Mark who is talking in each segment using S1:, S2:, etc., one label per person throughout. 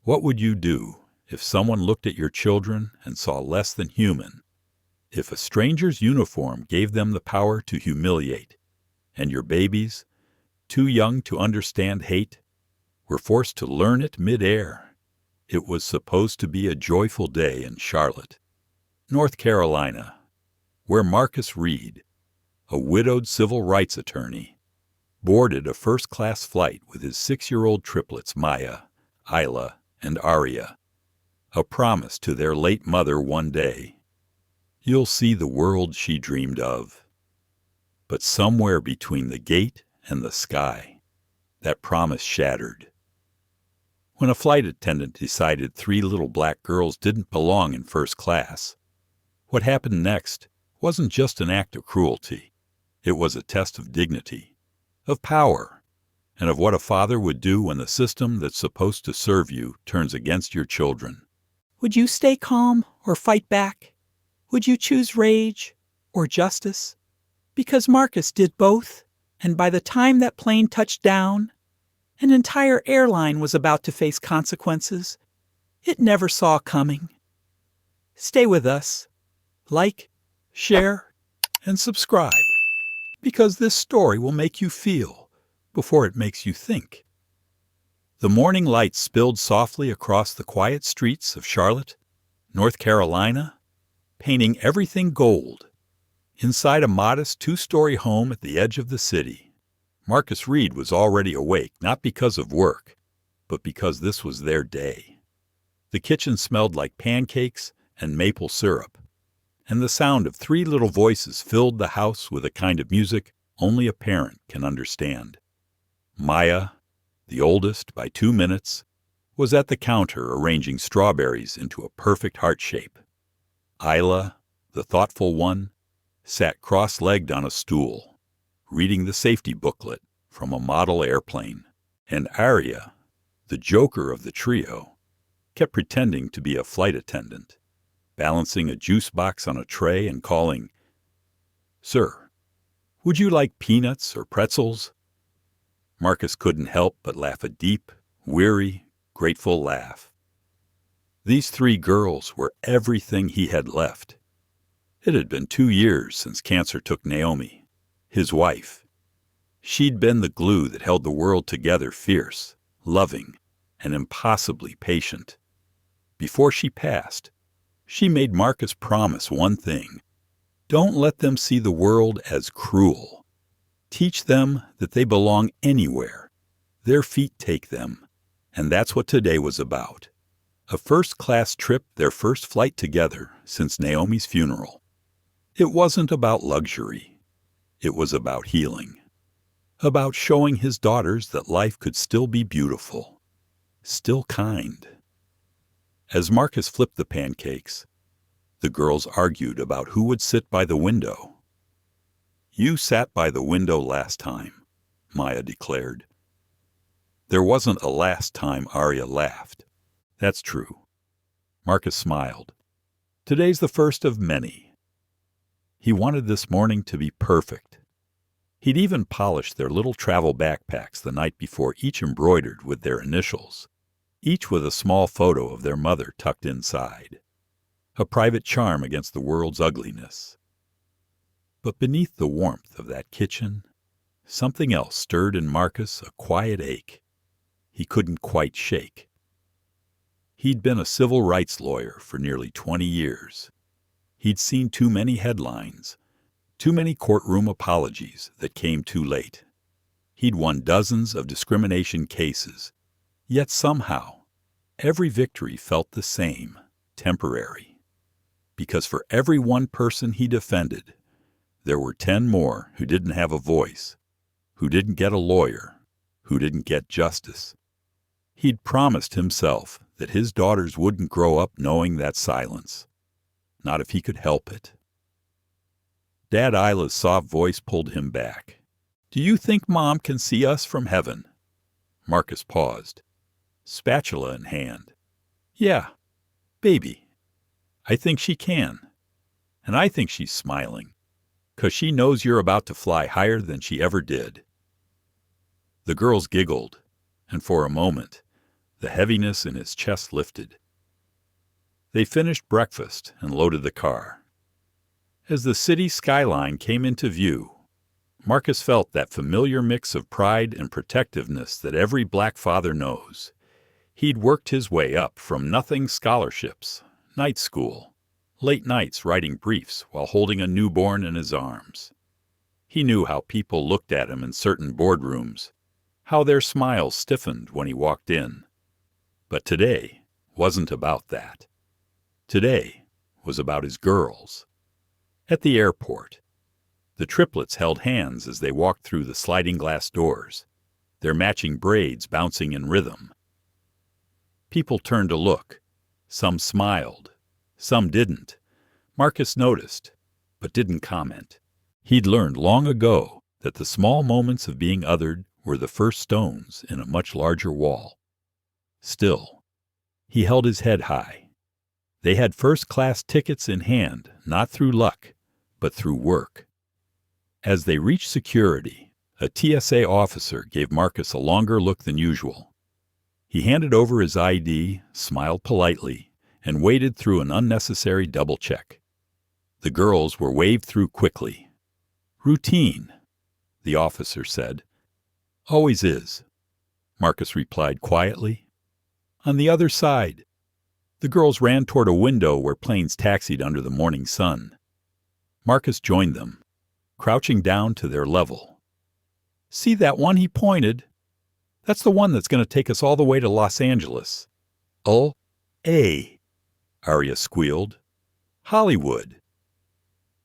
S1: What would you do if someone looked at your children and saw less than human? If a stranger's uniform gave them the power to humiliate, and your babies, too young to understand hate, were forced to learn it mid-air? It was supposed to be a joyful day in Charlotte, North Carolina, where Marcus Reed, a widowed civil rights attorney, boarded a first-class flight with his 6-year-old triplets Maya, Isla, and Aria, a promise to their late mother one day. You'll see the world she dreamed of. But somewhere between the gate and the sky, that promise shattered. When a flight attendant decided 3 little black girls didn't belong in first class, what happened next wasn't just an act of cruelty. It was a test of dignity, of power, and of what a father would do when the system that's supposed to serve you turns against your children.
S2: Would you stay calm or fight back? Would you choose rage or justice? Because Marcus did both, and by the time that plane touched down, an entire airline was about to face consequences it never saw coming. Stay with us. Like, share, and subscribe, because this story will make you feel before it makes you think. The morning light spilled softly across the quiet streets of Charlotte, North Carolina, painting everything gold. Inside a modest 2-story home at the edge of the city, Marcus Reed was already awake, not because of work, but because this was their day. The kitchen smelled like pancakes and maple syrup, and the sound of 3 little voices filled the house with a kind of music only a parent can understand. Maya, the oldest by 2 minutes, was at the counter arranging strawberries into a perfect heart shape. Isla, the thoughtful one, sat cross-legged on a stool, reading the safety booklet from a model airplane. And Aria, the joker of the trio, kept pretending to be a flight attendant, balancing a juice box on a tray and calling, "Sir, would you like peanuts or pretzels?" Marcus couldn't help but laugh a deep, weary, grateful laugh. These 3 girls were everything he had left. It had been 2 years since cancer took Naomi, his wife. She'd been the glue that held the world together, fierce, loving, and impossibly patient. Before she passed, she made Marcus promise one thing: don't let them see the world as cruel. Teach them that they belong anywhere. Their feet take them. And that's what today was about. A first-class trip, their first flight together since Naomi's funeral. It wasn't about luxury. It was about healing. About showing his daughters that life could still be beautiful, still kind. As Marcus flipped the pancakes, the girls argued about who would sit by the window. "You sat by the window last time," Maya declared. There wasn't a last time, Aria laughed. "That's true." Marcus smiled. "Today's the first of many." He wanted this morning to be perfect. He'd even polished their little travel backpacks the night before, each embroidered with their initials, each with a small photo of their mother tucked inside, a private charm against the world's ugliness. But beneath the warmth of that kitchen, something else stirred in Marcus, a quiet ache he couldn't quite shake. He'd been a civil rights lawyer for nearly 20 years. He'd seen too many headlines, too many courtroom apologies that came too late. He'd won dozens of discrimination cases, yet somehow every victory felt the same, temporary. Because for every one person he defended, there were 10 more who didn't have a voice, who didn't get a lawyer, who didn't get justice. He'd promised himself that his daughters wouldn't grow up knowing that silence, not if he could help it. Dad Isla's soft voice pulled him back. "Do you think Mom can see us from heaven?" Marcus paused, spatula in hand. "Yeah, baby, I think she can. And I think she's smiling, 'cause she knows you're about to fly higher than she ever did." The girls giggled, and for a moment,
S1: The heaviness in his chest lifted. They finished breakfast and loaded the car. As the city skyline came into view, Marcus felt that familiar mix of pride and protectiveness that every black father knows. He'd worked his way up from nothing scholarships, night school, late nights writing briefs while holding a newborn in his arms. He knew how people looked at him in certain boardrooms, how their smiles stiffened when he walked in. But today wasn't about that. Today was about his girls. At the airport, the triplets held hands as they walked through the sliding glass doors, their matching braids bouncing in rhythm. People turned to look. Some smiled. Some didn't. Marcus noticed, but didn't comment. He'd learned long ago that the small moments of being othered were the first stones in a much larger wall. Still, he held his head high. They had first-class tickets in hand, not through luck, but through work. As they reached security, a TSA officer gave Marcus a longer look than usual. He handed over his ID, smiled politely, and waded through an unnecessary double-check. The girls were waved through quickly. "Routine," the officer said. "Always is," Marcus replied quietly. On the other side, the girls ran toward a window where planes taxied under the morning sun. Marcus joined them, crouching down to their level. "See that one?" he pointed. "That's the one that's going to take us all the way to Los Angeles." "Oh, Arya squealed. "Hollywood."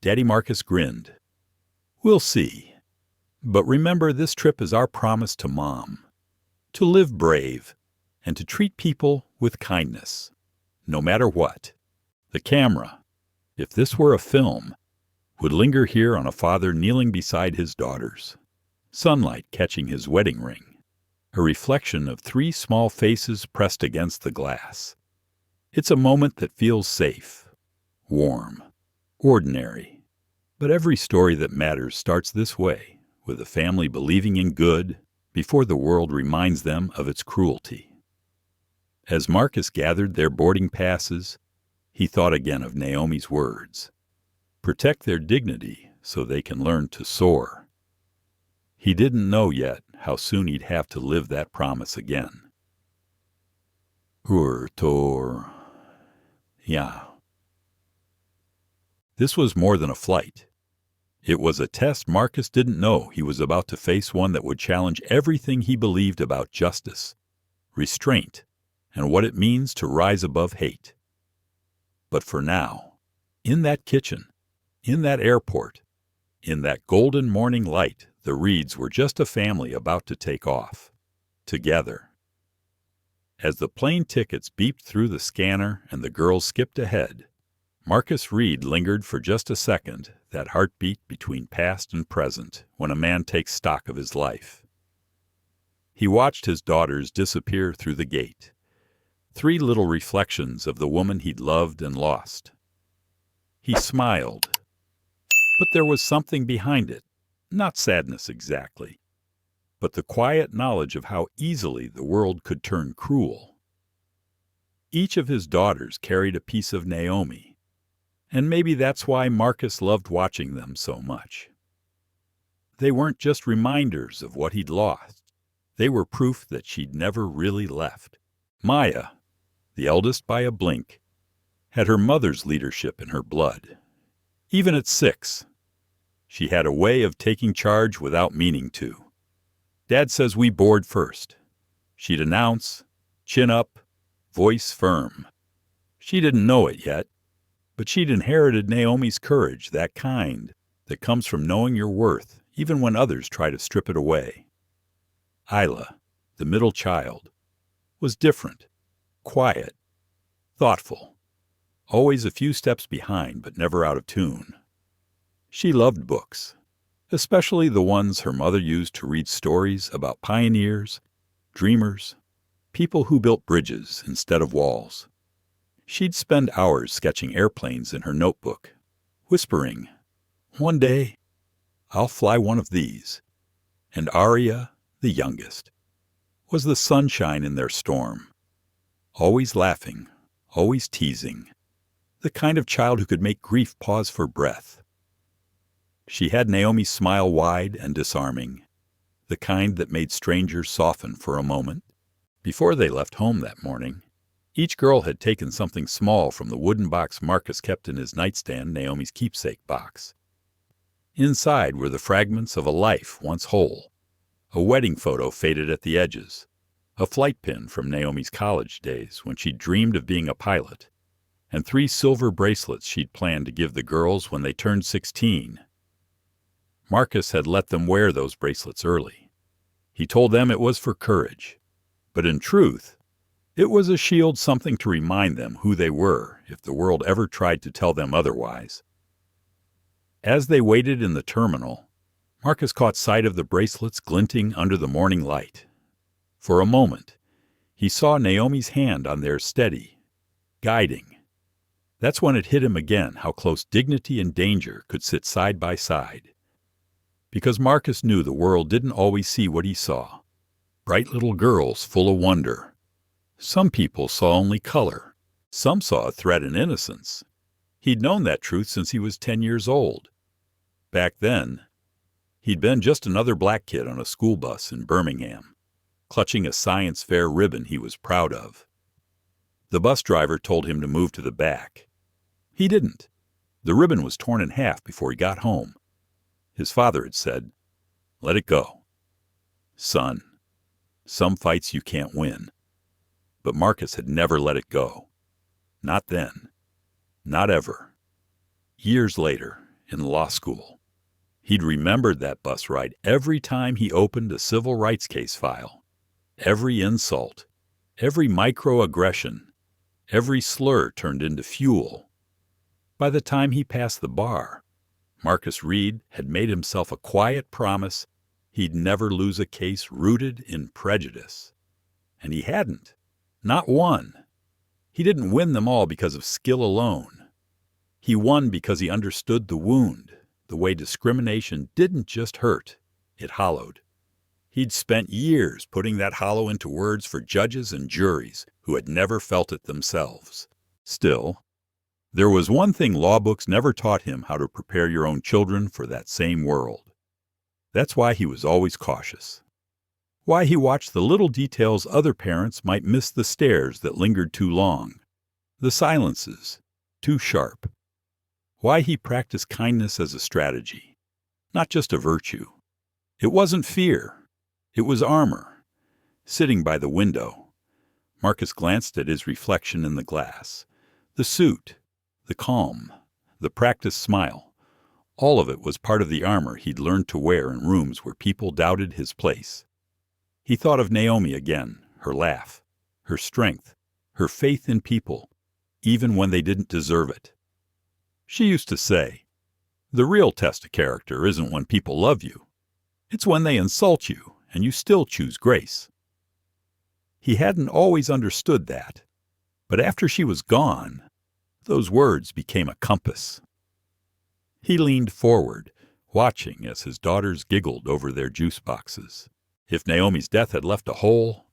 S1: Daddy Marcus grinned. "We'll see. But remember, this trip is our promise to Mom. To live brave, and to treat people with kindness, no matter what. The camera, if this were a film, would linger here on a father kneeling beside his daughters, sunlight catching his wedding ring, a reflection of 3 small faces pressed against the glass. It's a moment that feels safe, warm, ordinary. But every story that matters starts this way, with a family believing in good before the world reminds them of its cruelty. As Marcus gathered their boarding passes, he thought again of Naomi's words. Protect their dignity so they can learn to soar. He didn't know yet how soon he'd have to live that promise again. Yeah. This was more than a flight. It was a test Marcus didn't know he was about to face, one that would challenge everything he believed about justice, restraint, and what it means to rise above hate. But for now, in that kitchen, in that airport, in that golden morning light, the Reeds were just a family about to take off, together. As the plane tickets beeped through the scanner and the girls skipped ahead, Marcus Reed lingered for just a second, that heartbeat between past and present, when a man takes stock of his life. He watched his daughters disappear through the gate, 3 little reflections of the woman he'd loved and lost. He smiled, but there was something behind it, not sadness exactly, but the quiet knowledge of how easily the world could turn cruel. Each of his daughters carried a piece of Naomi, and maybe that's why Marcus loved watching them so much. They weren't just reminders of what he'd lost. They were proof that she'd never really left. Maya, the eldest by a blink, had her mother's leadership in her blood. Even at 6, she had a way of taking charge without meaning to. "Dad says we board first," she'd announce, chin up, voice firm. She didn't know it yet, but she'd inherited Naomi's courage, that kind that comes from knowing your worth, even when others try to strip it away. Isla, the middle child, was different, quiet, thoughtful, always a few steps behind but never out of tune. She loved books, especially the ones her mother used to read stories about pioneers, dreamers, people who built bridges instead of walls. She'd spend hours sketching airplanes in her notebook, whispering, "One day, I'll fly one of these." And Arya, the youngest, was the sunshine in their storm, always laughing, always teasing, the kind of child who could make grief pause for breath. She had Naomi's smile wide and disarming, the kind that made strangers soften for a moment. Before they left home that morning, each girl had taken something small from the wooden box Marcus kept in his nightstand, Naomi's keepsake box. Inside were the fragments of a life once whole, a wedding photo faded at the edges, a flight pin from Naomi's college days when she dreamed of being a pilot, and 3 silver bracelets she'd planned to give the girls when they turned 16. Marcus had let them wear those bracelets early. He told them it was for courage, but in truth, it was a shield, something to remind them who they were if the world ever tried to tell them otherwise. As they waited in the terminal, Marcus caught sight of the bracelets glinting under the morning light. For a moment, he saw Naomi's hand on theirs steady, guiding. That's when it hit him again how close dignity and danger could sit side by side. Because Marcus knew the world didn't always see what he saw. Bright little girls full of wonder. Some people saw only color. Some saw a threat in innocence. He'd known that truth since he was 10 years old. Back then, he'd been just another black kid on a school bus in Birmingham, clutching a science fair ribbon he was proud of. The bus driver told him to move to the back. He didn't. The ribbon was torn in half before he got home. His father had said, "Let it go. Son, some fights you can't win." But Marcus had never let it go. Not then. Not ever. Years later, in law school, he'd remembered that bus ride every time he opened a civil rights case file. Every insult, every microaggression, every slur turned into fuel. By the time he passed the bar, Marcus Reed had made himself a quiet promise he'd never lose a case rooted in prejudice. And he hadn't. Not one. He didn't win them all because of skill alone. He won because he understood the wound, the way discrimination didn't just hurt, it hollowed. He'd spent years putting that hollow into words for judges and juries who had never felt it themselves. Still, there was one thing law books never taught him: how to prepare your own children for that same world. That's why he was always cautious. Why he watched the little details other parents might miss: the stares that lingered too long, the silences too sharp. Why he practiced kindness as a strategy, not just a virtue. It wasn't fear. It was armor. Sitting by the window, Marcus glanced at his reflection in the glass. The suit, the calm, the practiced smile, all of it was part of the armor he'd learned to wear in rooms where people doubted his place. He thought of Naomi again, her laugh, her strength, her faith in people, even when they didn't deserve it. She used to say, "The real test of character isn't when people love you. It's when they insult you and you still choose grace." He hadn't always understood that, but after she was gone, those words became a compass. He leaned forward, watching as his daughters giggled over their juice boxes. If Naomi's death had left a hole,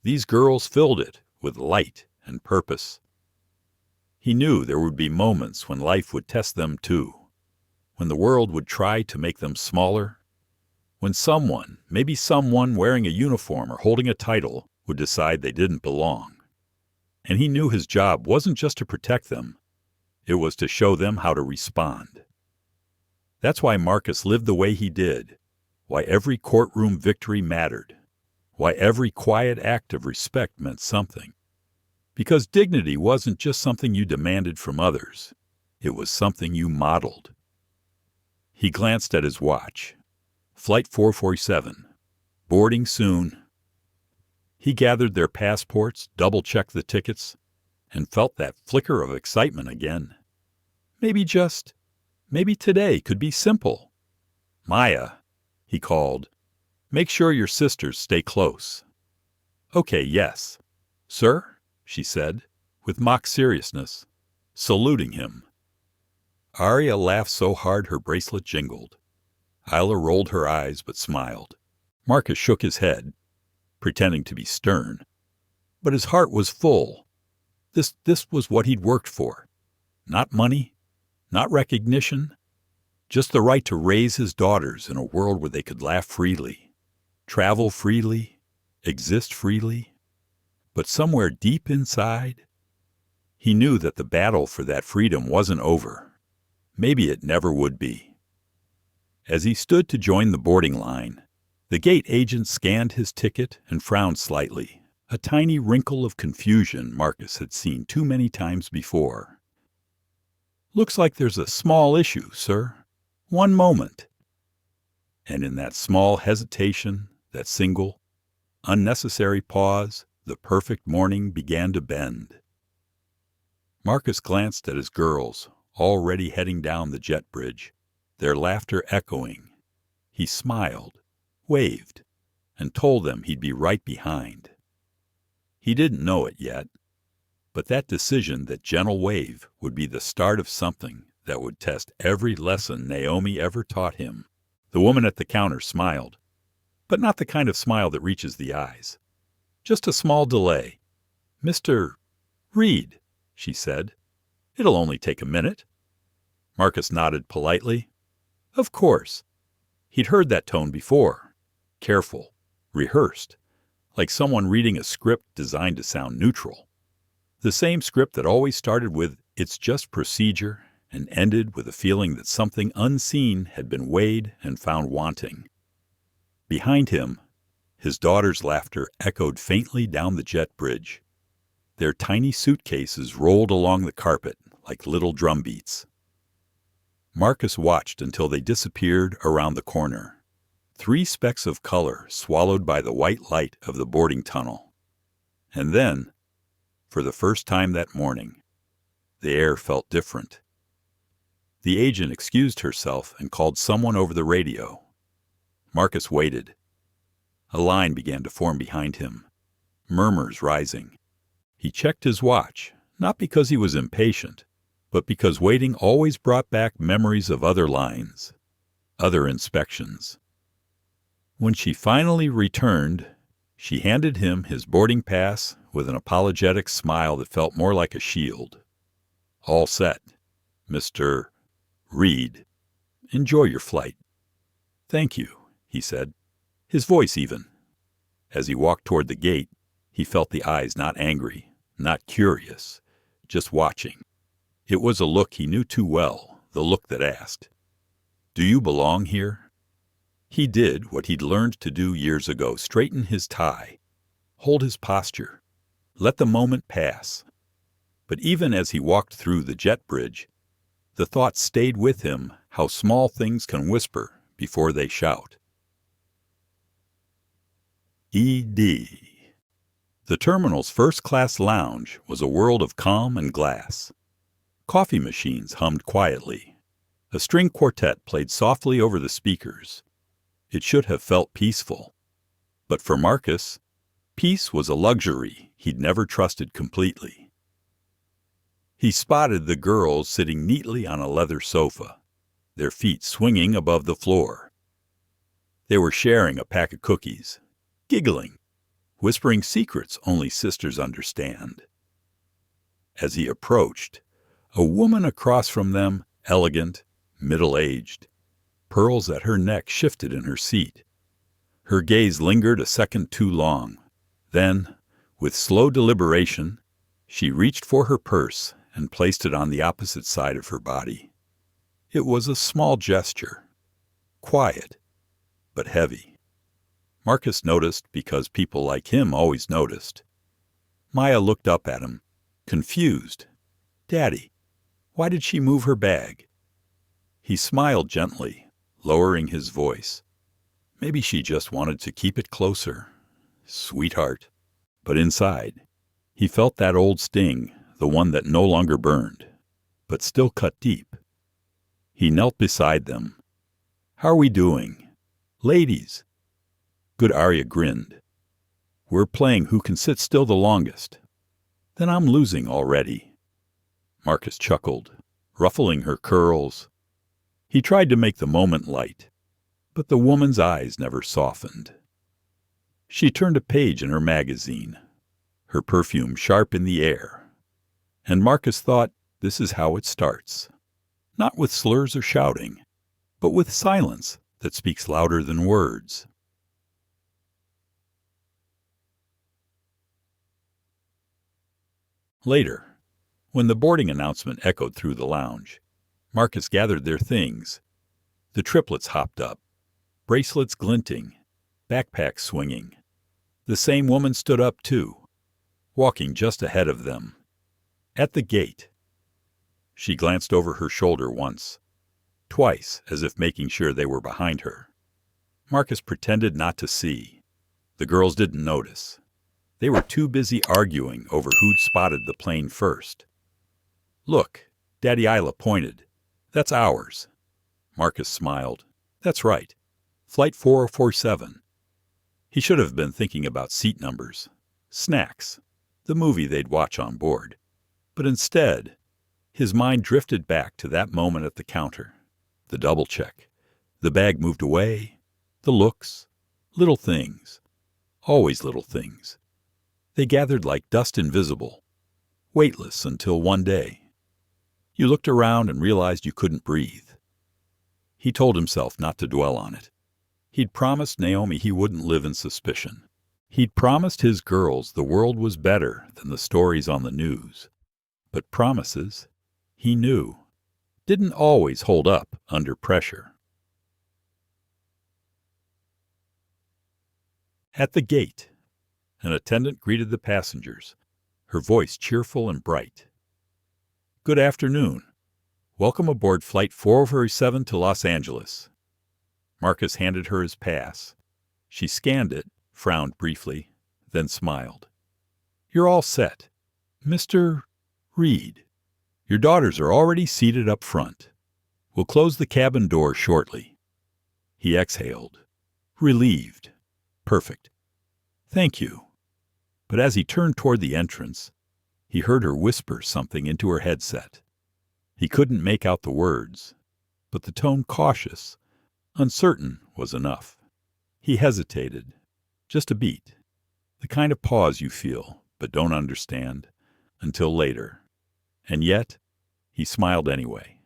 S1: these girls filled it with light and purpose. He knew there would be moments when life would test them too, when the world would try to make them smaller, when someone, maybe someone wearing a uniform or holding a title, would decide they didn't belong. And he knew his job wasn't just to protect them, it was to show them how to respond. That's why Marcus lived the way he did, why every courtroom victory mattered, why every quiet act of respect meant something. Because dignity wasn't just something you demanded from others, it was something you modeled. He glanced at his watch. Flight 447. Boarding soon. He gathered their passports, double-checked the tickets, and felt that flicker of excitement again. Maybe today could be simple. "Maya," he called, "make sure your sisters stay close." "Okay, yes." "Sir?" she said, with mock seriousness, saluting him. Aria laughed so hard her bracelet jingled. Isla rolled her eyes but smiled. Marcus shook his head, pretending to be stern. But his heart was full. This was what he'd worked for. Not money, not recognition, just the right to raise his daughters in a world where they could laugh freely, travel freely, exist freely. But somewhere deep inside, he knew that the battle for that freedom wasn't over. Maybe it never would be. As he stood to join the boarding line, the gate agent scanned his ticket and frowned slightly, a tiny wrinkle of confusion Marcus had seen too many times before. "Looks like there's a small issue, sir. One moment." And in that small hesitation, that single, unnecessary pause, the perfect morning began to bend. Marcus glanced at his girls, already heading down the jet bridge, their laughter echoing. He smiled, waved, and told them he'd be right behind. He didn't know it yet, but that decision, that gentle wave, would be the start of something that would test every lesson Naomi ever taught him. The woman at the counter smiled, but not the kind of smile that reaches the eyes. Just a small delay. "Mr. Reed," she said. "It'll only take a minute." Marcus nodded politely. Of course. He'd heard that tone before. Careful, rehearsed, like someone reading a script designed to sound neutral. The same script that always started with "it's just procedure" and ended with a feeling that something unseen had been weighed and found wanting. Behind him, his daughter's laughter echoed faintly down the jet bridge. Their tiny suitcases rolled along the carpet like little drumbeats. Marcus watched until they disappeared around the corner, 3 specks of color swallowed by the white light of the boarding tunnel. And then, for the first time that morning, the air felt different. The agent excused herself and called someone over the radio. Marcus waited. A line began to form behind him, murmurs rising. He checked his watch, not because he was impatient, but because waiting always brought back memories of other lines, other inspections. When she finally returned, she handed him his boarding pass with an apologetic smile that felt more like a shield. "All set, Mr. Reed. Enjoy your flight." "Thank you," he said, his voice even. As he walked toward the gate, he felt the eyes not angry, not curious, just watching. It was a look he knew too well, the look that asked, "Do you belong here?" He did what he'd learned to do years ago, straighten his tie, hold his posture, let the moment pass. But even as he walked through the jet bridge, the thought stayed with him how small things can whisper before they shout. E.D. The terminal's first-class lounge was a world of calm and glass. Coffee machines hummed quietly. A string quartet played softly over the speakers. It should have felt peaceful. But for Marcus, peace was a luxury he'd never trusted completely. He spotted the girls sitting neatly on a leather sofa, their feet swinging above the floor. They were sharing a pack of cookies, giggling, whispering secrets only sisters understand. As he approached, a woman across from them, elegant, middle-aged, pearls at her neck shifted in her seat. Her gaze lingered a second too long. Then, with slow deliberation, she reached for her purse and placed it on the opposite side of her body. It was a small gesture, quiet, but heavy. Marcus noticed because people like him always noticed. Maya looked up at him, confused. "Daddy, why did she move her bag?" He smiled gently, lowering his voice. Maybe she just wanted to keep it closer. Sweetheart. But inside, he felt that old sting, the one that no longer burned, but still cut deep. He knelt beside them. "How are we doing? Ladies." Good Arya grinned. "We're playing who can sit still the longest." "Then I'm losing already." Marcus chuckled, ruffling her curls. He tried to make the moment light, but the woman's eyes never softened. She turned a page in her magazine. her perfume sharp in the air. And Marcus thought, this is how it starts. Not with slurs or shouting, but with silence that speaks louder than words. Later, when the boarding announcement echoed through the lounge, Marcus gathered their things. The triplets hopped up, bracelets glinting, backpacks swinging. The same woman stood up too, walking just ahead of them. At the gate, she glanced over her shoulder once, twice, as if making sure they were behind her. Marcus pretended not to see. The girls didn't notice. They were too busy arguing over who'd spotted the plane first. Look, Daddy Isla pointed. That's ours. Marcus smiled. That's right. Flight 4047. He should have been thinking about seat numbers, snacks, the movie they'd watch on board. But instead, his mind drifted back to that moment at the counter. The double check. The bag moved away. The looks. Little things. Always little things. They gathered like dust invisible, weightless until one day. You looked around and realized you couldn't breathe. He told himself not to dwell on it. He'd promised Naomi he wouldn't live in suspicion. He'd promised his girls the world was better than the stories on the news. But promises, he knew, didn't always hold up under pressure. At the gate, an attendant greeted the passengers, her voice cheerful and bright. Good afternoon. Welcome aboard Flight 447 to Los Angeles. Marcus handed her his pass. She scanned it, frowned briefly, then smiled. You're all set. Mr. Reed, your daughters are already seated up front. We'll close the cabin door shortly. He exhaled, relieved. Perfect. Thank you. But as he turned toward the entrance, he heard her whisper something into her headset. He couldn't make out the words, but the tone cautious, uncertain was enough. He hesitated, just a beat, the kind of pause you feel but don't understand until later. And yet, he smiled anyway,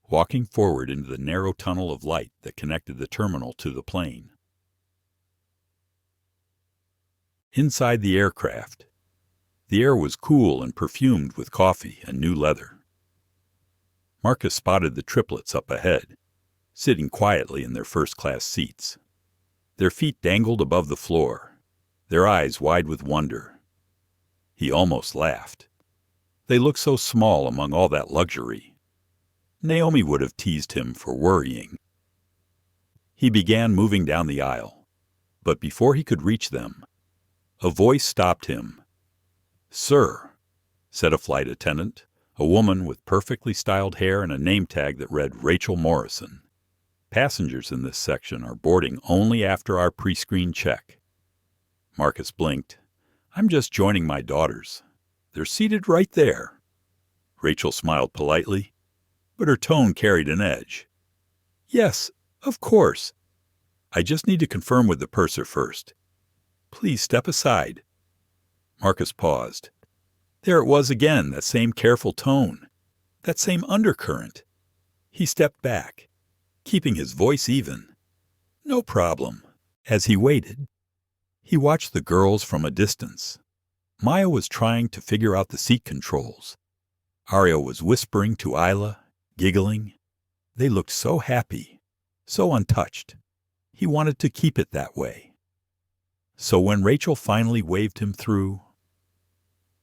S1: walking forward into the narrow tunnel of light that connected the terminal to the plane. Inside the aircraft, the air was cool and perfumed with coffee and new leather. Marcus spotted the triplets up ahead, sitting quietly in their first-class seats. Their feet dangled above the floor, their eyes wide with wonder. He almost laughed. They looked so small among all that luxury. Naomi would have teased him for worrying. He began moving down the aisle, but before he could reach them, a voice stopped him. Sir, said a flight attendant, a woman with perfectly styled hair and a name tag that read Rachel Morrison. Passengers in this section are boarding only after our pre-screen check. Marcus blinked. I'm just joining my daughters. They're seated right there. Rachel smiled politely, but her tone carried an edge. Yes, of course. I just need to confirm with the purser first. Please step aside. Marcus paused. There it was again, that same careful tone, that same undercurrent. He stepped back, keeping his voice even. No problem. As he waited, he watched the girls from a distance. Maya was trying to figure out the seat controls. Aria was whispering to Isla, giggling. They looked so happy, so untouched. He wanted to keep it that way. So when Rachel finally waved him through,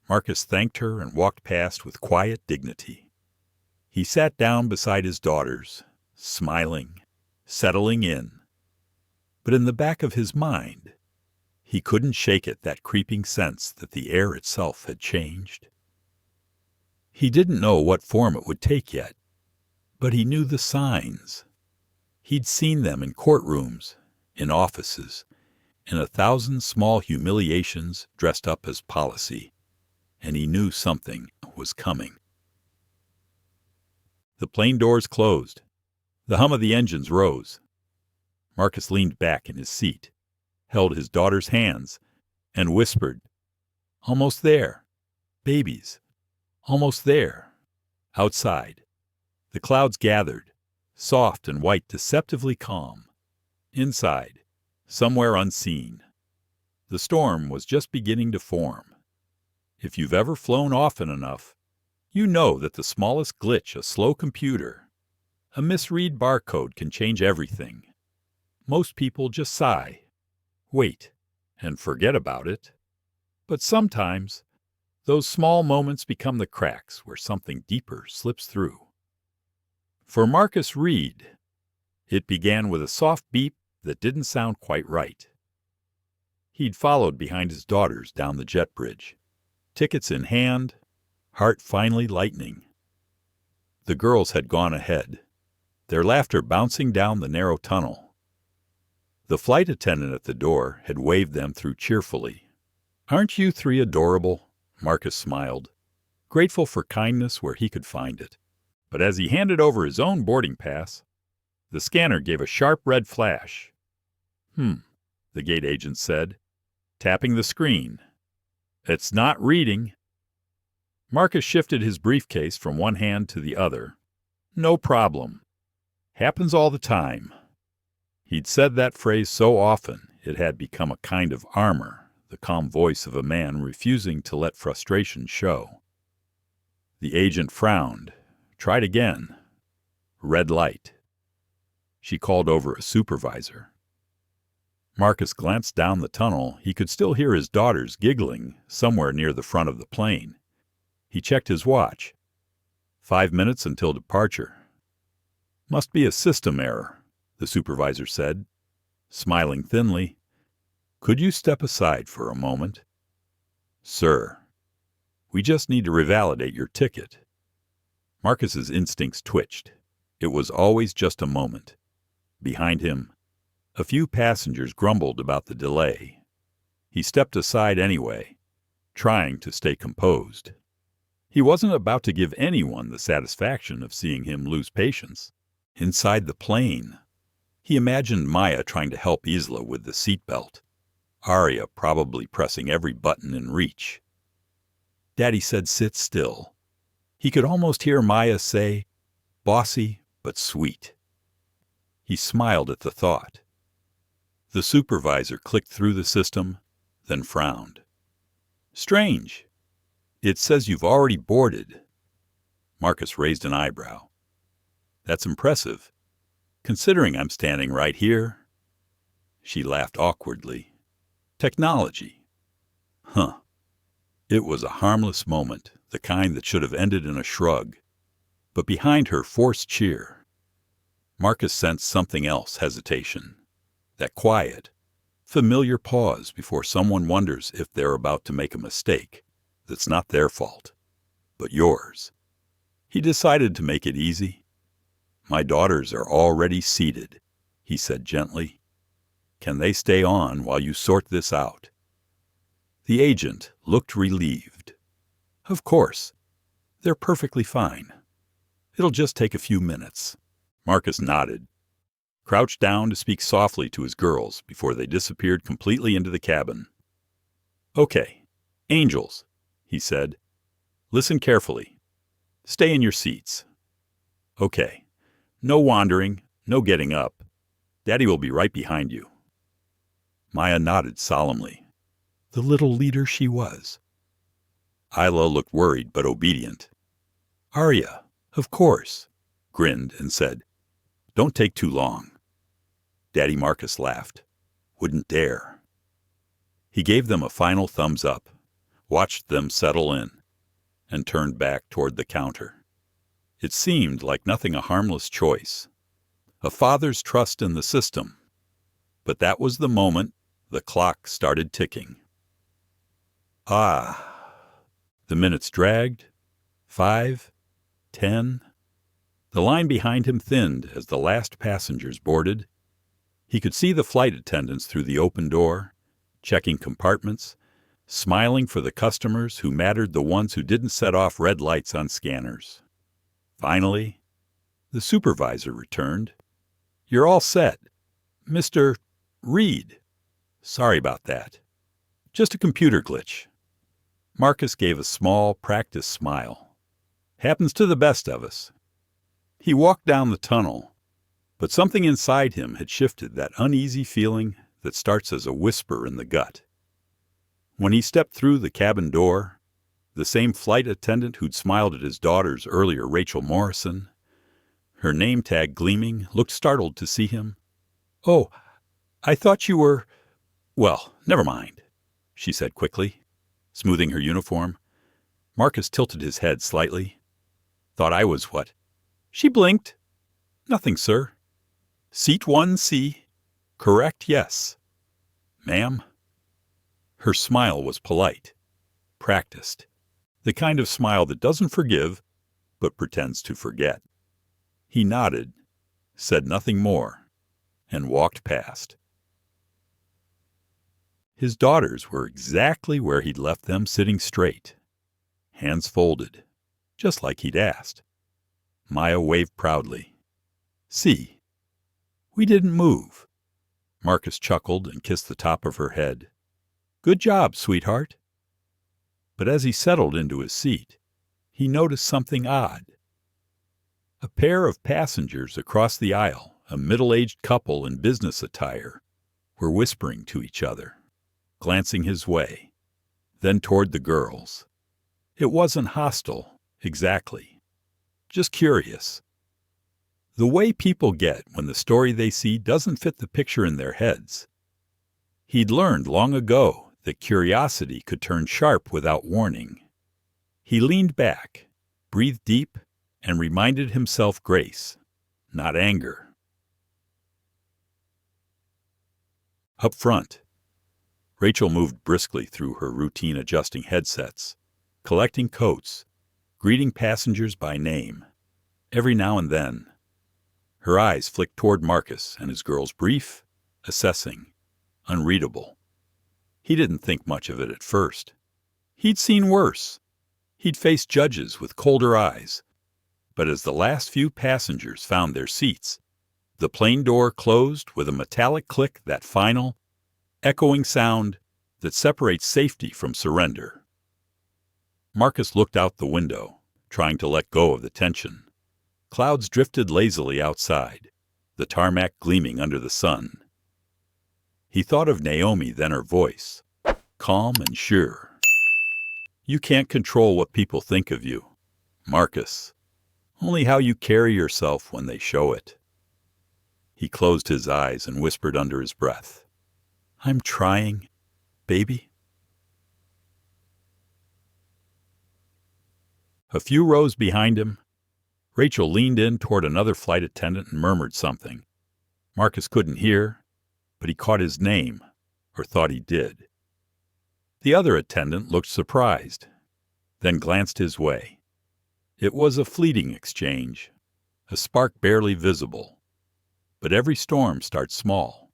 S1: Marcus thanked her and walked past with quiet dignity. He sat down beside his daughters, smiling, settling in. But in the back of his mind, he couldn't shake it, that creeping sense that the air itself had changed. He didn't know what form it would take yet, but he knew the signs. He'd seen them in courtrooms, in offices, in 1,000 small humiliations dressed up as policy, and he knew something was coming. The plane doors closed. The hum of the engines rose. Marcus leaned back in his seat, held his daughter's hands, and whispered, Almost there. Babies. Almost there. Outside. The clouds gathered, soft and white, deceptively calm. Inside, somewhere unseen. The storm was just beginning to form. If you've ever flown often enough, you know that the smallest glitch, a slow computer, a misread barcode can change everything. Most people just sigh, wait, and forget about it. But sometimes, those small moments become the cracks where something deeper slips through. For Marcus Reed, it began with a soft beep that didn't sound quite right. He'd followed behind his daughters down the jet bridge, tickets in hand, heart finally lightening. The girls had gone ahead, their laughter bouncing down the narrow tunnel. The flight attendant at the door had waved them through cheerfully. "Aren't you three adorable?" Marcus smiled, grateful for kindness where he could find it. But as he handed over his own boarding pass, the scanner gave a sharp red flash. The gate agent said, tapping the screen. "It's not reading." Marcus shifted his briefcase from one hand to the other. "No problem. Happens all the time." He'd said that phrase so often it had become a kind of armor, the calm voice of a man refusing to let frustration show. The agent frowned, tried again. Red light. She called over a supervisor. Marcus glanced down the tunnel. He could still hear his daughters giggling somewhere near the front of the plane. He checked his watch. 5 minutes until departure. "Must be a system error," the supervisor said, smiling thinly. "Could you step aside for a moment?" "Sir, we just need to revalidate your ticket." Marcus's instincts twitched. It was always just a moment. Behind him, a few passengers grumbled about the delay. He stepped aside anyway, trying to stay composed. He wasn't about to give anyone the satisfaction of seeing him lose patience. Inside the plane, he imagined Maya trying to help Isla with the seatbelt, Arya probably pressing every button in reach. Daddy said sit still. He could almost hear Maya say, bossy but sweet. He smiled at the thought. The supervisor clicked through the system, then frowned. "Strange. It says you've already boarded." Marcus raised an eyebrow. "That's impressive, considering I'm standing right here." She laughed awkwardly. "Technology." Huh. It was a harmless moment, the kind that should have ended in a shrug. But behind her forced cheer, Marcus sensed something else, hesitation. That quiet, familiar pause before someone wonders if they're about to make a mistake that's not their fault, but yours. He decided to make it easy. "My daughters are already seated," he said gently. "Can they stay on while you sort this out?" The agent looked relieved. "Of course. They're perfectly fine. It'll just take a few minutes." Marcus nodded, crouched down to speak softly to his girls before they disappeared completely into the cabin. "Okay, angels," he said. "Listen carefully. Stay in your seats. Okay, no wandering, no getting up. Daddy will be right behind you." Maya nodded solemnly. The little leader she was. Isla looked worried but obedient. "Arya, of course," grinned and said, "Don't take too long." Daddy Marcus laughed. "Wouldn't dare." He gave them a final thumbs up, watched them settle in, and turned back toward the counter. It seemed like nothing a harmless choice, a father's trust in the system. But that was the moment the clock started ticking. The minutes dragged. 5, 10. The line behind him thinned as the last passengers boarded. He could see the flight attendants through the open door, checking compartments, smiling for the customers who mattered, the ones who didn't set off red lights on scanners. Finally, the supervisor returned. "You're all set. Mr. Reed. Sorry about that. Just a computer glitch." Marcus gave a small, practiced smile. Happens to the best of us. He walked down the tunnel, but something inside him had shifted that uneasy feeling that starts as a whisper in the gut. When he stepped through the cabin door, the same flight attendant who'd smiled at his daughters earlier, Rachel Morrison, her name tag gleaming, looked startled to see him. "Oh, I thought you were—" "Well, never mind," she said quickly, smoothing her uniform. Marcus tilted his head slightly. "Thought I was what?" She blinked. "Nothing, sir." "Seat 1C. Correct, yes." "Ma'am?" Her smile was polite, practiced, the kind of smile that doesn't forgive, but pretends to forget. He nodded, said nothing more, and walked past. His daughters were exactly where he'd left them, sitting straight, hands folded, just like he'd asked. Maya waved proudly. "See, we didn't move." Marcus chuckled and kissed the top of her head. "Good job, sweetheart." But as he settled into his seat, he noticed something odd. A pair of passengers across the aisle, a middle-aged couple in business attire, were whispering to each other, glancing his way, then toward the girls. It wasn't hostile, exactly, just curious. The way people get when the story they see doesn't fit the picture in their heads. He'd learned long ago that curiosity could turn sharp without warning. He leaned back, breathed deep, and reminded himself grace, not anger. Up front, Rachel moved briskly through her routine adjusting headsets, collecting coats, greeting passengers by name. Every now and then, her eyes flicked toward Marcus and his girls, brief, assessing, unreadable. He didn't think much of it at first. He'd seen worse. He'd faced judges with colder eyes. But as the last few passengers found their seats, the plane door closed with a metallic click, that final, echoing sound that separates safety from surrender. Marcus looked out the window, trying to let go of the tension. Clouds drifted lazily outside, the tarmac gleaming under the sun. He thought of Naomi, then her voice, calm and sure. "You can't control what people think of you, Marcus. Only how you carry yourself when they show it." He closed his eyes and whispered under his breath, "I'm trying, baby." A few rows behind him, Rachel leaned in toward another flight attendant and murmured something. Marcus couldn't hear, but he caught his name, or thought he did. The other attendant looked surprised, then glanced his way. It was a fleeting exchange, a spark barely visible. But every storm starts small.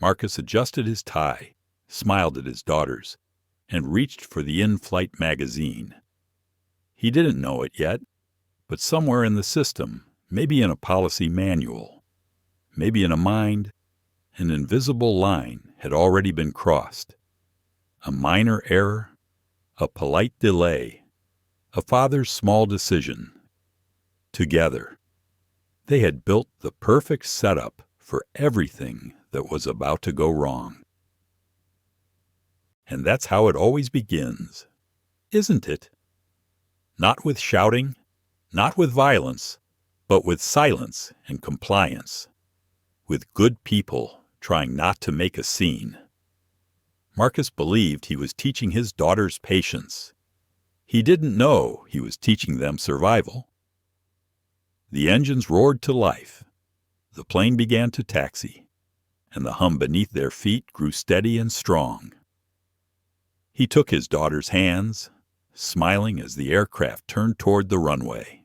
S1: Marcus adjusted his tie, smiled at his daughters, and reached for the in-flight magazine. He didn't know it yet, but somewhere in the system, maybe in a policy manual, maybe in a mind, an invisible line had already been crossed. A minor error, a polite delay, a father's small decision. Together, they had built the perfect setup for everything that was about to go wrong. And that's how it always begins, isn't it? Not with shouting, not with violence, but with silence and compliance, with good people trying not to make a scene. Marcus believed he was teaching his daughters patience. He didn't know he was teaching them survival. The engines roared to life. The plane began to taxi, and the hum beneath their feet grew steady and strong. He took his daughter's hands, smiling as the aircraft turned toward the runway.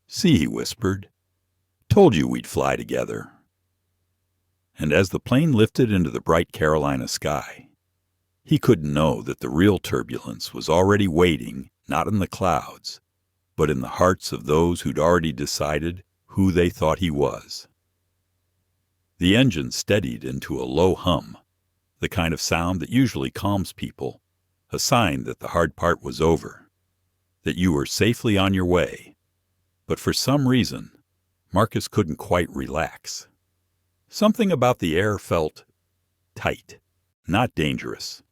S1: "See," he whispered, "told you we'd fly together." And as the plane lifted into the bright Carolina sky, he couldn't know that the real turbulence was already waiting, not in the clouds, but in the hearts of those who'd already decided who they thought he was. The engine steadied into a low hum, the kind of sound that usually calms people, a sign that the hard part was over, that you were safely on your way. But for some reason, Marcus couldn't quite relax. Something about the air felt tight, not dangerous,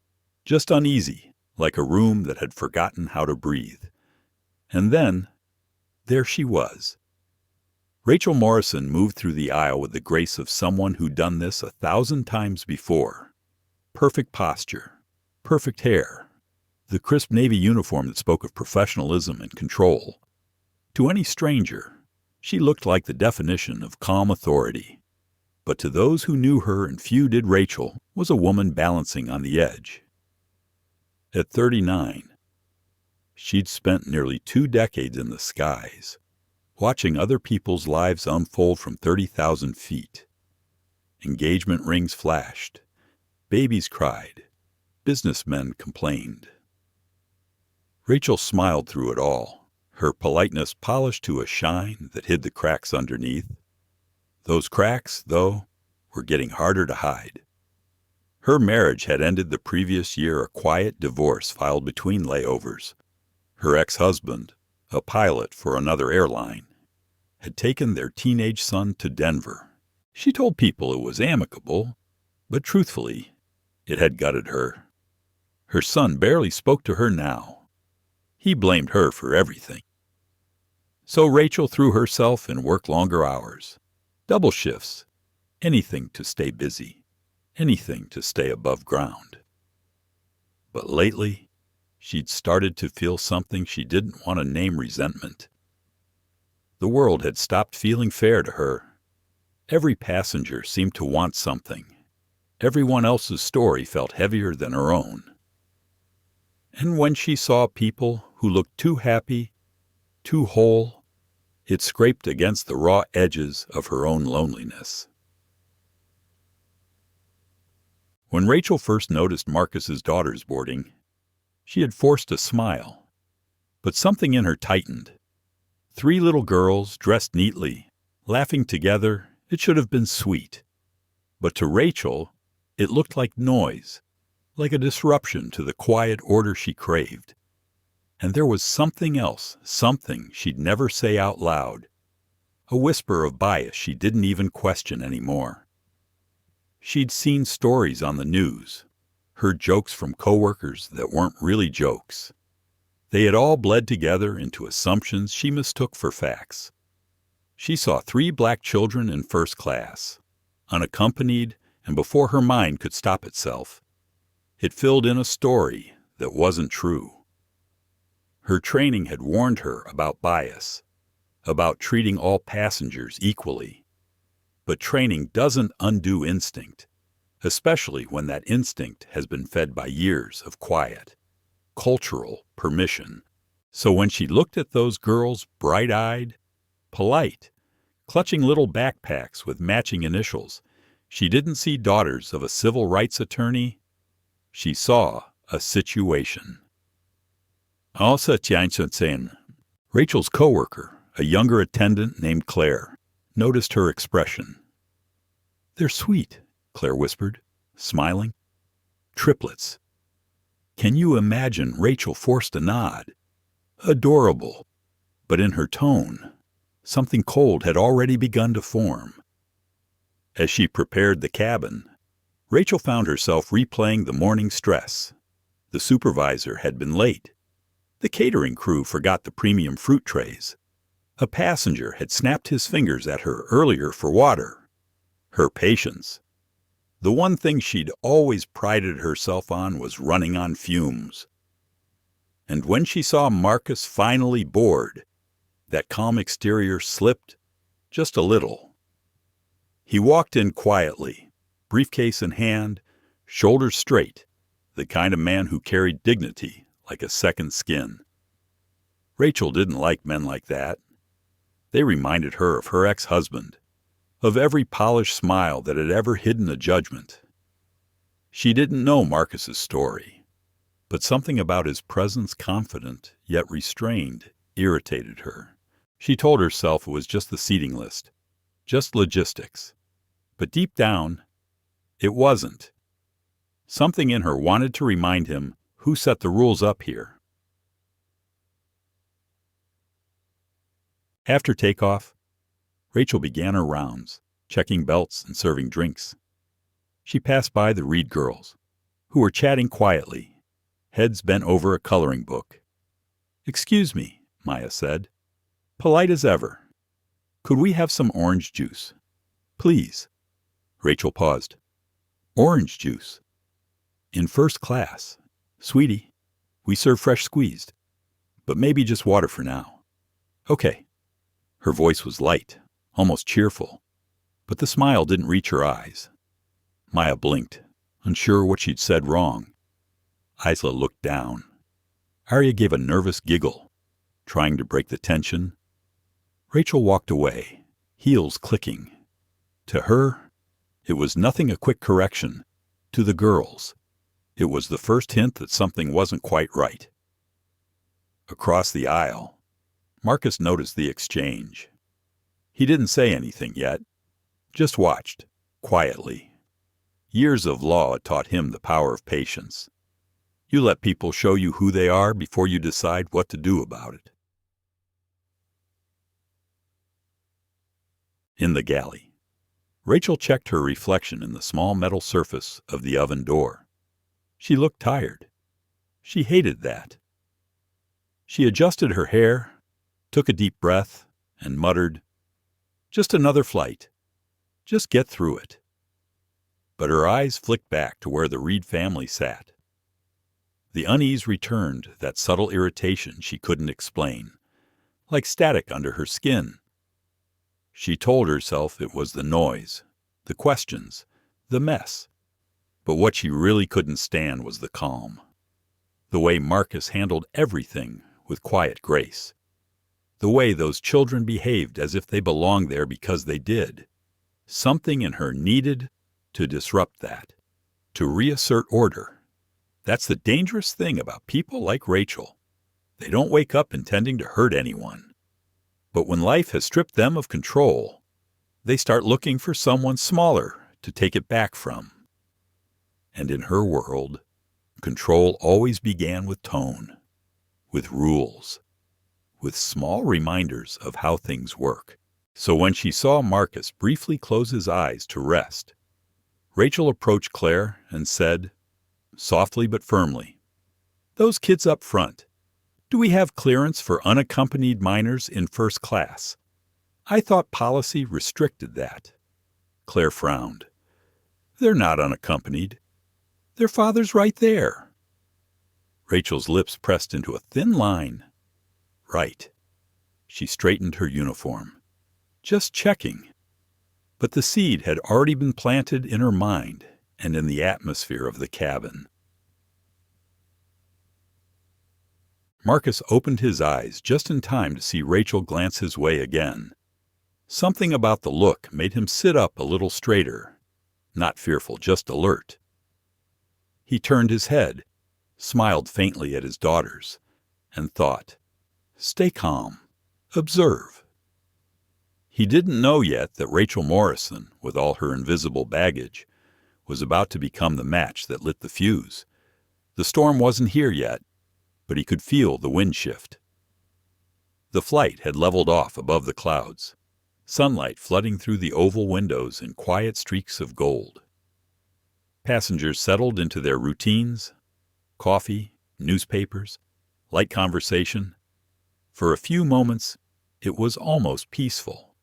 S1: just uneasy, like a room that had forgotten how to breathe. And then, there she was. Rachel Morrison moved through the aisle with the grace of someone who'd done this 1,000 times before. Perfect posture, perfect hair, the crisp navy uniform that spoke of professionalism and control. To any stranger, she looked like the definition of calm authority. But to those who knew her, and few did, Rachel was a woman balancing on the edge. At 39, she'd spent nearly 2 decades in the skies, watching other people's lives unfold from 30,000 feet. Engagement rings flashed, babies cried, businessmen complained. Rachel smiled through it all, her politeness polished to a shine that hid the cracks underneath. Those cracks, though, were getting harder to hide. Her marriage had ended the previous year, a quiet divorce filed between layovers. Her ex-husband, a pilot for another airline, had taken their teenage son to Denver. She told people it was amicable, but truthfully, it had gutted her. Her son barely spoke to her now. He blamed her for everything. So Rachel threw herself in work longer hours, double shifts, anything to stay busy, anything to stay above ground. But lately, she'd started to feel something she didn't want to name: resentment. The world had stopped feeling fair to her. Every passenger seemed to want something. Everyone else's story felt heavier than her own. And when she saw people who looked too happy, too whole, it scraped against the raw edges of her own loneliness. When Rachel first noticed Marcus's daughters boarding, she had forced a smile, but something in her tightened. 3 little girls, dressed neatly, laughing together, it should have been sweet. But to Rachel, it looked like noise, like a disruption to the quiet order she craved. And there was something else, something she'd never say out loud, a whisper of bias she didn't even question anymore. She'd seen stories on the news, heard jokes from coworkers that weren't really jokes. They had all bled together into assumptions she mistook for facts. She saw 3 black children in first class, unaccompanied, and before her mind could stop itself, it filled in a story that wasn't true. Her training had warned her about bias, about treating all passengers equally. But training doesn't undo instinct, especially when that instinct has been fed by years of quiet, cultural permission. So when she looked at those girls, bright-eyed, polite, clutching little backpacks with matching initials, she didn't see daughters of a civil rights attorney. She saw a situation. Rachel's coworker, a younger attendant named Claire, noticed her expression. "They're sweet," Claire whispered, smiling. "Triplets." Can you imagine? Rachel forced a nod. Adorable. But in her tone, something cold had already begun to form. As she prepared the cabin, Rachel found herself replaying the morning stress. The supervisor had been late. The catering crew forgot the premium fruit trays. A passenger had snapped his fingers at her earlier for water. Her patience. The one thing she'd always prided herself on was running on fumes. And when she saw Marcus finally board, that calm exterior slipped just a little. He walked in quietly, briefcase in hand, shoulders straight, the kind of man who carried dignity like a second skin. Rachel didn't like men like that. They reminded her of her ex-husband, of every polished smile that had ever hidden a judgment. She didn't know Marcus's story, but something about his presence, confident yet restrained, irritated her. She told herself it was just the seating list, just logistics. But deep down, it wasn't. Something in her wanted to remind him Who set the rules up here? After takeoff, Rachel began her rounds, checking belts and serving drinks. She passed by the Reed girls, who were chatting quietly, heads bent over a coloring book. "Excuse me," Maya said, polite as ever. "Could we have some orange juice?" "Please." Rachel paused. "Orange juice? In first class. Sweetie, we serve fresh squeezed, but maybe just water for now." "Okay." Her voice was light, almost cheerful, but the smile didn't reach her eyes. Maya blinked, unsure what she'd said wrong. Isla looked down. Arya gave a nervous giggle, trying to break the tension. Rachel walked away, heels clicking. To her, it was nothing a quick correction. To the girls, it was the first hint that something wasn't quite right. Across the aisle, Marcus noticed the exchange. He didn't say anything yet, just watched, quietly. Years of law had taught him the power of patience. You let people show you who they are before you decide what to do about it. In the galley, Rachel checked her reflection in the small metal surface of the oven door. She looked tired. She hated that. She adjusted her hair, took a deep breath, and muttered, "Just another flight. Just get through it." But her eyes flicked back to where the Reed family sat. The unease returned, that subtle irritation she couldn't explain, like static under her skin. She told herself it was the noise, the questions, the mess. But what she really couldn't stand was the calm. The way Marcus handled everything with quiet grace. The way those children behaved as if they belonged there because they did. Something in her needed to disrupt that, to reassert order. That's the dangerous thing about people like Rachel. They don't wake up intending to hurt anyone. But when life has stripped them of control, they start looking for someone smaller to take it back from. And in her world, control always began with tone, with rules, with small reminders of how things work. So when she saw Marcus briefly close his eyes to rest, Rachel approached Claire and said, softly but firmly, "Those kids up front, do we have clearance for unaccompanied minors in first class? I thought policy restricted that." Claire frowned. "They're not unaccompanied. Their father's right there." Rachel's lips pressed into a thin line. Right. She straightened her uniform. Just checking. But the seed had already been planted in her mind and in the atmosphere of the cabin. Marcus opened his eyes just in time to see Rachel glance his way again. Something about the look made him sit up a little straighter, not fearful, just alert. He turned his head, smiled faintly at his daughters, and thought, "Stay calm. Observe." He didn't know yet that Rachel Morrison, with all her invisible baggage, was about to become the match that lit the fuse. The storm wasn't here yet, but he could feel the wind shift. The flight had leveled off above the clouds, sunlight flooding through the oval windows in quiet streaks of gold. Passengers settled into their routines, coffee, newspapers, light conversation. For a few moments, it was almost peaceful.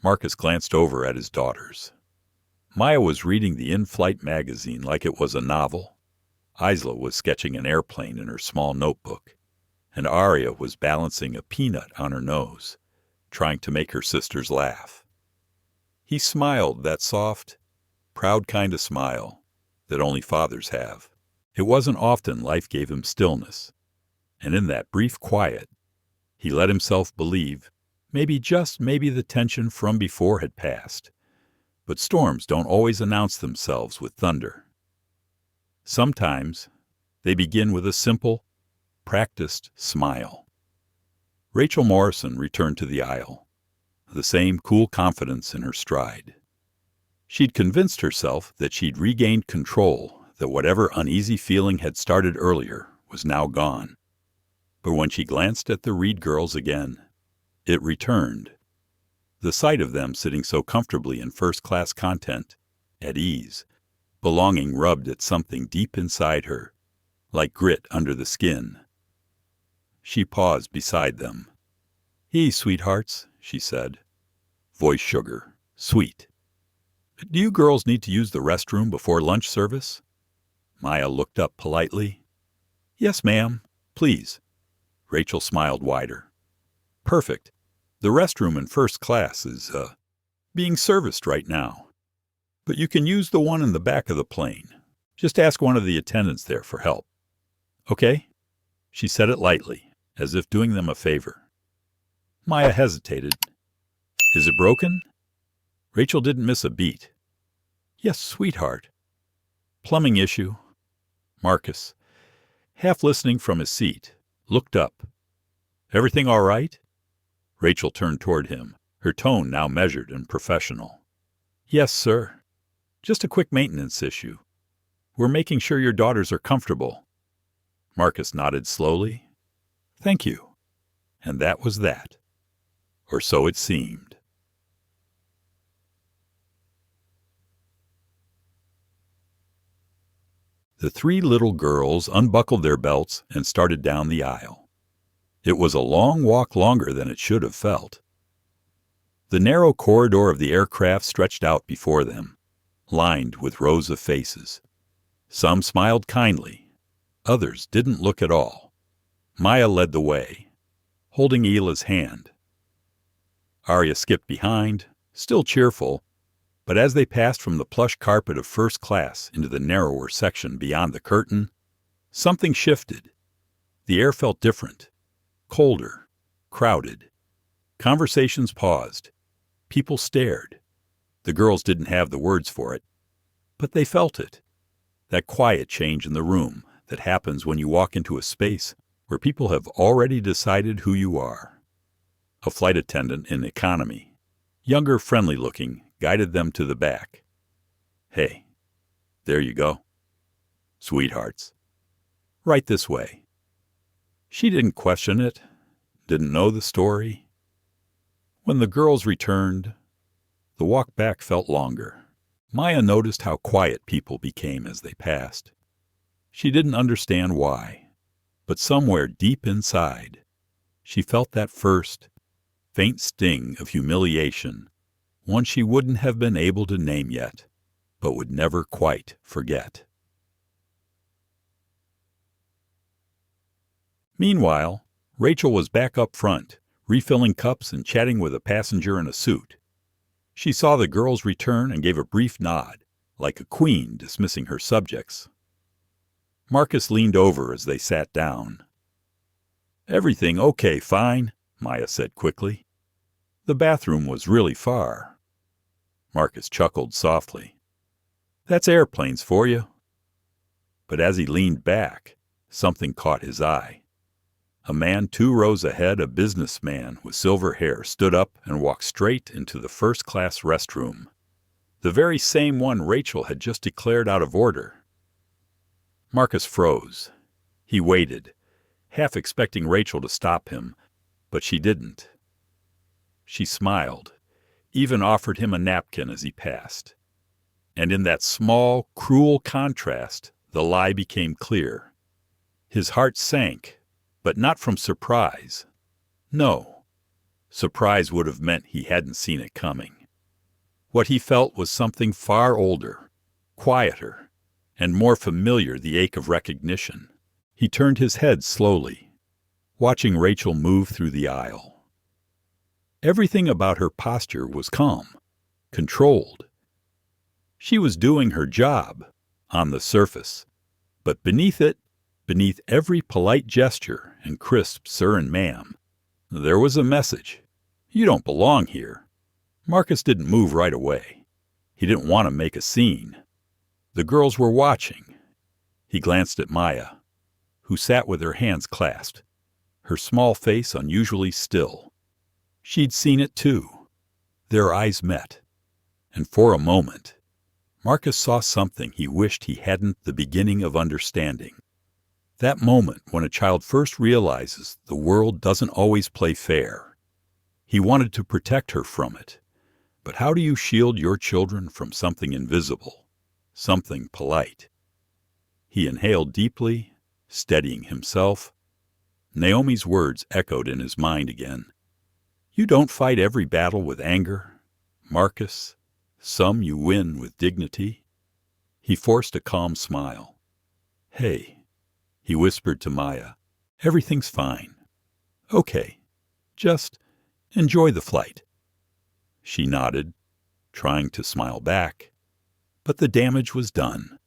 S1: Marcus glanced over at his daughters. Maya was reading the in-flight magazine like it was a novel. Isla was sketching an airplane in her small notebook, and Arya was balancing a peanut on her nose, trying to make her sisters laugh. He smiled, that soft, proud kind of smile that only fathers have. It wasn't often life gave him stillness, and in that brief quiet, he let himself believe maybe, just maybe, the tension from before had passed. But storms don't always announce themselves with thunder. Sometimes they begin with a simple, practiced smile. Rachel Morrison returned to the aisle, the same cool confidence in her stride. She'd convinced herself that she'd regained control, that whatever uneasy feeling had started earlier was now gone. But when she glanced at the Reed girls again, it returned. The sight of them sitting so comfortably in first-class content, at ease, belonging rubbed at something deep inside her, like grit under the skin. She paused beside them. "Ease, sweethearts," she said. Voice sugar, sweet. "Do you girls need to use the restroom before lunch service?" Maya looked up politely. "Yes, ma'am. Please." Rachel smiled wider. "Perfect. The restroom in first class is, being serviced right now. But you can use the one in the back of the plane. Just ask one of the attendants there for help. Okay?" She said it lightly, as if doing them a favor. Maya hesitated. "Is it broken?" Rachel didn't miss a beat. "Yes, sweetheart." "Plumbing issue." Marcus, half listening from his seat, looked up. "Everything all right?" Rachel turned toward him, her tone now measured and professional. "Yes, sir. Just a quick maintenance issue. We're making sure your daughters are comfortable." Marcus nodded slowly. "Thank you." And that was that. Or so it seemed. The three little girls unbuckled their belts and started down the aisle. It was a long walk, longer than it should have felt. The narrow corridor of the aircraft stretched out before them, lined with rows of faces. Some smiled kindly. Others didn't look at all. Maya led the way, holding Hila's hand. Arya skipped behind, still cheerful, but as they passed from the plush carpet of first class into the narrower section beyond the curtain, something shifted. The air felt different, colder, crowded. Conversations paused. People stared. The girls didn't have the words for it, but they felt it. That quiet change in the room that happens when you walk into a space where people have already decided who you are. A flight attendant in economy, younger, friendly-looking, guided them to the back. "Hey, there you go. Sweethearts. Right this way." She didn't question it, didn't know the story. When the girls returned, the walk back felt longer. Maya noticed how quiet people became as they passed. She didn't understand why, but somewhere deep inside, she felt that first, faint sting of humiliation, one she wouldn't have been able to name yet, but would never quite forget. Meanwhile, Rachel was back up front, refilling cups and chatting with a passenger in a suit. She saw the girls return and gave a brief nod, like a queen dismissing her subjects. Marcus leaned over as they sat down. "Everything okay, fine," Maya said quickly. "The bathroom was really far." Marcus chuckled softly. "That's airplanes for you." But as he leaned back, something caught his eye. A man 2 rows ahead, a businessman with silver hair, stood up and walked straight into the first-class restroom. The very same one Rachel had just declared out of order. Marcus froze. He waited, half expecting Rachel to stop him, but she didn't. She smiled, even offered him a napkin as he passed. And in that small, cruel contrast, the lie became clear. His heart sank, but not from surprise. No, surprise would have meant he hadn't seen it coming. What he felt was something far older, quieter, and more familiar, the ache of recognition. He turned his head slowly, watching Rachel move through the aisle. Everything about her posture was calm, controlled. She was doing her job, on the surface, but beneath it, beneath every polite gesture and crisp sir and ma'am, there was a message. You don't belong here. Marcus didn't move right away. He didn't want to make a scene. The girls were watching. He glanced at Maya, who sat with her hands clasped, her small face unusually still. She'd seen it too. Their eyes met, and for a moment, Marcus saw something he wished he hadn't the beginning of understanding. That moment when a child first realizes the world doesn't always play fair. He wanted to protect her from it. But how do you shield your children from something invisible, something polite? He inhaled deeply, steadying himself. Naomi's words echoed in his mind again. You don't fight every battle with anger, Marcus. Some you win with dignity. He forced a calm smile. Hey, he whispered to Maya, everything's fine. Okay, just enjoy the flight. She nodded, trying to smile back, but the damage was done.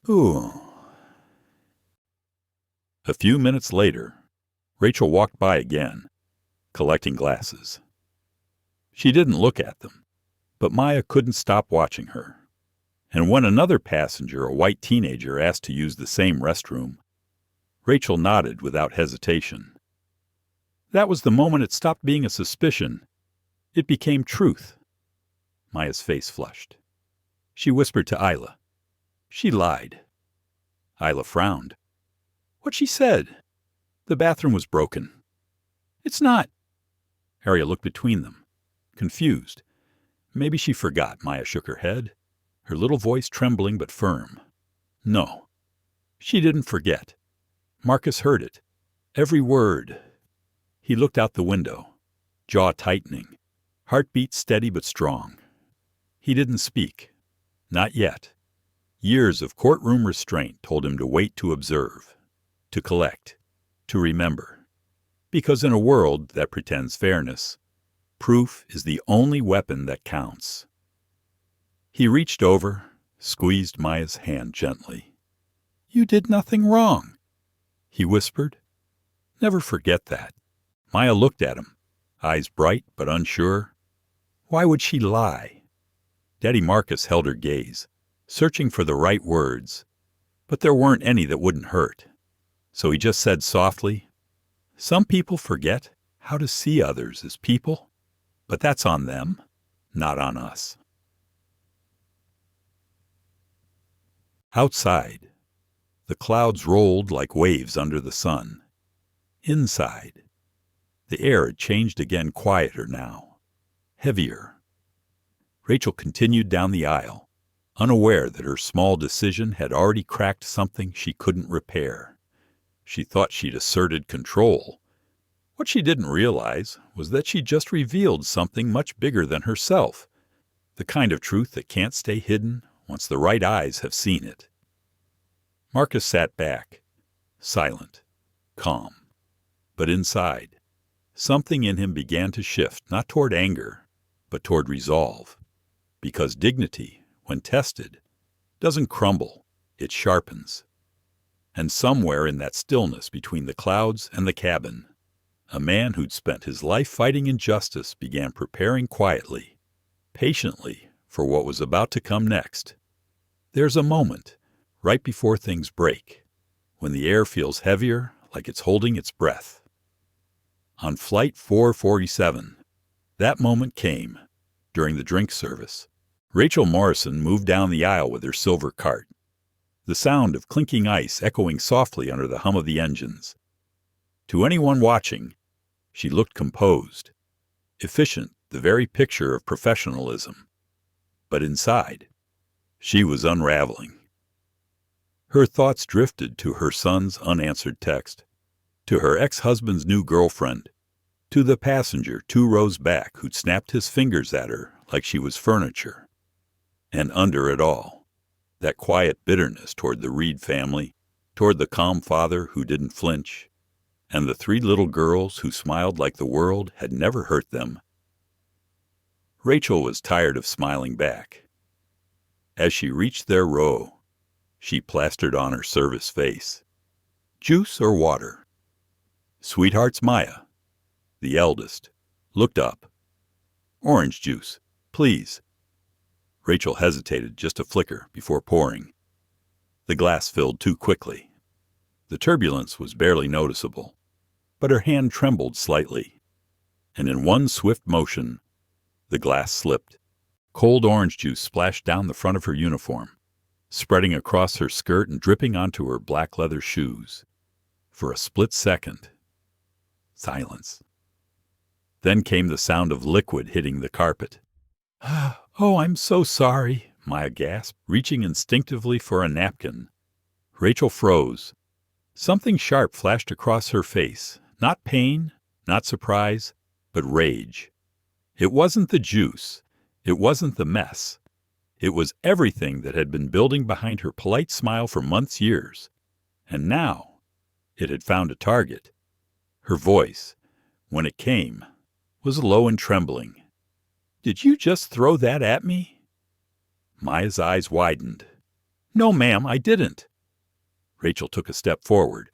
S1: Ooh. A few minutes later, Rachel walked by again, collecting glasses. She didn't look at them, but Maya couldn't stop watching her. And when another passenger, a white teenager, asked to use the same restroom, Rachel nodded without hesitation. That was the moment it stopped being a suspicion. It became truth. Maya's face flushed. She whispered to Isla. She lied. Isla frowned. What she said? The bathroom was broken. It's not. Harriet looked between them, confused. Maybe she forgot. Maya shook her head, her little voice trembling but firm. No, she didn't forget. Marcus heard it. Every word. He looked out the window, jaw tightening, heartbeat steady but strong. He didn't speak. Not yet. Years of courtroom restraint told him to wait, to observe, to collect, to remember. Because in a world that pretends fairness, proof is the only weapon that counts. He reached over, squeezed Maya's hand gently. You did nothing wrong, he whispered. Never forget that. Maya looked at him, eyes bright but unsure. Why would she lie? Daddy Marcus held her gaze, searching for the right words, but there weren't any that wouldn't hurt. So he just said softly, some people forget how to see others as people, but that's on them, not on us. Outside, the clouds rolled like waves under the sun. Inside, the air had changed again, quieter now, heavier. Rachel continued down the aisle, unaware that her small decision had already cracked something she couldn't repair. She thought she'd asserted control. What she didn't realize was that she'd just revealed something much bigger than herself, the kind of truth that can't stay hidden once the right eyes have seen it. Marcus sat back, silent, calm. But inside, something in him began to shift, not toward anger, but toward resolve. Because dignity, when tested, doesn't crumble, it sharpens. And somewhere in that stillness between the clouds and the cabin, a man who'd spent his life fighting injustice began preparing quietly, patiently, for what was about to come next. There's a moment, right before things break, when the air feels heavier, like it's holding its breath. On Flight 447, that moment came, during the drink service. Rachel Morrison moved down the aisle with her silver cart, the sound of clinking ice echoing softly under the hum of the engines. To anyone watching, she looked composed, efficient, the very picture of professionalism. But inside, she was unraveling. Her thoughts drifted to her son's unanswered text, to her ex-husband's new girlfriend, to the passenger 2 rows back who'd snapped his fingers at her like she was furniture. And under it all, that quiet bitterness toward the Reed family, toward the calm father who didn't flinch, and the 3 little girls who smiled like the world had never hurt them. Rachel was tired of smiling back. As she reached their row, she plastered on her service face. Juice or water? Sweetheart's Maya, the eldest, looked up. Orange juice, please. Rachel hesitated just a flicker before pouring. The glass filled too quickly. The turbulence was barely noticeable, but her hand trembled slightly, and in one swift motion, the glass slipped, Cold orange juice splashed down the front of her uniform, spreading across her skirt and dripping onto her black leather shoes. For a split second, silence. Then came the sound of liquid hitting the carpet. "Oh, I'm so sorry," Maya gasped, reaching instinctively for a napkin. Rachel froze. Something sharp flashed across her face. Not pain, not surprise, but rage. It wasn't the juice. It wasn't the mess. It was everything that had been building behind her polite smile for months, years. And now, it had found a target. Her voice, when it came, was low and trembling. "Did you just throw that at me?" Maya's eyes widened. "No, ma'am, I didn't." Rachel took a step forward,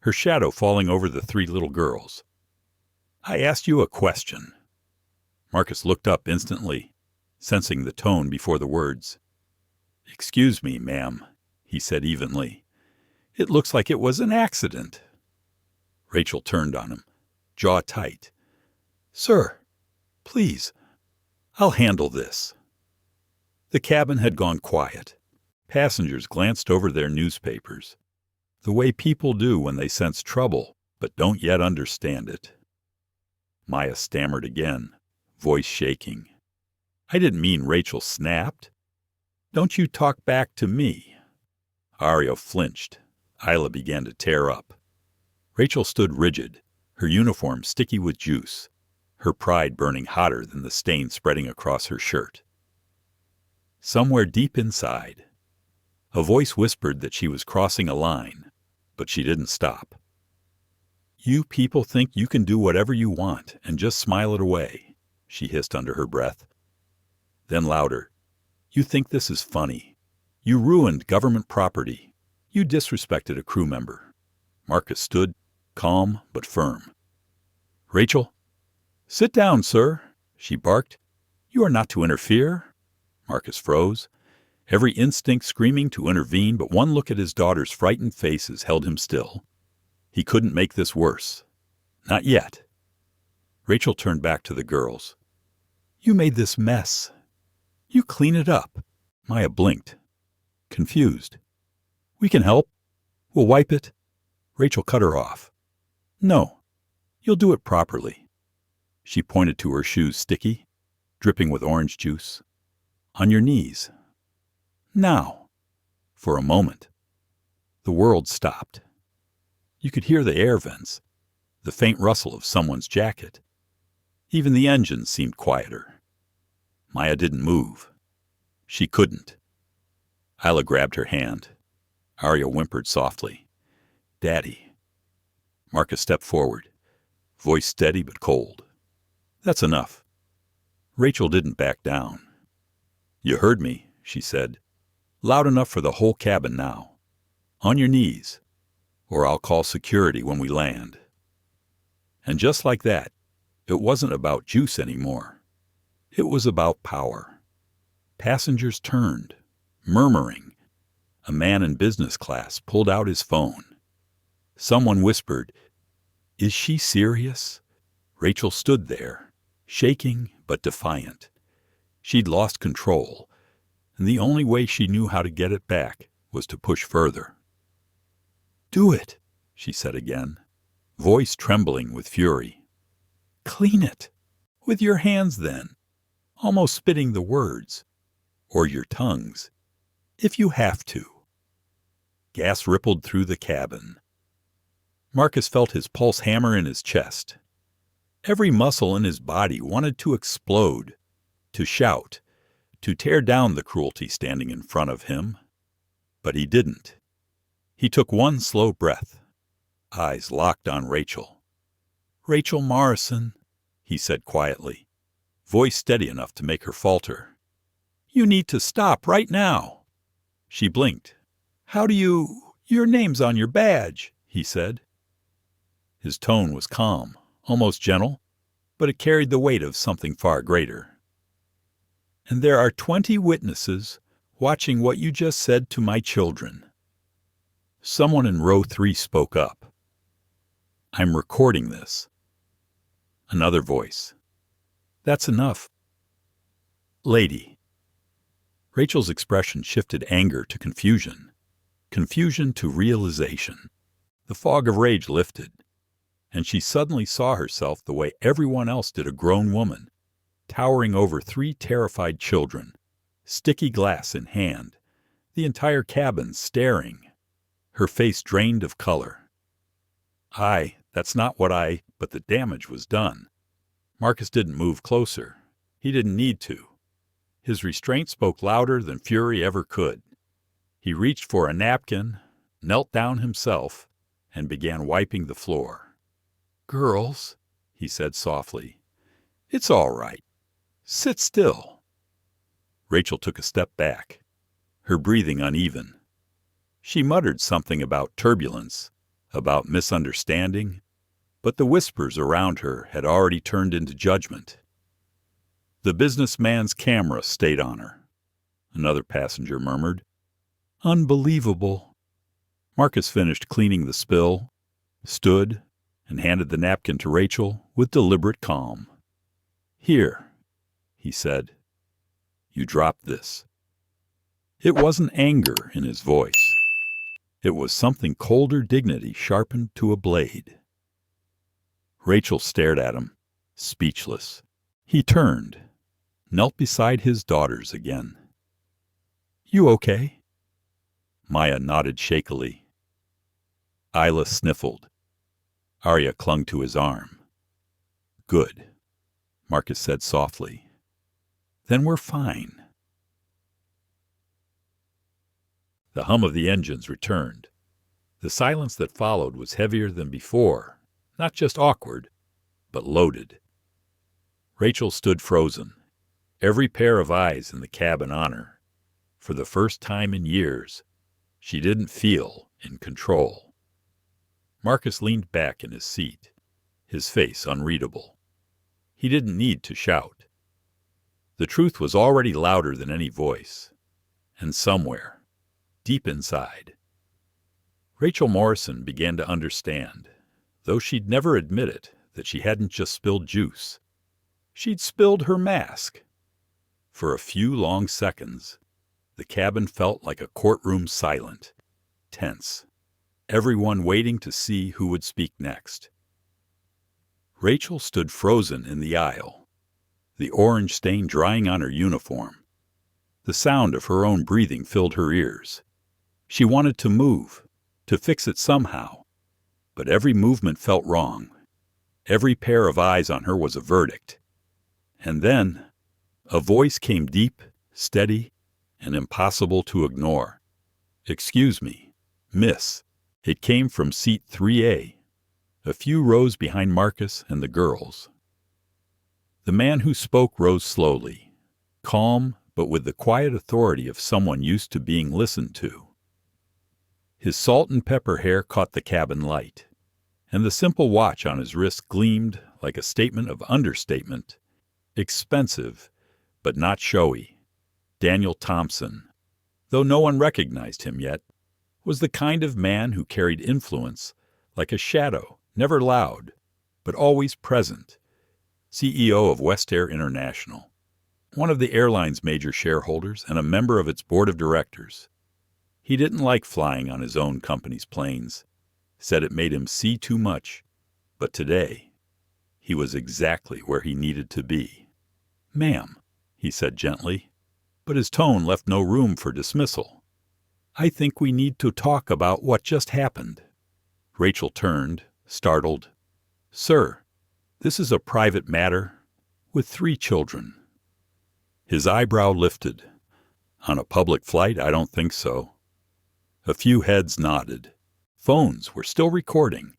S1: her shadow falling over the three little girls. "I asked you a question." Marcus looked up instantly, sensing the tone before the words. "Excuse me, ma'am," he said evenly. "It looks like it was an accident." Rachel turned on him, jaw tight. "Sir, please, I'll handle this." The cabin had gone quiet. Passengers glanced over their newspapers, the way people do when they sense trouble but don't yet understand it. Maya stammered again, voice shaking. "I didn't mean," Rachel snapped. "Don't you talk back to me." Aria flinched. Isla began to tear up. Rachel stood rigid, her uniform sticky with juice, her pride burning hotter than the stain spreading across her shirt. Somewhere deep inside, a voice whispered that she was crossing a line, but she didn't stop. "You people think you can do whatever you want and just smile it away," she hissed under her breath. Then louder, "You think this is funny. You ruined government property. You disrespected a crew member." Marcus stood, calm but firm. "Rachel?" "Sit down, sir," she barked. "You are not to interfere." Marcus froze, every instinct screaming to intervene, but one look at his daughter's frightened faces held him still. He couldn't make this worse. Not yet. Rachel turned back to the girls. "You made this mess. You clean it up." Maya blinked, confused. "We can help. We'll wipe it." Rachel cut her off. "No, you'll do it properly." She pointed to her shoes, sticky, dripping with orange juice. "On your knees. Now." For a moment, the world stopped. You could hear the air vents, the faint rustle of someone's jacket. Even the engines seemed quieter. Maya didn't move. She couldn't. Isla grabbed her hand. Aria whimpered softly. "Daddy." Marcus stepped forward, voice steady but cold. "That's enough." Rachel didn't back down. "You heard me," she said. "Loud enough for the whole cabin now. On your knees, or I'll call security when we land." And just like that, it wasn't about juice anymore. It was about power. Passengers turned, murmuring. A man in business class pulled out his phone. Someone whispered, "Is she serious?" Rachel stood there, shaking but defiant. She'd lost control, and the only way she knew how to get it back was to push further. "Do it," she said again, voice trembling with fury. "Clean it. With your hands, then," almost spitting the words. "Or your tongues, if you have to." Gas rippled through the cabin. Marcus felt his pulse hammer in his chest. Every muscle in his body wanted to explode, to shout, to tear down the cruelty standing in front of him. But he didn't. He took one slow breath, eyes locked on Rachel. "Rachel Morrison," he said quietly, voice steady enough to make her falter. "You need to stop right now." She blinked. "How do you... Your name's on your badge," he said. His tone was calm, almost gentle, but it carried the weight of something far greater. "And there are 20 witnesses watching what you just said to my children." Someone in row 3 spoke up. "I'm recording this." Another voice. "That's enough." "Lady," Rachel's expression shifted anger to confusion, confusion to realization. The fog of rage lifted, and she suddenly saw herself the way everyone else did a grown woman, towering over 3 terrified children, sticky glass in hand, the entire cabin staring, her face drained of color. That's not what but the damage was done. Marcus didn't move closer. He didn't need to. His restraint spoke louder than fury ever could. He reached for a napkin, knelt down himself, and began wiping the floor. "Girls," he said softly, "it's all right. Sit still." Rachel took a step back, her breathing uneven. She muttered something about turbulence, about misunderstanding, but the whispers around her had already turned into judgment. "The businessman's camera stayed on her," another passenger murmured. "Unbelievable." Marcus finished cleaning the spill, stood, and handed the napkin to Rachel with deliberate calm. "Here," he said. "You dropped this." It wasn't anger in his voice. It was something colder dignity sharpened to a blade. Rachel stared at him, speechless. He turned, knelt beside his daughters again. "You okay?" Maya nodded shakily. Isla sniffled. Arya clung to his arm. "Good," Marcus said softly. "Then we're fine." The hum of the engines returned. The silence that followed was heavier than before, not just awkward, but loaded. Rachel stood frozen, every pair of eyes in the cabin on her. For the first time in years, she didn't feel in control. Marcus leaned back in his seat, his face unreadable. He didn't need to shout. The truth was already louder than any voice, and somewhere, deep inside, Rachel Morrison began to understand, though she'd never admit it, that she hadn't just spilled juice. She'd spilled her mask. For a few long seconds, the cabin felt like a courtroom, silent, tense, everyone waiting to see who would speak next. Rachel stood frozen in the aisle, the orange stain drying on her uniform. The sound of her own breathing filled her ears. She wanted to move, to fix it somehow, but every movement felt wrong. Every pair of eyes on her was a verdict. And then, a voice came deep, steady, and impossible to ignore. "Excuse me, miss." It came from seat 3A, a few rows behind Marcus and the girls. The man who spoke rose slowly, calm but with the quiet authority of someone used to being listened to. His salt and pepper hair caught the cabin light, and the simple watch on his wrist gleamed like a statement of understatement. Expensive, but not showy. Daniel Thompson, though no one recognized him yet, was the kind of man who carried influence like a shadow, never loud, but always present. CEO of West Air International, one of the airline's major shareholders and a member of its board of directors. He didn't like flying on his own company's planes, said it made him see too much, but today, he was exactly where he needed to be. "Ma'am," he said gently, but his tone left no room for dismissal. "I think we need to talk about what just happened." Rachel turned, startled. "Sir, this is a private matter, with 3 children." His eyebrow lifted. "On a public flight, I don't think so." A few heads nodded. Phones were still recording.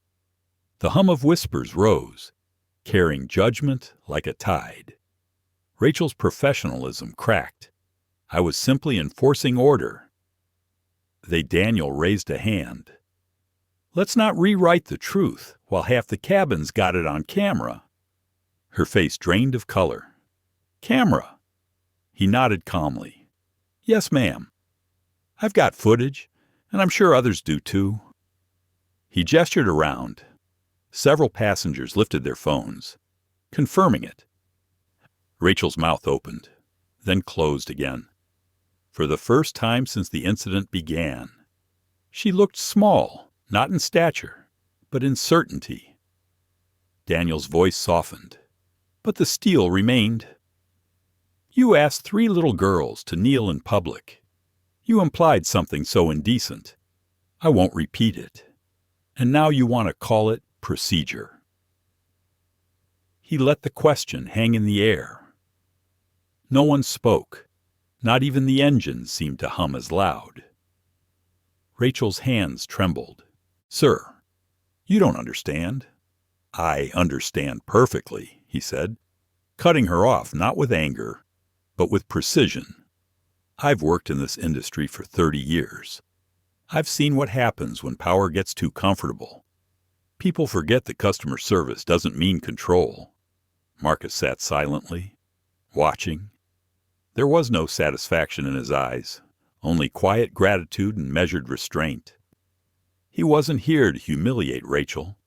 S1: The hum of whispers rose, carrying judgment like a tide. Rachel's professionalism cracked. "I was simply enforcing order." Daniel raised a hand. "Let's not rewrite the truth while half the cabin's got it on camera." Her face drained of color. "Camera?" He nodded calmly. "Yes, ma'am. I've got footage, and I'm sure others do too." He gestured around. Several passengers lifted their phones, confirming it. Rachel's mouth opened, then closed again. for the first time since the incident began. She looked small, not in stature, but in certainty. Daniel's voice softened, but the steel remained. You asked 3 little girls to kneel in public. You implied something so indecent. I won't repeat it. And now you want to call it procedure. He let the question hang in the air. No one spoke. Not even the engines seemed to hum as loud. Rachel's hands trembled. Sir, you don't understand. I understand perfectly, he said, cutting her off not with anger, but with precision. I've worked in this industry for 30 years. I've seen what happens when power gets too comfortable. People forget that customer service doesn't mean control. Marcus sat silently, watching. There was no satisfaction in his eyes, only quiet gratitude and measured restraint. He wasn't here to humiliate Rachel.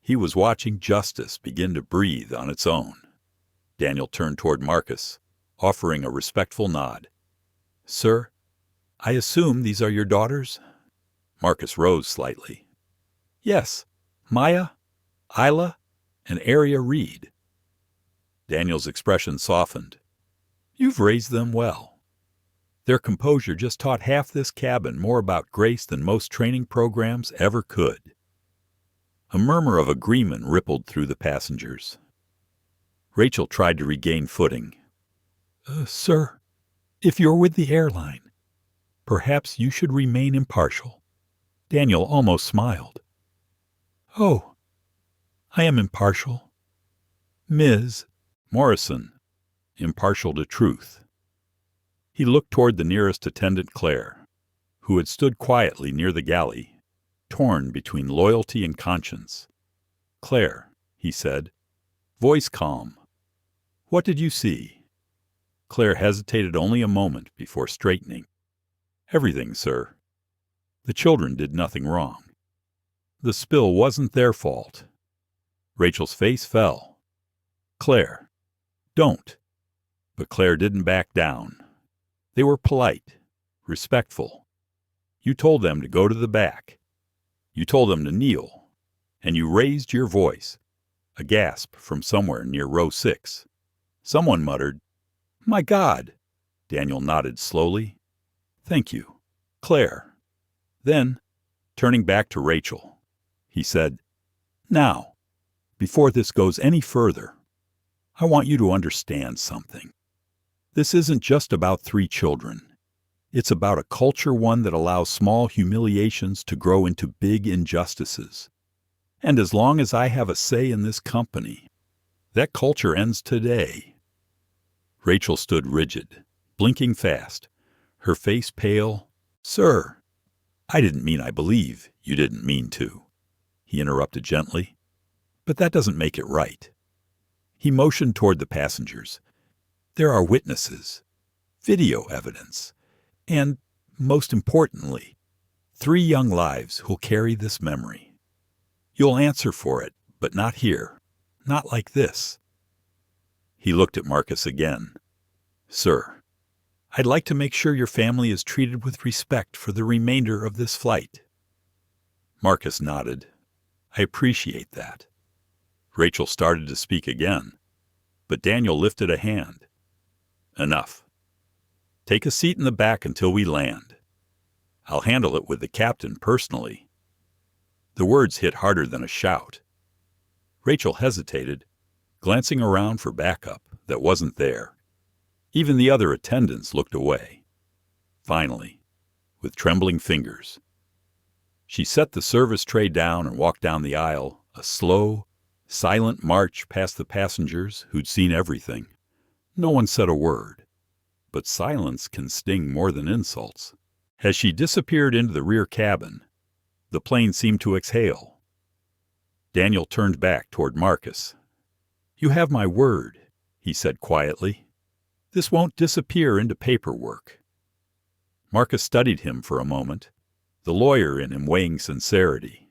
S1: He was watching justice begin to breathe on its own. Daniel turned toward Marcus, offering a respectful nod. Sir, I assume these are your daughters? Marcus rose slightly. Yes, Maya, Isla, and Aria Reed. Daniel's expression softened. You've raised them well. Their composure just taught half this cabin more about grace than most training programs ever could. A murmur of agreement rippled through the passengers. Rachel tried to regain footing. Sir, if you're with the airline, perhaps you should remain impartial. Daniel almost smiled. Oh, I am impartial. Ms. Morrison, impartial to truth. He looked toward the nearest attendant, Claire, who had stood quietly near the galley, torn between loyalty and conscience. Claire, he said, voice calm. What did you see? Claire hesitated only a moment before straightening. Everything, sir. The children did nothing wrong. The spill wasn't their fault. Rachel's face fell. Claire, don't. But Claire didn't back down. They were polite, respectful. You told them to go to the back. You told them to kneel. And you raised your voice. A gasp from somewhere near row 6. Someone muttered, My God! Daniel nodded slowly. Thank you. Claire. Then, turning back to Rachel, he said, Now, before this goes any further, I want you to understand something. This isn't just about 3 children. It's about a culture, one that allows small humiliations to grow into big injustices. And as long as I have a say in this company, that culture ends today. Rachel stood rigid, blinking fast, her face pale. Sir, I didn't mean I believe you didn't mean to, he interrupted gently. But that doesn't make it right. He motioned toward the passengers. There are witnesses, video evidence, and, most importantly, 3 young lives who'll carry this memory. You'll answer for it, but not here, not like this. He looked at Marcus again. Sir, I'd like to make sure your family is treated with respect for the remainder of this flight. Marcus nodded. I appreciate that. Rachel started to speak again, but Daniel lifted a hand. Enough. Take a seat in the back until we land. I'll handle it with the captain personally. The words hit harder than a shout. Rachel hesitated, glancing around for backup that wasn't there. Even the other attendants looked away. Finally, with trembling fingers, she set the service tray down and walked down the aisle, a slow, silent march past the passengers who'd seen everything. No one said a word, but silence can sting more than insults. As she disappeared into the rear cabin, the plane seemed to exhale. Daniel turned back toward Marcus. You have my word, he said quietly. This won't disappear into paperwork. Marcus studied him for a moment, the lawyer in him weighing sincerity.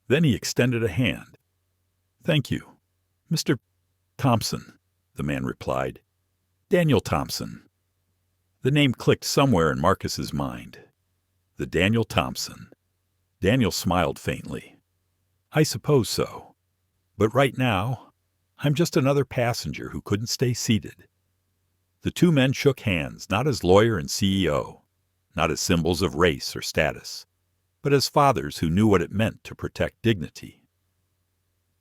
S1: Then he extended a hand. Thank you. Mr. Thompson, the man replied. Daniel Thompson. The name clicked somewhere in Marcus's mind. The Daniel Thompson. Daniel smiled faintly. I suppose so. But right now, I'm just another passenger who couldn't stay seated. The two men shook hands, not as lawyer and CEO, not as symbols of race or status, but as fathers who knew what it meant to protect dignity.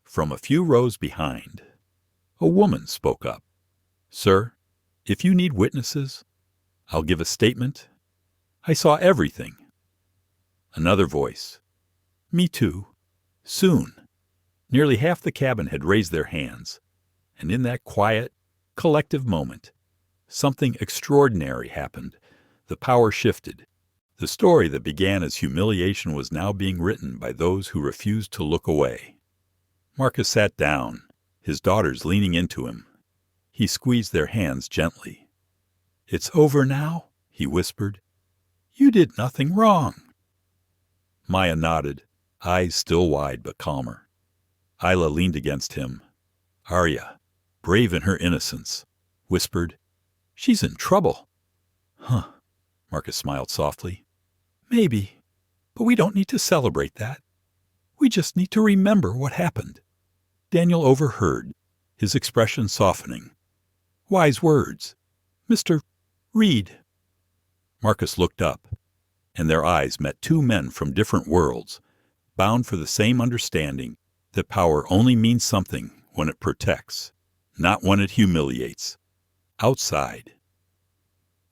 S1: From a few rows behind, a woman spoke up. Sir, if you need witnesses, I'll give a statement. I saw everything. Another voice. Me too. Soon. Nearly half the cabin had raised their hands, and in that quiet, collective moment, something extraordinary happened. The power shifted. The story that began as humiliation was now being written by those who refused to look away. Marcus sat down, his daughters leaning into him. He squeezed their hands gently. It's over now, he whispered. You did nothing wrong. Maya nodded, eyes still wide but calmer. Isla leaned against him. Arya, brave in her innocence, whispered, She's in trouble. Huh, Marcus smiled softly. Maybe, but we don't need to celebrate that. We just need to remember what happened. Daniel overheard, his expression softening. Wise words. Mr. Reed. Marcus looked up, and their eyes met two men from different worlds, bound for the same understanding that power only means something when it protects, not when it humiliates. Outside.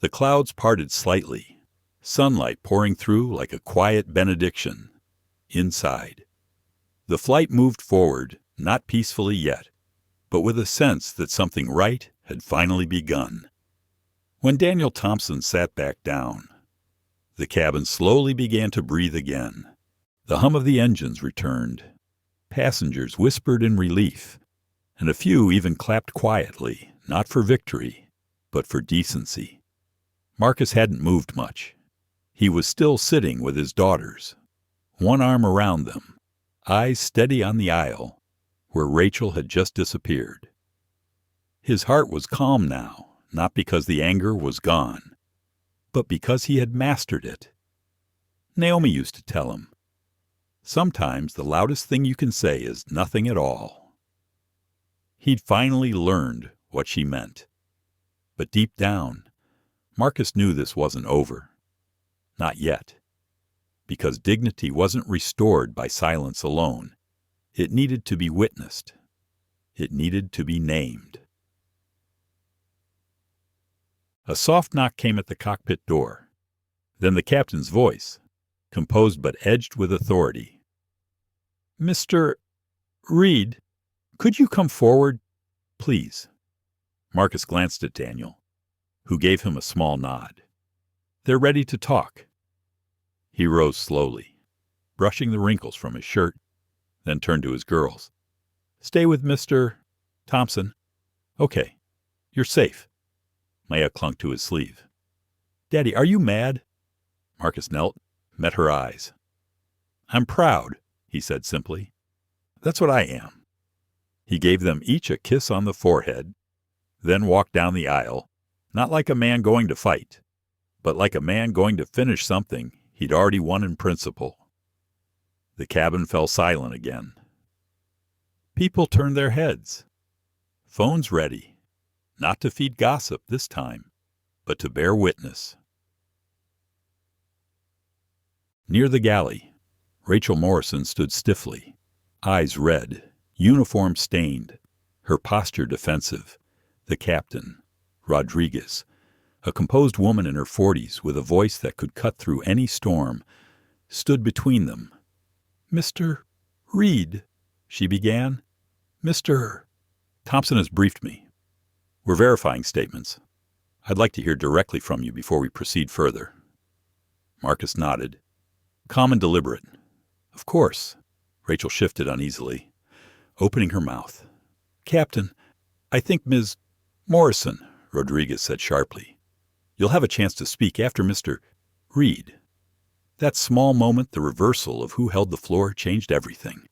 S1: The clouds parted slightly, sunlight pouring through like a quiet benediction. Inside. The flight moved forward, not peacefully yet, but with a sense that something right had finally begun. When Daniel Thompson sat back down, the cabin slowly began to breathe again. The hum of the engines returned. Passengers whispered in relief, and a few even clapped quietly, not for victory, but for decency. Marcus hadn't moved much. He was still sitting with his daughters, one arm around them, eyes steady on the aisle, where Rachel had just disappeared. His heart was calm now, not because the anger was gone, but because he had mastered it. Naomi used to tell him, sometimes the loudest thing you can say is nothing at all. He'd finally learned what she meant. But deep down, Marcus knew this wasn't over. Not yet. Because dignity wasn't restored by silence alone. It needed to be witnessed. It needed to be named. A soft knock came at the cockpit door. Then the captain's voice, composed but edged with authority. Mr. Reed, could you come forward, please? Marcus glanced at Daniel, who gave him a small nod. They're ready to talk. He rose slowly, brushing the wrinkles from his shirt, then turned to his girls. Stay with Mr. Thompson. Okay, you're safe. Maya clung to his sleeve. Daddy, are you mad? Marcus knelt, met her eyes. I'm proud, he said simply. That's what I am. He gave them each a kiss on the forehead, then walked down the aisle, not like a man going to fight, but like a man going to finish something he'd already won in principle. The cabin fell silent again. People turned their heads. Phones ready, not to feed gossip this time, but to bear witness. Near the galley, Rachel Morrison stood stiffly, eyes red, uniform stained, her posture defensive. The captain, Rodriguez, a composed woman in her 40s with a voice that could cut through any storm, stood between them. Mr. Reed, she began. Mr. Thompson has briefed me. We're verifying statements. I'd like to hear directly from you before we proceed further. Marcus nodded. Calm and deliberate. Of course. Rachel shifted uneasily, opening her mouth. Captain, I think Ms. Morrison, Rodriguez said sharply. You'll have a chance to speak after Mr. Reed. That small moment, the reversal of who held the floor, changed everything.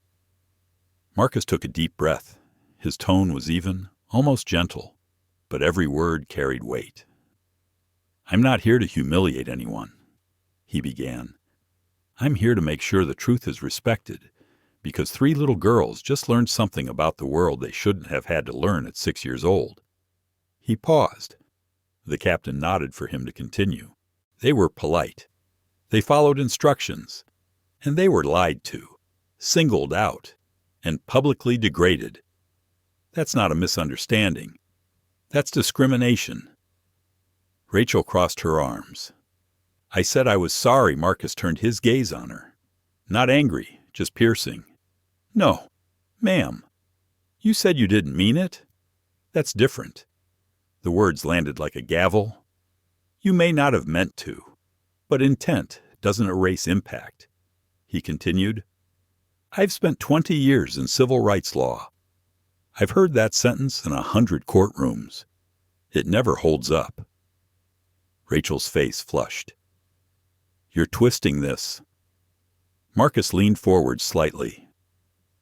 S1: Marcus took a deep breath. His tone was even, almost gentle, but every word carried weight. I'm not here to humiliate anyone, he began. I'm here to make sure the truth is respected, because 3 little girls just learned something about the world they shouldn't have had to learn at 6 years old. He paused. The captain nodded for him to continue. They were polite. They followed instructions. And they were lied to, singled out, and publicly degraded. That's not a misunderstanding. That's discrimination. Rachel crossed her arms. I said I was sorry Marcus turned his gaze on her. Not angry, just piercing. No, ma'am. You said you didn't mean it? That's different. The words landed like a gavel. You may not have meant to, but intent doesn't erase impact. He continued, I've spent 20 years in civil rights law. I've heard that sentence in 100 courtrooms. It never holds up. Rachel's face flushed. You're twisting this. Marcus leaned forward slightly.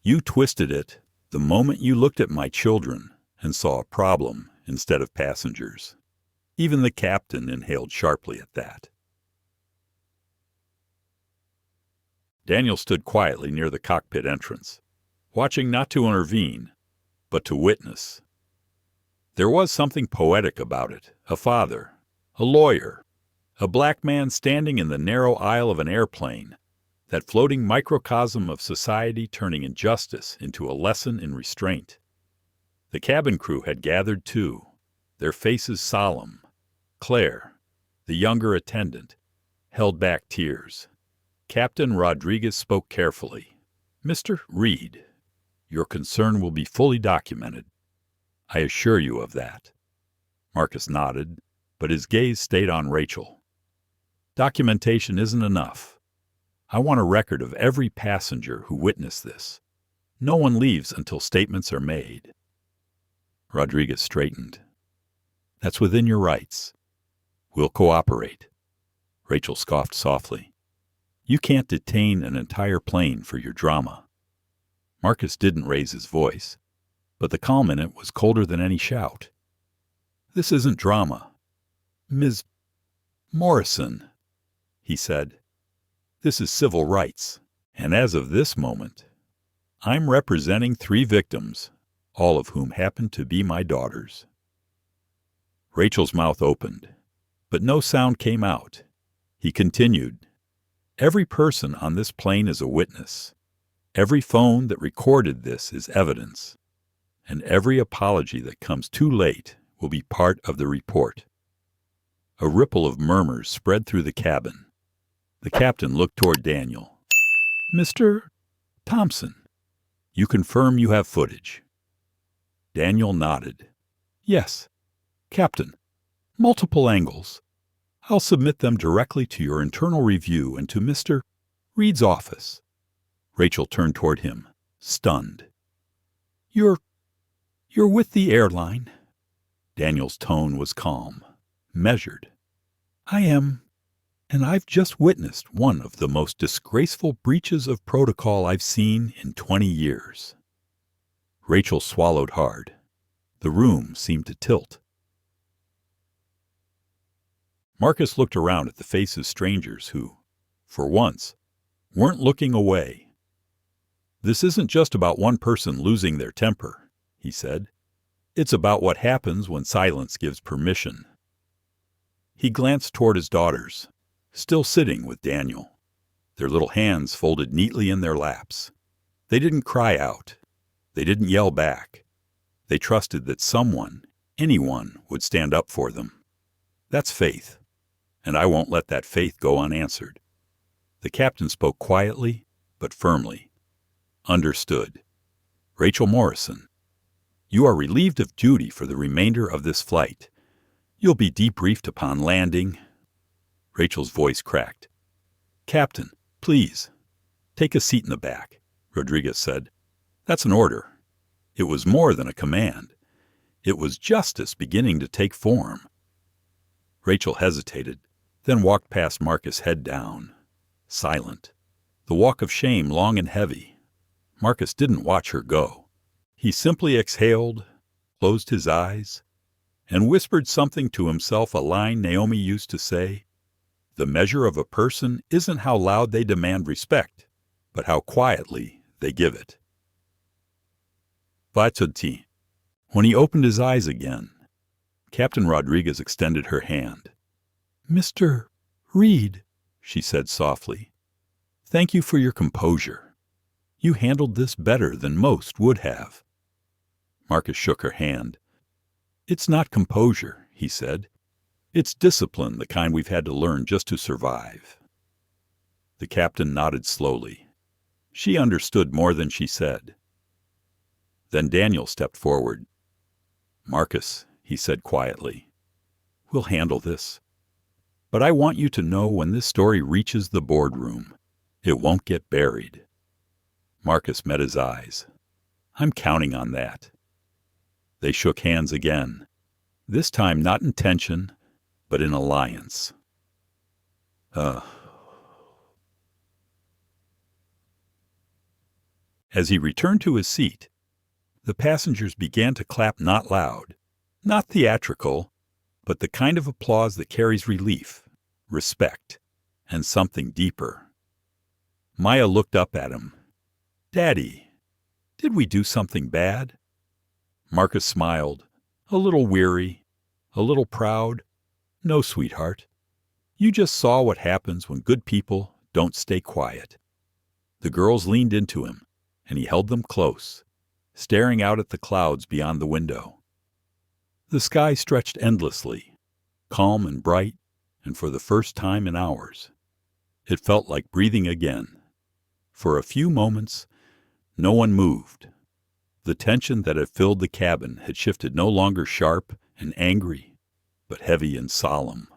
S1: You twisted it the moment you looked at my children and saw a problem instead of passengers. Even the captain inhaled sharply at that. Daniel stood quietly near the cockpit entrance, watching not to intervene, but to witness. There was something poetic about it, a father, a lawyer, a black man standing in the narrow aisle of an airplane, that floating microcosm of society turning injustice into a lesson in restraint. The cabin crew had gathered too, their faces solemn. Claire, the younger attendant, held back tears. Captain Rodriguez spoke carefully. Mr. Reed, your concern will be fully documented. I assure you of that. Marcus nodded, but his gaze stayed on Rachel. Documentation isn't enough. I want a record of every passenger who witnessed this. No one leaves until statements are made. Rodriguez straightened. That's within your rights. We'll cooperate. Rachel scoffed softly. You can't detain an entire plane for your drama. Marcus didn't raise his voice, but the calm in it was colder than any shout. This isn't drama. Ms. Morrison, he said. This is civil rights, and as of this moment, I'm representing 3 victims, all of whom happen to be my daughters. Rachel's mouth opened, but no sound came out. He continued. Every person on this plane is a witness. Every phone that recorded this is evidence. And every apology that comes too late will be part of the report. A ripple of murmurs spread through the cabin. The captain looked toward Daniel. Mr. Thompson, you confirm you have footage? Daniel nodded. Yes, Captain. Multiple angles. I'll submit them directly to your internal review and to Mr. Reed's office. Rachel turned toward him, stunned. You're with the airline? Daniel's tone was calm, measured. I am, and I've just witnessed one of the most disgraceful breaches of protocol I've seen in 20 years. Rachel swallowed hard. The room seemed to tilt. Marcus looked around at the faces of strangers who, for once, weren't looking away. This isn't just about one person losing their temper, he said. It's about what happens when silence gives permission. He glanced toward his daughters, still sitting with Daniel, their little hands folded neatly in their laps. They didn't cry out. They didn't yell back. They trusted that someone, anyone, would stand up for them. That's faith. And I won't let that faith go unanswered. The captain spoke quietly, but firmly. Understood. Rachel Morrison, you are relieved of duty for the remainder of this flight. You'll be debriefed upon landing. Rachel's voice cracked. Captain, please, take a seat in the back, Rodriguez said. That's an order. It was more than a command. It was justice beginning to take form. Rachel hesitated, then walked past Marcus head down, silent, the walk of shame long and heavy. Marcus didn't watch her go. He simply exhaled, closed his eyes, and whispered something to himself, a line Naomi used to say, "The measure of a person isn't how loud they demand respect, but how quietly they give it." Vaituti. When he opened his eyes again, Captain Rodriguez extended her hand. "Mr. Reed," she said softly, "thank you for your composure. You handled this better than most would have." Marcus shook her hand. "It's not composure," he said. "It's discipline, the kind we've had to learn just to survive." The captain nodded slowly. She understood more than she said. Then Daniel stepped forward. "Marcus," he said quietly, "we'll handle this. But I want you to know when this story reaches the boardroom, it won't get buried." Marcus met his eyes. "I'm counting on that." They shook hands again, this time not in tension, but in alliance. As he returned to his seat, the passengers began to clap, not loud, not theatrical, but the kind of applause that carries relief, respect, and something deeper. Maya looked up at him. "Daddy, did we do something bad?" Marcus smiled, a little weary, a little proud. "No, sweetheart. You just saw what happens when good people don't stay quiet." The girls leaned into him, and he held them close, staring out at the clouds beyond the window. The sky stretched endlessly, calm and bright, and for the first time in hours, it felt like breathing again. For a few moments, no one moved. The tension that had filled the cabin had shifted, no longer sharp and angry, but heavy and solemn.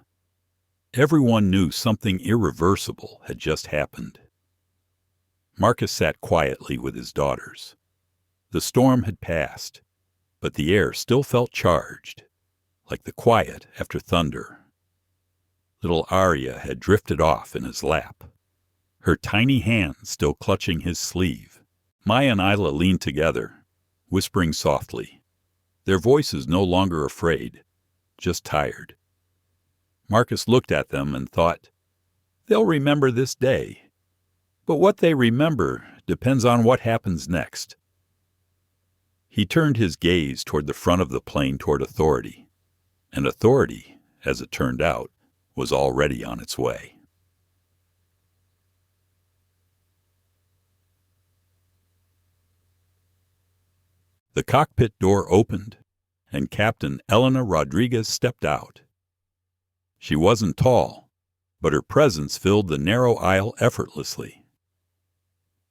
S1: Everyone knew something irreversible had just happened. Marcus sat quietly with his daughters. The storm had passed, but the air still felt charged, like the quiet after thunder. Little Arya had drifted off in his lap, her tiny hand still clutching his sleeve. Maya and Isla leaned together, whispering softly, their voices no longer afraid, just tired. Marcus looked at them and thought, they'll remember this day, but what they remember depends on what happens next. He turned his gaze toward the front of the plane, toward authority, and authority, as it turned out, was already on its way. The cockpit door opened, and Captain Elena Rodriguez stepped out. She wasn't tall, but her presence filled the narrow aisle effortlessly.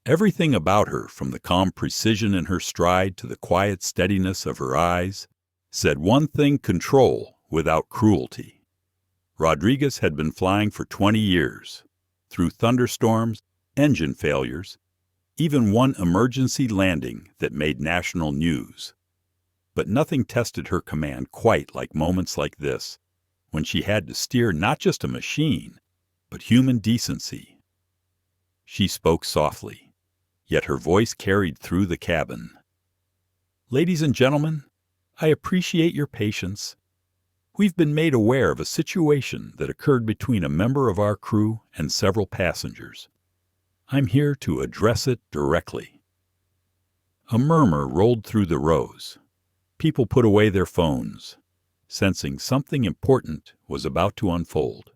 S1: Everything about her, from the calm precision in her stride to the quiet steadiness of her eyes, said one thing: control without cruelty. Rodriguez had been flying for 20 years, through thunderstorms, engine failures, even one emergency landing that made national news. But nothing tested her command quite like moments like this, when she had to steer not just a machine, but human decency. She spoke softly, yet her voice carried through the cabin. "Ladies and gentlemen, I appreciate your patience. We've been made aware of a situation that occurred between a member of our crew and several passengers. I'm here to address it directly." A murmur rolled through the rows. People put away their phones, sensing something important was about to unfold.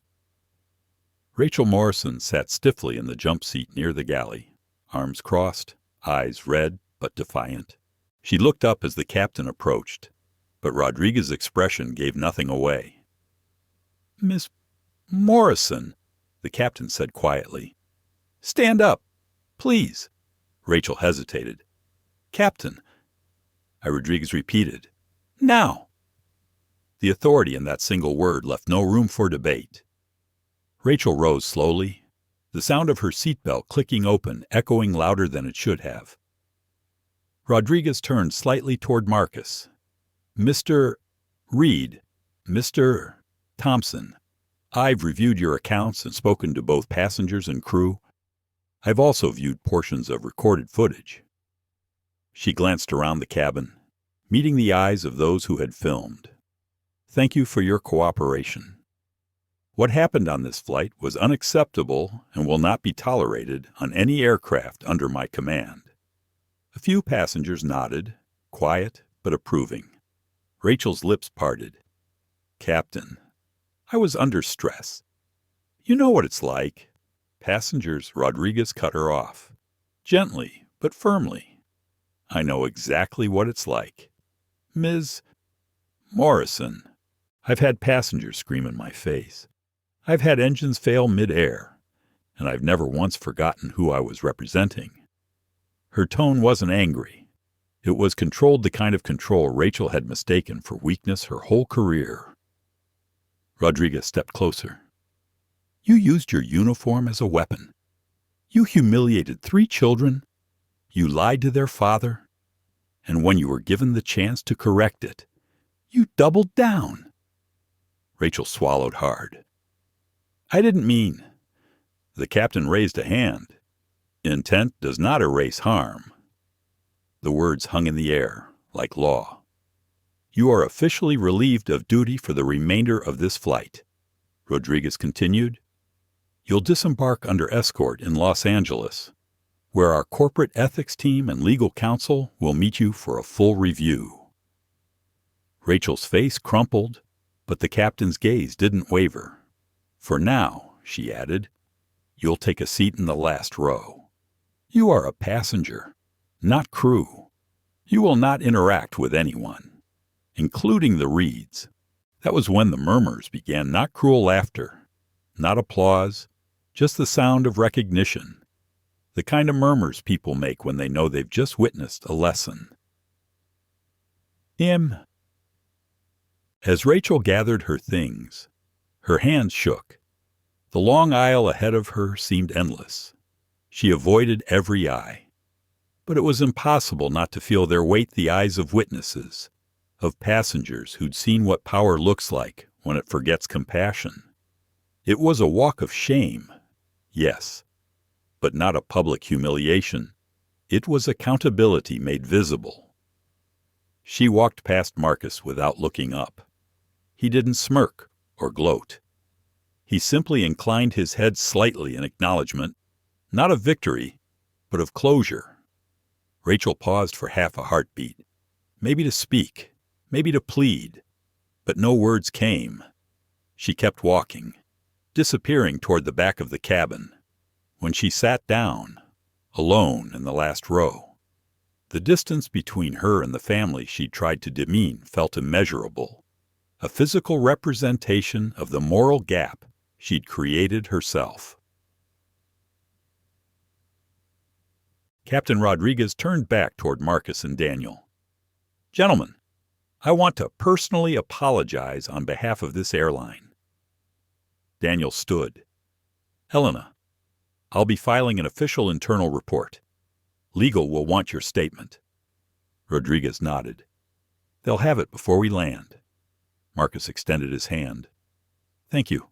S1: Rachel Morrison sat stiffly in the jump seat near the galley, arms crossed, eyes red but defiant. She looked up as the captain approached, but Rodriguez's expression gave nothing away. "Miss Morrison," the captain said quietly. "Stand up, please." Rachel hesitated. "Captain," Rodriguez repeated. "Now." The authority in that single word left no room for debate. Rachel rose slowly, the sound of her seatbelt clicking open echoing louder than it should have. Rodriguez turned slightly toward Marcus. "Mr. Reed, Mr. Thompson, I've reviewed your accounts and spoken to both passengers and crew. I've also viewed portions of recorded footage." She glanced around the cabin, meeting the eyes of those who had filmed. Thank you for your cooperation. What happened on this flight was unacceptable and will not be tolerated on any aircraft under my command." A few passengers nodded, quiet but approving. Rachel's lips parted. "Captain, I was under stress. You know what it's like." "Passengers," Rodriguez cut her off. Gently but firmly. "I know exactly what it's like. Ms. Morrison, I've had passengers scream in my face. I've had engines fail mid-air, and I've never once forgotten who I was representing." Her tone wasn't angry. It was controlled, the kind of control Rachel had mistaken for weakness her whole career. Rodriguez stepped closer. "You used your uniform as a weapon. You humiliated 3 children. You lied to their father. And when you were given the chance to correct it, you doubled down." Rachel swallowed hard. "I didn't mean—" The captain raised a hand. "Intent does not erase harm." The words hung in the air, like law. "You are officially relieved of duty for the remainder of this flight," Rodriguez continued. "You'll disembark under escort in Los Angeles, where our corporate ethics team and legal counsel will meet you for a full review." Rachel's face crumpled, but the captain's gaze didn't waver. "For now," she added, "you'll take a seat in the last row. You are a passenger, not crew. You will not interact with anyone, including the Reeds." That was when the murmurs began, not cruel laughter, not applause, just the sound of recognition, the kind of murmurs people make when they know they've just witnessed a lesson. As Rachel gathered her things, her hands shook. The long aisle ahead of her seemed endless. She avoided every eye. But it was impossible not to feel their weight, the eyes of witnesses, of passengers who'd seen what power looks like when it forgets compassion. It was a walk of shame, yes, but not a public humiliation. It was accountability made visible. She walked past Marcus without looking up. He didn't smirk or gloat. He simply inclined his head slightly in acknowledgement, not of victory, but of closure. Rachel paused for half a heartbeat, maybe to speak, maybe to plead, but no words came. She kept walking, disappearing toward the back of the cabin. When she sat down, alone in the last row, the distance between her and the family she'd tried to demean felt immeasurable, a physical representation of the moral gap she'd created herself. Captain Rodriguez turned back toward Marcus and Daniel. "Gentlemen, I want to personally apologize on behalf of this airline." Daniel stood. "Helena, I'll be filing an official internal report. Legal will want your statement." Rodriguez nodded. "They'll have it before we land." Marcus extended his hand. "Thank you,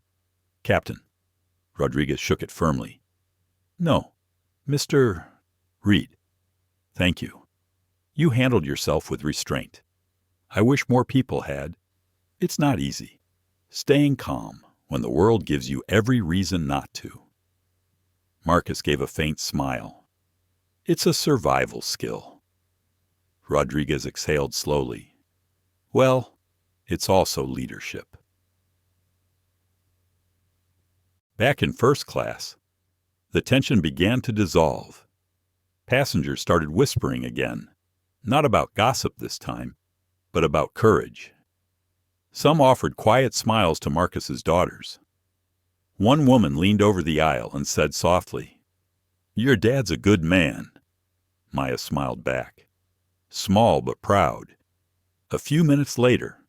S1: Captain." Rodriguez shook it firmly. "No, Mr. Reed, thank you. You handled yourself with restraint. I wish more people had. It's not easy, staying calm when the world gives you every reason not to." Marcus gave a faint smile. "It's a survival skill." Rodriguez exhaled slowly. "Well, it's also leadership." Back in first class, the tension began to dissolve. Passengers started whispering again, not about gossip this time, but about courage. Some offered quiet smiles to Marcus's daughters. One woman leaned over the aisle and said softly, "Your dad's a good man." Maya smiled back, small but proud. A few minutes later,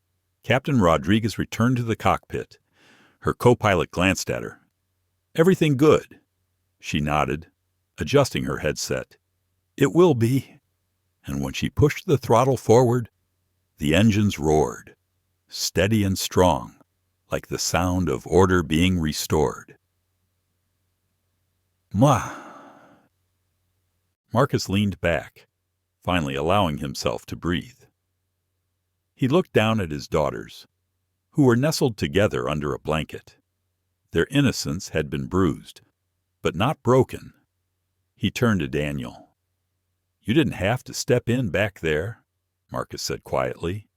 S1: Captain Rodriguez returned to the cockpit. Her co-pilot glanced at her. "Everything good?" She nodded, adjusting her headset. "It will be." And when she pushed the throttle forward, the engines roared, steady and strong, like the sound of order being restored. Marcus leaned back, finally allowing himself to breathe. He looked down at his daughters. who were nestled together under a blanket. Their innocence had been bruised, but not broken. He turned to Daniel. "You didn't have to step in back there," Marcus said quietly.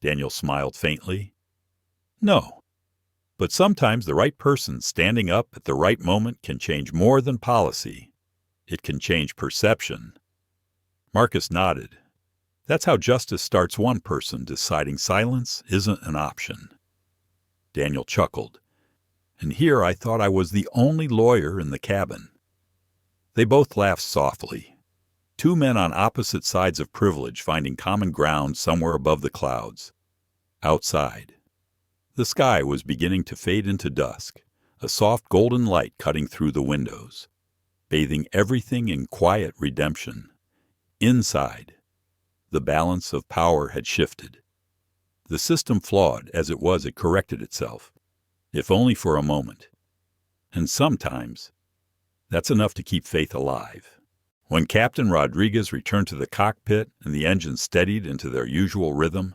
S1: Daniel smiled faintly. "No, but sometimes the right person standing up at the right moment can change more than policy. It can change perception." Marcus nodded. "That's how justice starts one person deciding silence isn't an option." Daniel chuckled. "And here I thought I was the only lawyer in the cabin." They both laughed softly. Two men on opposite sides of privilege finding common ground somewhere above the clouds. Outside, the sky was beginning to fade into dusk, a soft golden light cutting through the windows, bathing everything in quiet redemption. Inside, the balance of power had shifted. The system, flawed as it was, it corrected itself, if only for a moment. And sometimes, that's enough to keep faith alive. When Captain Rodriguez returned to the cockpit and the engines steadied into their usual rhythm,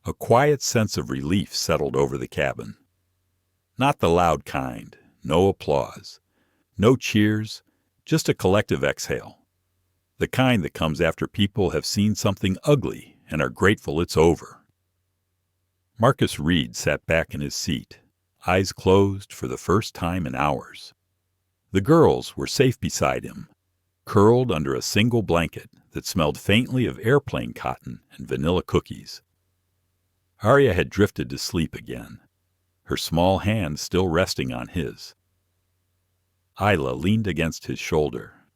S1: a quiet sense of relief settled over the cabin. Not the loud kind, no applause, no cheers, just a collective exhale. The kind that comes after people have seen something ugly and are grateful it's over. Marcus Reed sat back in his seat, eyes closed for the first time in hours. The girls were safe beside him, curled under a single blanket that smelled faintly of airplane cotton and vanilla cookies. Arya had drifted to sleep again, her small hand still resting on his. Isla leaned against his shoulder,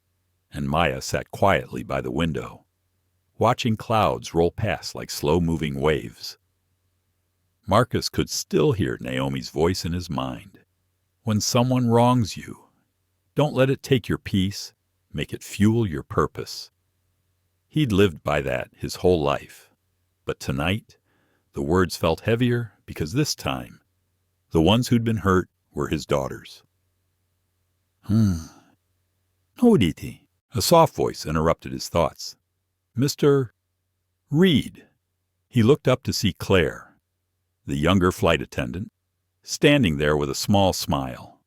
S1: and Maya sat quietly by the window, watching clouds roll past like slow-moving waves. Marcus could still hear Naomi's voice in his mind. "When someone wrongs you, don't let it take your peace, make it fuel your purpose." He'd lived by that his whole life, but tonight the words felt heavier because this time the ones who'd been hurt were his daughters. "Noditi," a soft voice interrupted his thoughts. "Mr. Reed." He looked up to see Claire, the younger flight attendant, standing there with a small smile.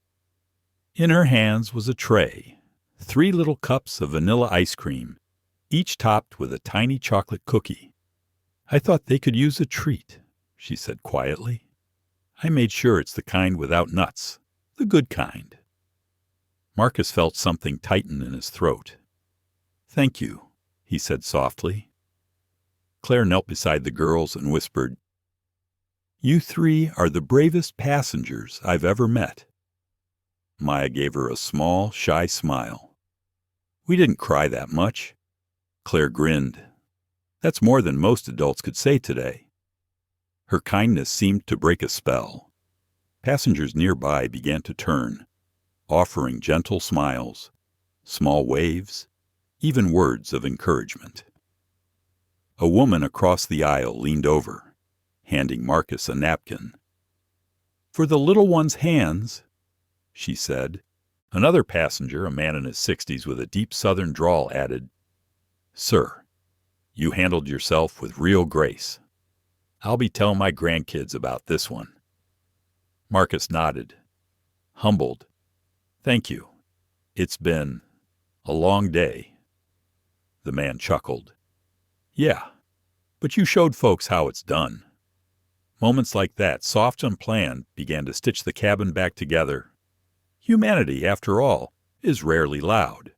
S1: In her hands was a tray, 3 little cups of vanilla ice cream, each topped with a tiny chocolate cookie. "I thought they could use a treat," she said quietly. "I made sure it's the kind without nuts, the good kind." Marcus felt something tighten in his throat. "Thank you," he said softly. Claire knelt beside the girls and whispered, "You 3 are the bravest passengers I've ever met." Maya gave her a small, shy smile. "We didn't cry that much." Claire grinned. "That's more than most adults could say today." Her kindness seemed to break a spell. Passengers nearby began to turn, offering gentle smiles, small waves, even words of encouragement. A woman across the aisle leaned over, handing Marcus a napkin. "For the little one's hands," she said. Another passenger, a man in his 60s with a deep southern drawl, added, "Sir, you handled yourself with real grace. I'll be telling my grandkids about this one." Marcus nodded, humbled. "Thank you. It's been a long day." The man chuckled. "Yeah, but you showed folks how it's done." Moments like that, soft and planned, began to stitch the cabin back together. Humanity, after all, is rarely loud.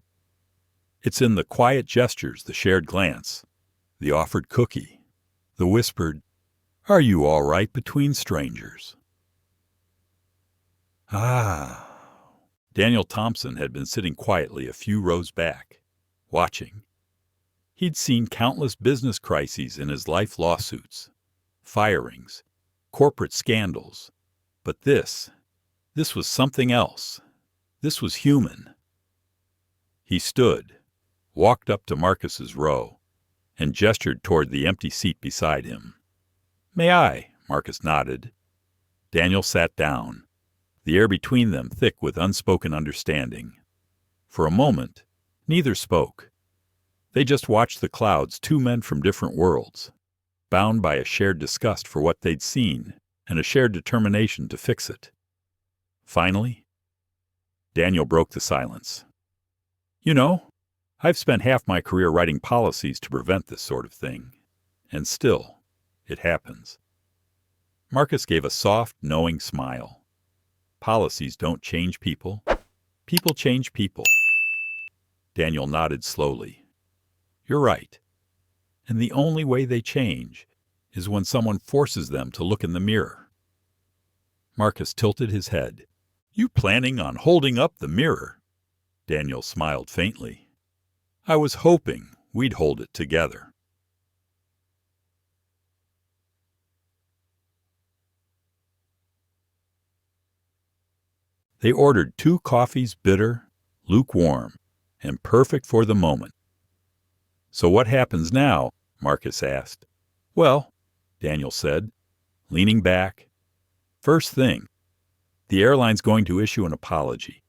S1: It's in the quiet gestures, the shared glance, the offered cookie, the whispered, "Are you all right?" between strangers. Daniel Thompson had been sitting quietly a few rows back, watching. He'd seen countless business crises in his life: lawsuits, firings, corporate scandals. But this was something else. This was human. He stood, walked up to Marcus's row, and gestured toward the empty seat beside him. "May I?" Marcus nodded. Daniel sat down, the air between them thick with unspoken understanding. For a moment, neither spoke. They just watched the clouds, 2 men from different worlds, bound by a shared disgust for what they'd seen and a shared determination to fix it. Finally, Daniel broke the silence. You know, I've spent half my career writing policies to prevent this sort of thing, and still, it happens. Marcus gave a soft, knowing smile. Policies don't change people. People change people. Daniel nodded slowly. You're right. And the only way they change is when someone forces them to look in the mirror. Marcus tilted his head. You planning on holding up the mirror? Daniel smiled faintly. I was hoping we'd hold it together. They ordered 2 coffees, bitter, lukewarm, and perfect for the moment. So what happens now? Marcus asked. Well, Daniel said, leaning back. First thing, the airline's going to issue an apology.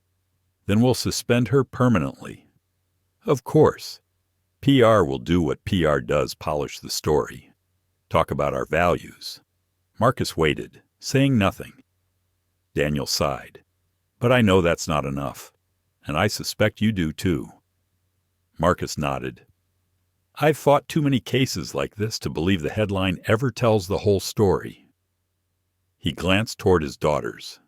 S1: Then we'll suspend her permanently. Of course, PR will do what PR does, polish the story. Talk about our values. Marcus waited, saying nothing. Daniel sighed. But I know that's not enough, and I suspect you do too. Marcus nodded. I've fought too many cases like this to believe the headline ever tells the whole story. He glanced toward his daughters.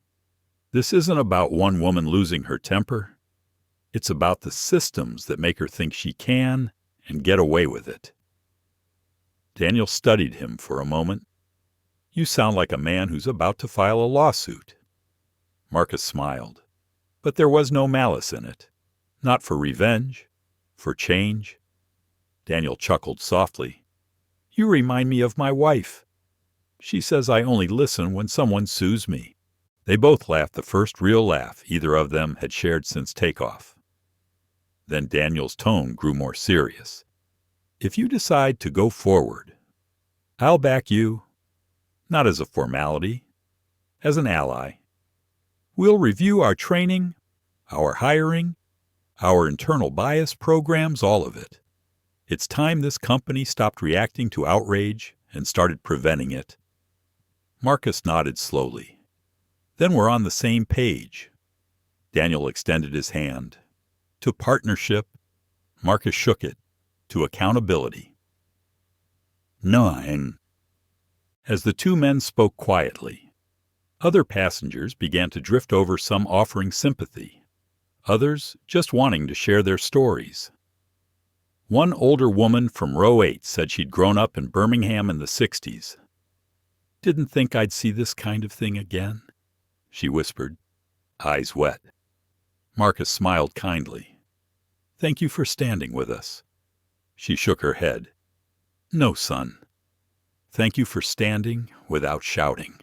S1: This isn't about one woman losing her temper. It's about the systems that make her think she can and get away with it. Daniel studied him for a moment. You sound like a man who's about to file a lawsuit. Marcus smiled, but there was no malice in it. Not for revenge, for change. Daniel chuckled softly. You remind me of my wife. She says I only listen when someone sues me. They both laughed the first real laugh either of them had shared since takeoff. Then Daniel's tone grew more serious. If you decide to go forward, I'll back you, not as a formality, as an ally. We'll review our training, our hiring, our internal bias programs, all of it. It's time this company stopped reacting to outrage and started preventing it. Marcus nodded slowly. Then we're on the same page. Daniel extended his hand. To partnership. Marcus shook it. To accountability. Nine. As the 2 men spoke quietly, other passengers began to drift over, some offering sympathy, others just wanting to share their stories. One older woman from row 8 said she'd grown up in Birmingham in the 60s. Didn't think I'd see this kind of thing again, she whispered, eyes wet. Marcus smiled kindly. Thank you for standing with us. She shook her head. No, son. Thank you for standing without shouting.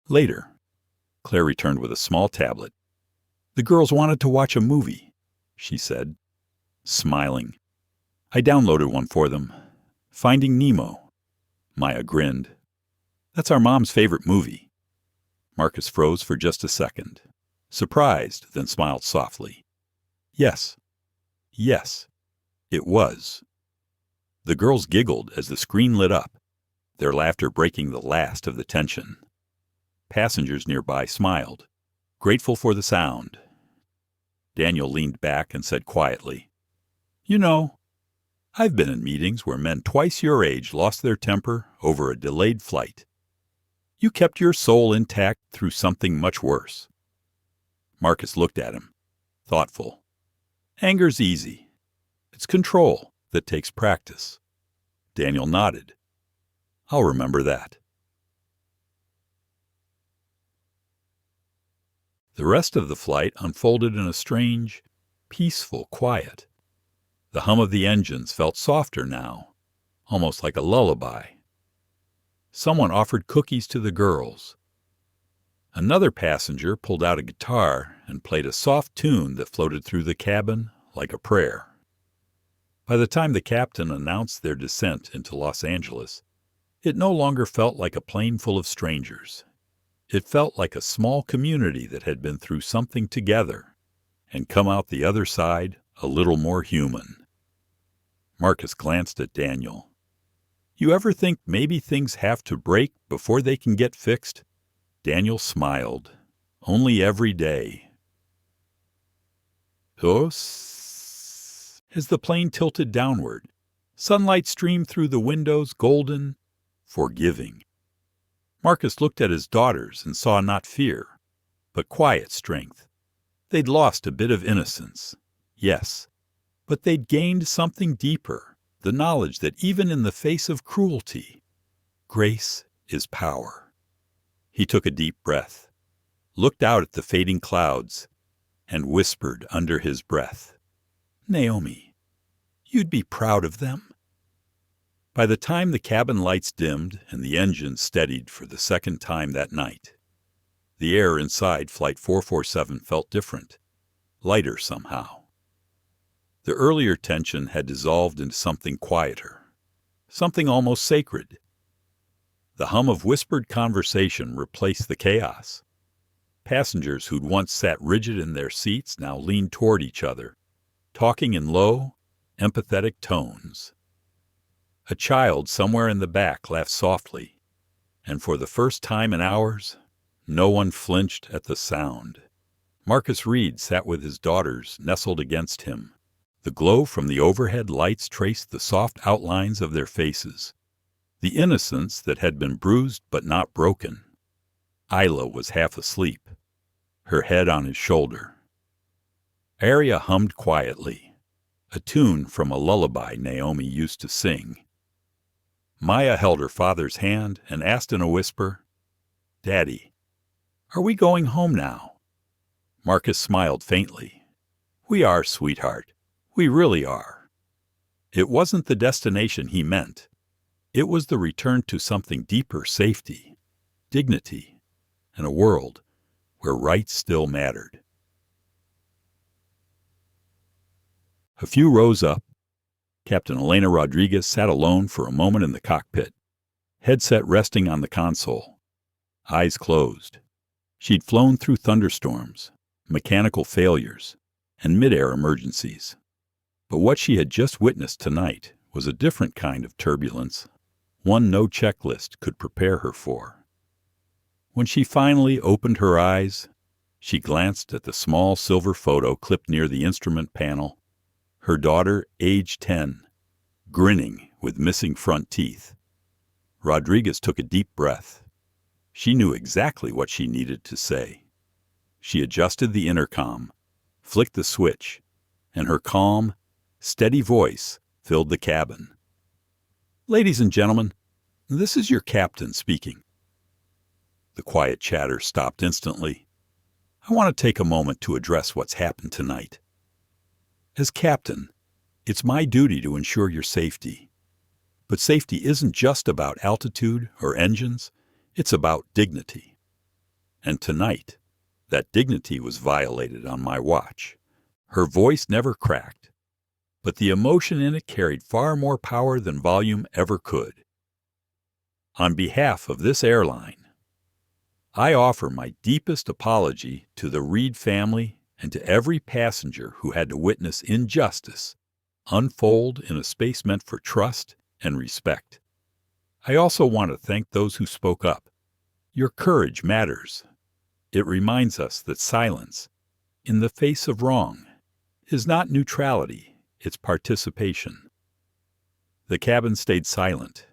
S1: Later, Claire returned with a small tablet. The girls wanted to watch a movie, she said, smiling. I downloaded one for them. Finding Nemo. Maya grinned. That's our mom's favorite movie. Marcus froze for just a second, surprised, then smiled softly. Yes, it was. The girls giggled as the screen lit up, their laughter breaking the last of the tension. Passengers nearby smiled, grateful for the sound. Daniel leaned back and said quietly, You know, I've been in meetings where men twice your age lost their temper over a delayed flight. You kept your soul intact through something much worse. Marcus looked at him, thoughtful. Anger's easy. It's control that takes practice. Daniel nodded. I'll remember that. The rest of the flight unfolded in a strange, peaceful quiet. The hum of the engines felt softer now, almost like a lullaby. Someone offered cookies to the girls. Another passenger pulled out a guitar and played a soft tune that floated through the cabin like a prayer. By the time the captain announced their descent into Los Angeles, it no longer felt like a plane full of strangers. It felt like a small community that had been through something together and come out the other side a little more human. Marcus glanced at Daniel. You ever think maybe things have to break before they can get fixed? Daniel smiled. Only every day. As the plane tilted downward, sunlight streamed through the windows, golden, forgiving. Marcus looked at his daughters and saw not fear, but quiet strength. They'd lost a bit of innocence, yes, but they'd gained something deeper, the knowledge that even in the face of cruelty, grace is power. He took a deep breath, looked out at the fading clouds, and whispered under his breath, "Naomi, you'd be proud of them." By the time the cabin lights dimmed and the engine steadied for the second time that night, the air inside Flight 447 felt different, lighter somehow. The earlier tension had dissolved into something quieter, something almost sacred. The hum of whispered conversation replaced the chaos. Passengers who'd once sat rigid in their seats now leaned toward each other, talking in low, empathetic tones. A child somewhere in the back laughed softly, and for the first time in hours, no one flinched at the sound. Marcus Reed sat with his daughters nestled against him. The glow from the overhead lights traced the soft outlines of their faces, the innocence that had been bruised but not broken. Isla was half asleep, her head on his shoulder. Arya hummed quietly, a tune from a lullaby Naomi used to sing. Maya held her father's hand and asked in a whisper, "Daddy, are we going home now?" Marcus smiled faintly. "We are, sweetheart. We really are." It wasn't the destination he meant. It was the return to something deeper: safety, dignity, and a world where rights still mattered. A few rows up, Captain Elena Rodriguez sat alone for a moment in the cockpit, headset resting on the console, eyes closed. She'd flown through thunderstorms, mechanical failures, and mid-air emergencies. But what she had just witnessed tonight was a different kind of turbulence, one no checklist could prepare her for. When she finally opened her eyes, she glanced at the small silver photo clipped near the instrument panel, her daughter, age 10, grinning with missing front teeth. Rodriguez took a deep breath. She knew exactly what she needed to say. She adjusted the intercom, flicked the switch, and her calm, steady voice filled the cabin. "Ladies and gentlemen, this is your captain speaking." The quiet chatter stopped instantly. "I want to take a moment to address what's happened tonight. As captain, it's my duty to ensure your safety. But safety isn't just about altitude or engines, it's about dignity. And tonight, that dignity was violated on my watch." Her voice never cracked, but the emotion in it carried far more power than volume ever could. "On behalf of this airline, I offer my deepest apology to the Reed family and to every passenger who had to witness injustice unfold in a space meant for trust and respect. I also want to thank those who spoke up. Your courage matters. It reminds us that silence, in the face of wrong, is not neutrality, it's participation." The cabin stayed silent.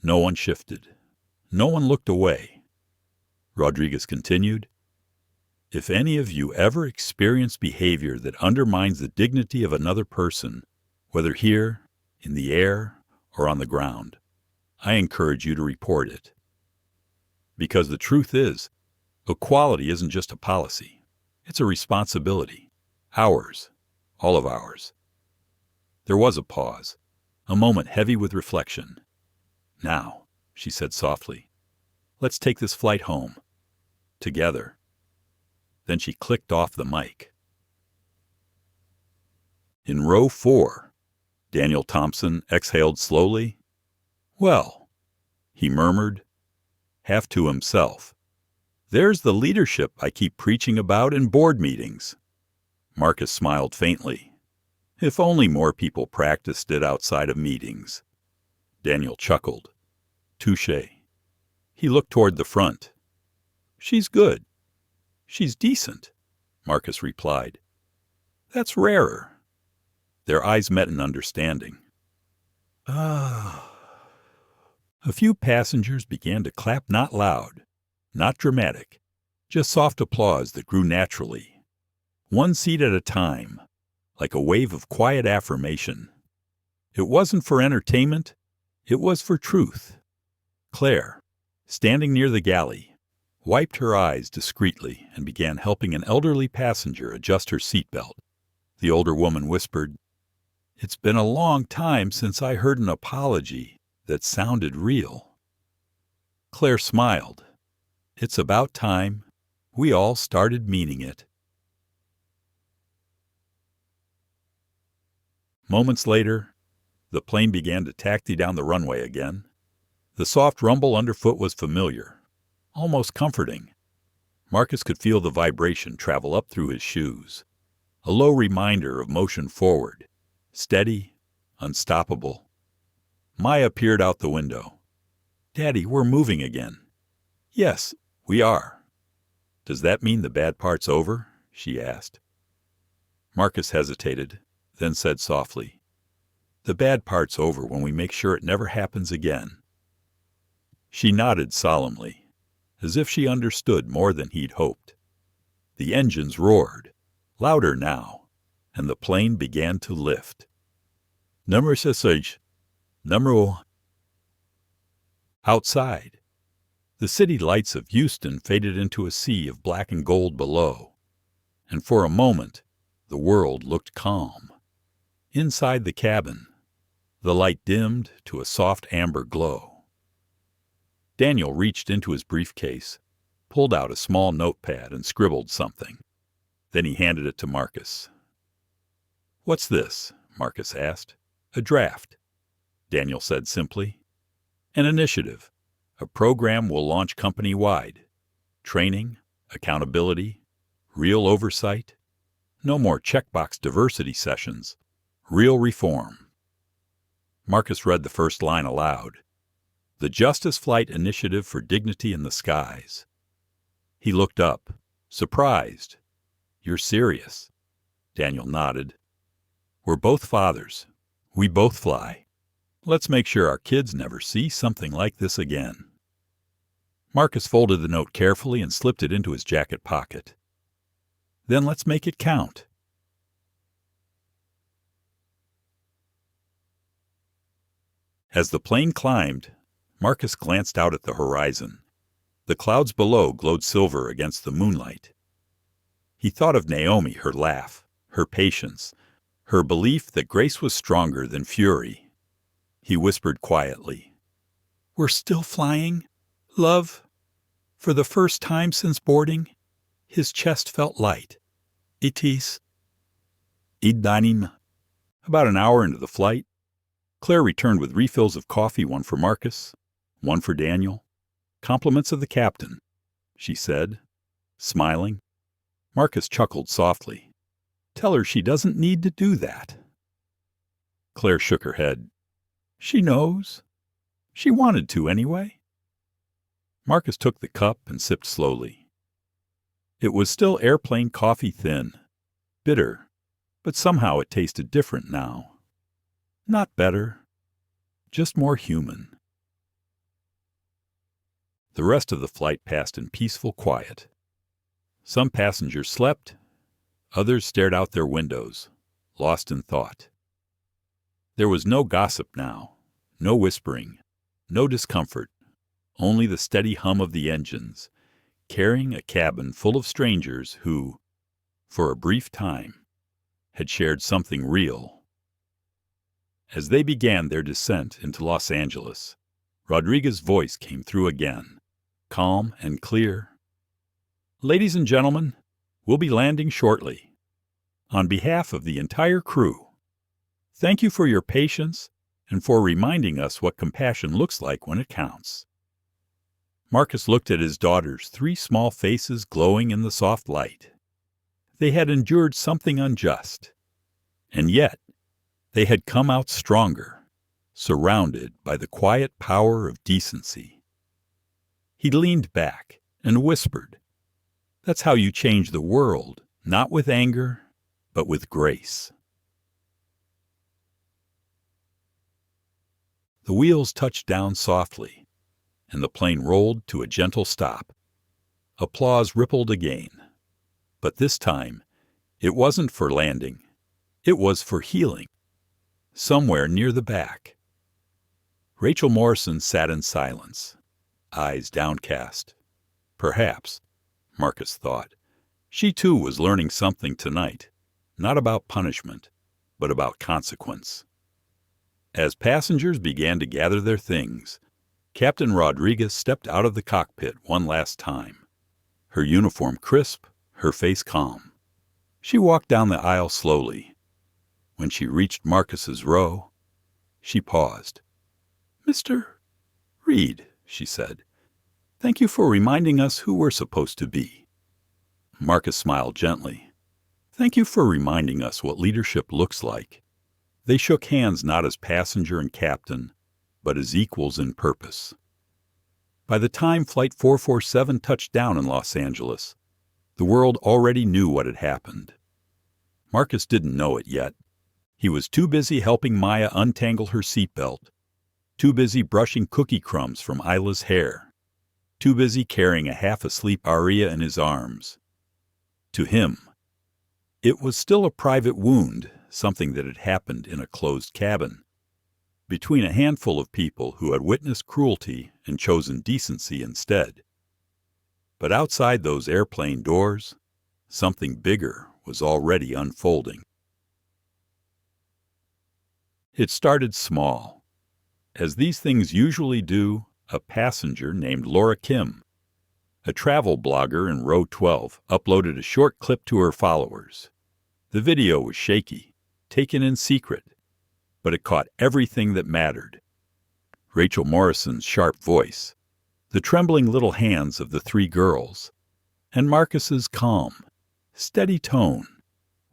S1: No one shifted. No one looked away. Rodriguez continued, "If any of you ever experience behavior that undermines the dignity of another person, whether here, in the air, or on the ground, I encourage you to report it. Because the truth is, equality isn't just a policy. It's a responsibility. Ours. All of ours." There was a pause, a moment heavy with reflection. "Now," she said softly, "let's take this flight home. Together." Then she clicked off the mic. In row 4, Daniel Thompson exhaled slowly. "Well," he murmured, half to himself, "there's the leadership I keep preaching about in board meetings." Marcus smiled faintly. If only more people practiced it outside of meetings. Daniel chuckled. Touché. He looked toward the front. She's good. She's decent, Marcus replied. That's rarer. Their eyes met in understanding. Ah. A few passengers began to clap, not loud, not dramatic, just soft applause that grew naturally, one seat at a time, like a wave of quiet affirmation. It wasn't for entertainment, it was for truth. Claire, standing near the galley, wiped her eyes discreetly and began helping an elderly passenger adjust her seatbelt. The older woman whispered, "It's been a long time since I heard an apology that sounded real." Claire smiled. It's about time we all started meaning it. Moments later, the plane began to taxi down the runway again. The soft rumble underfoot was familiar, almost comforting. Marcus could feel the vibration travel up through his shoes, a low reminder of motion forward, steady, unstoppable. Maya peered out the window. "Daddy, we're moving again." "Yes, we are." "Does that mean the bad part's over?" she asked. Marcus hesitated, then said softly, "The bad part's over when we make sure it never happens again." She nodded solemnly, as if she understood more than he'd hoped. The engines roared, louder now, and the plane began to lift. Number 6, numero. Outside, the city lights of Houston faded into a sea of black and gold below, and for a moment the world looked calm. Inside the cabin, the light dimmed to a soft amber glow. Daniel reached into his briefcase, pulled out a small notepad and scribbled something. Then he handed it to Marcus. "What's this?" Marcus asked. "A draft," Daniel said simply. "An initiative, a program we'll launch company-wide. Training, accountability, real oversight. No more checkbox diversity sessions. Real reform." Marcus read the first line aloud. "The Justice Flight Initiative for Dignity in the Skies." He looked up, surprised. "You're serious?" Daniel nodded. "We're both fathers. We both fly. Let's make sure our kids never see something like this again." Marcus folded the note carefully and slipped it into his jacket pocket. "Then let's make it count." As the plane climbed, Marcus glanced out at the horizon. The clouds below glowed silver against the moonlight. He thought of Naomi, her laugh, her patience, her belief that grace was stronger than fury. He whispered quietly, "We're still flying, love?" For the first time since boarding, his chest felt light. "It is." Idanim. About an hour into the flight, Claire returned with refills of coffee, one for Marcus, one for Daniel. "Compliments of the captain," she said, smiling. Marcus chuckled softly. "Tell her she doesn't need to do that." Claire shook her head. "She knows. She wanted to anyway." Marcus took the cup and sipped slowly. It was still airplane coffee thin, bitter, but somehow it tasted different now. Not better, just more human. The rest of the flight passed in peaceful quiet. Some passengers slept, others stared out their windows, lost in thought. There was no gossip now, no whispering, no discomfort, only the steady hum of the engines, carrying a cabin full of strangers who, for a brief time, had shared something real. As they began their descent into Los Angeles, Rodriguez's voice came through again, calm and clear. "Ladies and gentlemen, we'll be landing shortly. On behalf of the entire crew, thank you for your patience and for reminding us what compassion looks like when it counts." Marcus looked at his daughter's 3 small faces glowing in the soft light. They had endured something unjust, and yet they had come out stronger, surrounded by the quiet power of decency. He leaned back and whispered, "That's how you change the world, not with anger, but with grace." The wheels touched down softly, and the plane rolled to a gentle stop. Applause rippled again. But this time, it wasn't for landing. It was for healing. Somewhere near the back. Rachel Morrison sat in silence, eyes downcast. Perhaps, Marcus thought, she too was learning something tonight, not about punishment, but about consequence. As passengers began to gather their things, Captain Rodriguez stepped out of the cockpit one last time. Her uniform crisp, her face calm. She walked down the aisle slowly. When she reached Marcus's row, she paused. "Mr. Reed," she said, "thank you for reminding us who we're supposed to be." Marcus smiled gently. "Thank you for reminding us what leadership looks like." They shook hands not as passenger and captain, but as equals in purpose. By the time Flight 447 touched down in Los Angeles, the world already knew what had happened. Marcus didn't know it yet. He was too busy helping Maya untangle her seatbelt, too busy brushing cookie crumbs from Isla's hair, too busy carrying a half-asleep Aria in his arms. To him, it was still a private wound, something that had happened in a closed cabin, between a handful of people who had witnessed cruelty and chosen decency instead. But outside those airplane doors, something bigger was already unfolding. It started small. As these things usually do, a passenger named Laura Kim, a travel blogger in row 12, uploaded a short clip to her followers. The video was shaky, taken in secret, but it caught everything that mattered. Rachel Morrison's sharp voice, the trembling little hands of the three girls, and Marcus's calm, steady tone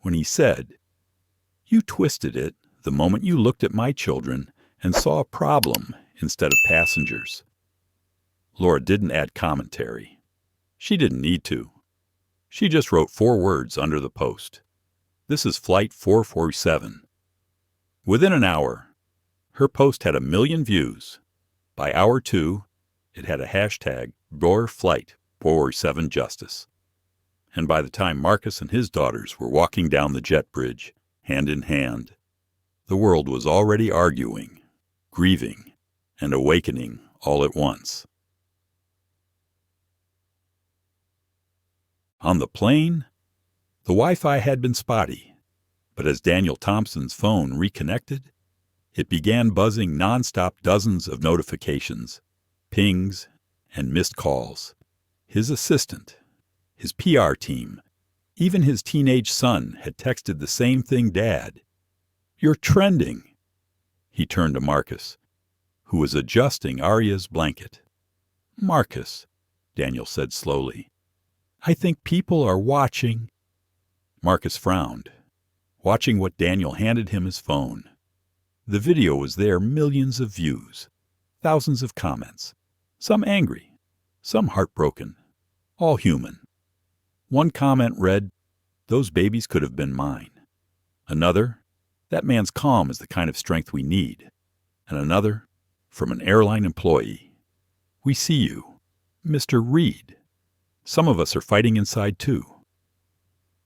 S1: when he said, "You twisted it the moment you looked at my children and saw a problem instead of passengers." Laura didn't add commentary. She didn't need to. She just wrote 4 words under the post. "This is Flight 447. Within an hour, her post had 1 million views. By hour 2, it had a hashtag #Flight 447 Justice. And by the time Marcus and his daughters were walking down the jet bridge, hand in hand, the world was already arguing, grieving, and awakening all at once. On the plane, the Wi-Fi had been spotty, but as Daniel Thompson's phone reconnected, it began buzzing nonstop dozens of notifications, pings, and missed calls. His assistant, his PR team, even his teenage son had texted the same thing, "Dad, you're trending." He turned to Marcus, who was adjusting Arya's blanket. "Marcus," Daniel said slowly, "I think people are watching." Marcus frowned, watching what Daniel handed him his phone. The video was there, millions of views, thousands of comments, some angry, some heartbroken, all human. One comment read, "Those babies could have been mine." Another, "That man's calm is the kind of strength we need." And another, from an airline employee, "We see you, Mr. Reed. Some of us are fighting inside too."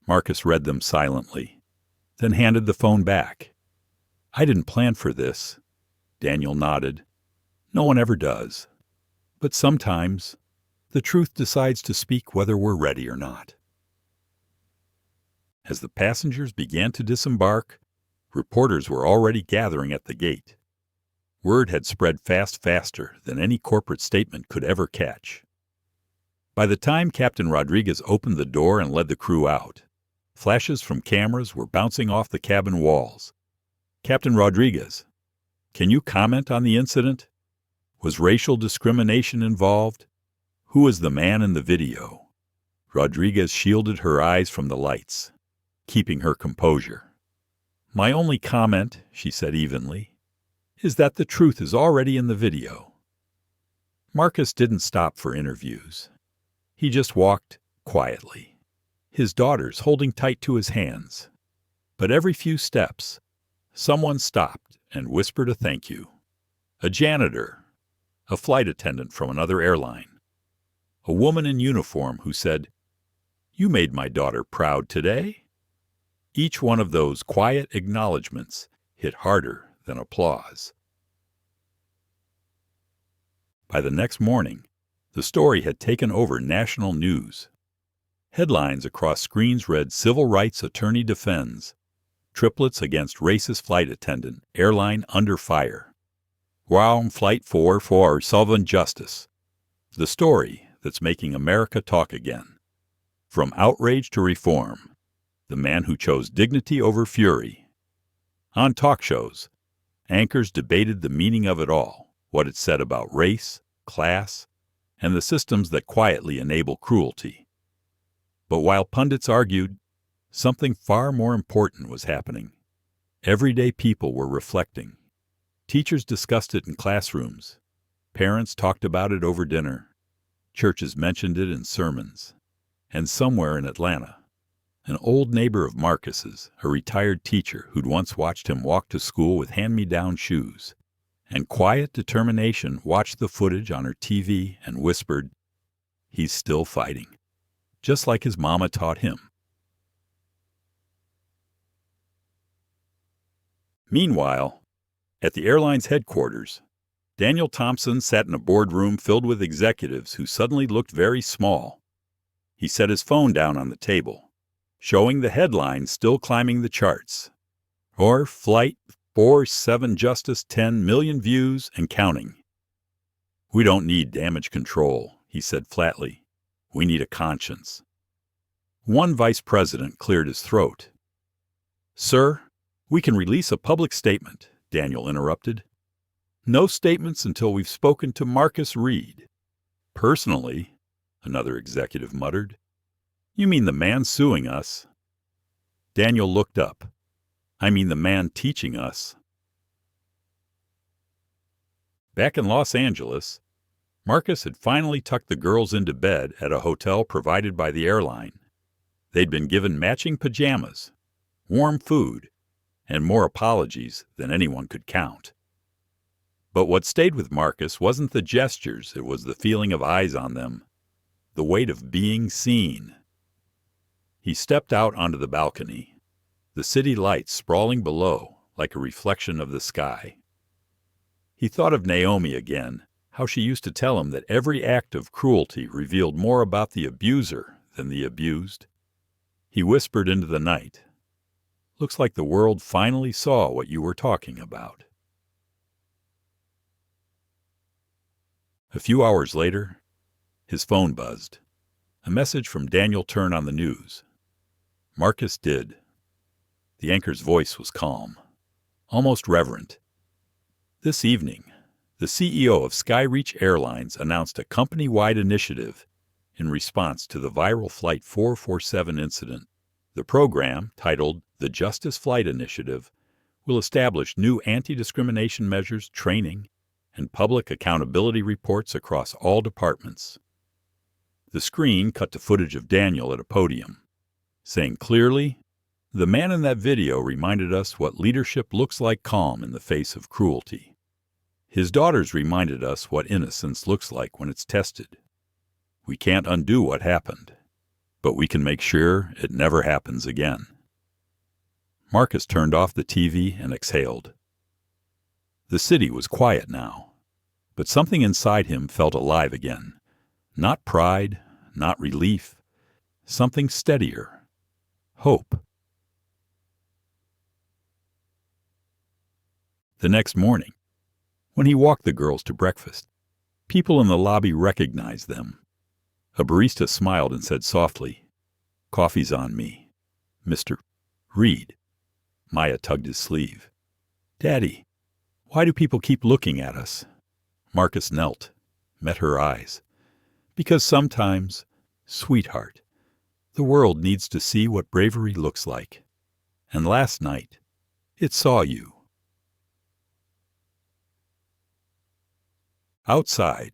S1: Marcus read them silently, then handed the phone back. "I didn't plan for this." Daniel nodded. "No one ever does. But sometimes the truth decides to speak whether we're ready or not." As the passengers began to disembark, reporters were already gathering at the gate. Word had spread faster than any corporate statement could ever catch. By the time Captain Rodriguez opened the door and led the crew out, flashes from cameras were bouncing off the cabin walls. "Captain Rodriguez, can you comment on the incident? Was racial discrimination involved? Who is the man in the video?" Rodriguez shielded her eyes from the lights, keeping her composure. "My only comment," she said evenly, is that the truth is already in the video. Marcus didn't stop for interviews. He just walked quietly, his daughters holding tight to his hands. But every few steps, someone stopped and whispered a thank you. A janitor, a flight attendant from another airline, a woman in uniform who said, "You made my daughter proud today." Each one of those quiet acknowledgments hit harder than applause. By the next morning, the story had taken over national news. Headlines across screens read, "Civil Rights Attorney Defends. Triplets Against Racist Flight Attendant. Airline Under Fire. Guam Flight 4 for Solvent Justice." The story that's making America talk again. From outrage to reform. The man who chose dignity over fury. On talk shows, anchors debated the meaning of it all. What it said about race, class, and the systems that quietly enable cruelty. But while pundits argued, something far more important was happening. Everyday people were reflecting. Teachers discussed it in classrooms. Parents talked about it over dinner. Churches mentioned it in sermons. And somewhere in Atlanta, an old neighbor of Marcus's, a retired teacher who'd once watched him walk to school with hand-me-down shoes, and quiet determination, watched the footage on her TV and whispered, "He's still fighting, just like his mama taught him." Meanwhile, at the airline's headquarters, Daniel Thompson sat in a boardroom filled with executives who suddenly looked very small. He set his phone down on the table, showing the headline still climbing the charts. Or Flight 47 Justice 10 million views and counting. "We don't need damage control," he said flatly. "We need a conscience." One vice president cleared his throat. "Sir, we can release a public statement," Daniel interrupted. "No statements until we've spoken to Marcus Reed." "Personally," another executive muttered. "You mean the man suing us?" Daniel looked up. "I mean the man teaching us." Back in Los Angeles, Marcus had finally tucked the girls into bed at a hotel provided by the airline. They'd been given matching pajamas, warm food, and more apologies than anyone could count. But what stayed with Marcus wasn't the gestures, it was the feeling of eyes on them, the weight of being seen. He stepped out onto the balcony, the city lights sprawling below like a reflection of the sky. He thought of Naomi again, how she used to tell him that every act of cruelty revealed more about the abuser than the abused. He whispered into the night, "Looks like the world finally saw what you were talking about." A few hours later, his phone buzzed. A message from Daniel Turn on the news. Marcus did. The anchor's voice was calm, almost reverent. This evening, the CEO of Skyreach Airlines announced a company-wide initiative in response to the viral Flight 447 incident. The program, titled the Justice Flight Initiative, will establish new anti-discrimination measures, training, and public accountability reports across all departments. The screen cut to footage of Daniel at a podium, saying clearly, "The man in that video reminded us what leadership looks like, calm in the face of cruelty. His daughters reminded us what innocence looks like when it's tested. We can't undo what happened, but we can make sure it never happens again." Marcus turned off the TV and exhaled. The city was quiet now, but something inside him felt alive again. Not pride, not relief, something steadier. Hope. The next morning, when he walked the girls to breakfast, people in the lobby recognized them. A barista smiled and said softly, "Coffee's on me, Mr. Reed." Maya tugged his sleeve. "Daddy, why do people keep looking at us?" Marcus knelt, met her eyes. "Because sometimes, sweetheart, the world needs to see what bravery looks like. And last night, it saw you." Outside,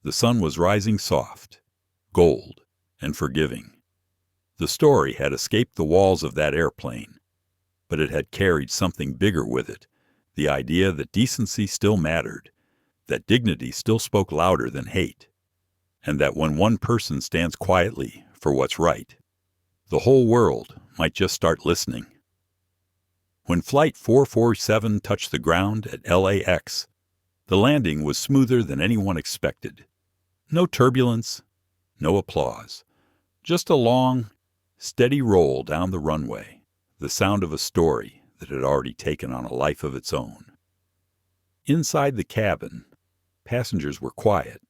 S1: the sun was rising soft, gold, and forgiving. The story had escaped the walls of that airplane, but it had carried something bigger with it, the idea that decency still mattered, that dignity still spoke louder than hate, and that when one person stands quietly for what's right, the whole world might just start listening. When Flight 447 touched the ground at LAX, the landing was smoother than anyone expected. No turbulence, no applause, just a long, steady roll down the runway, the sound of a story that had already taken on a life of its own. Inside the cabin, passengers were quiet.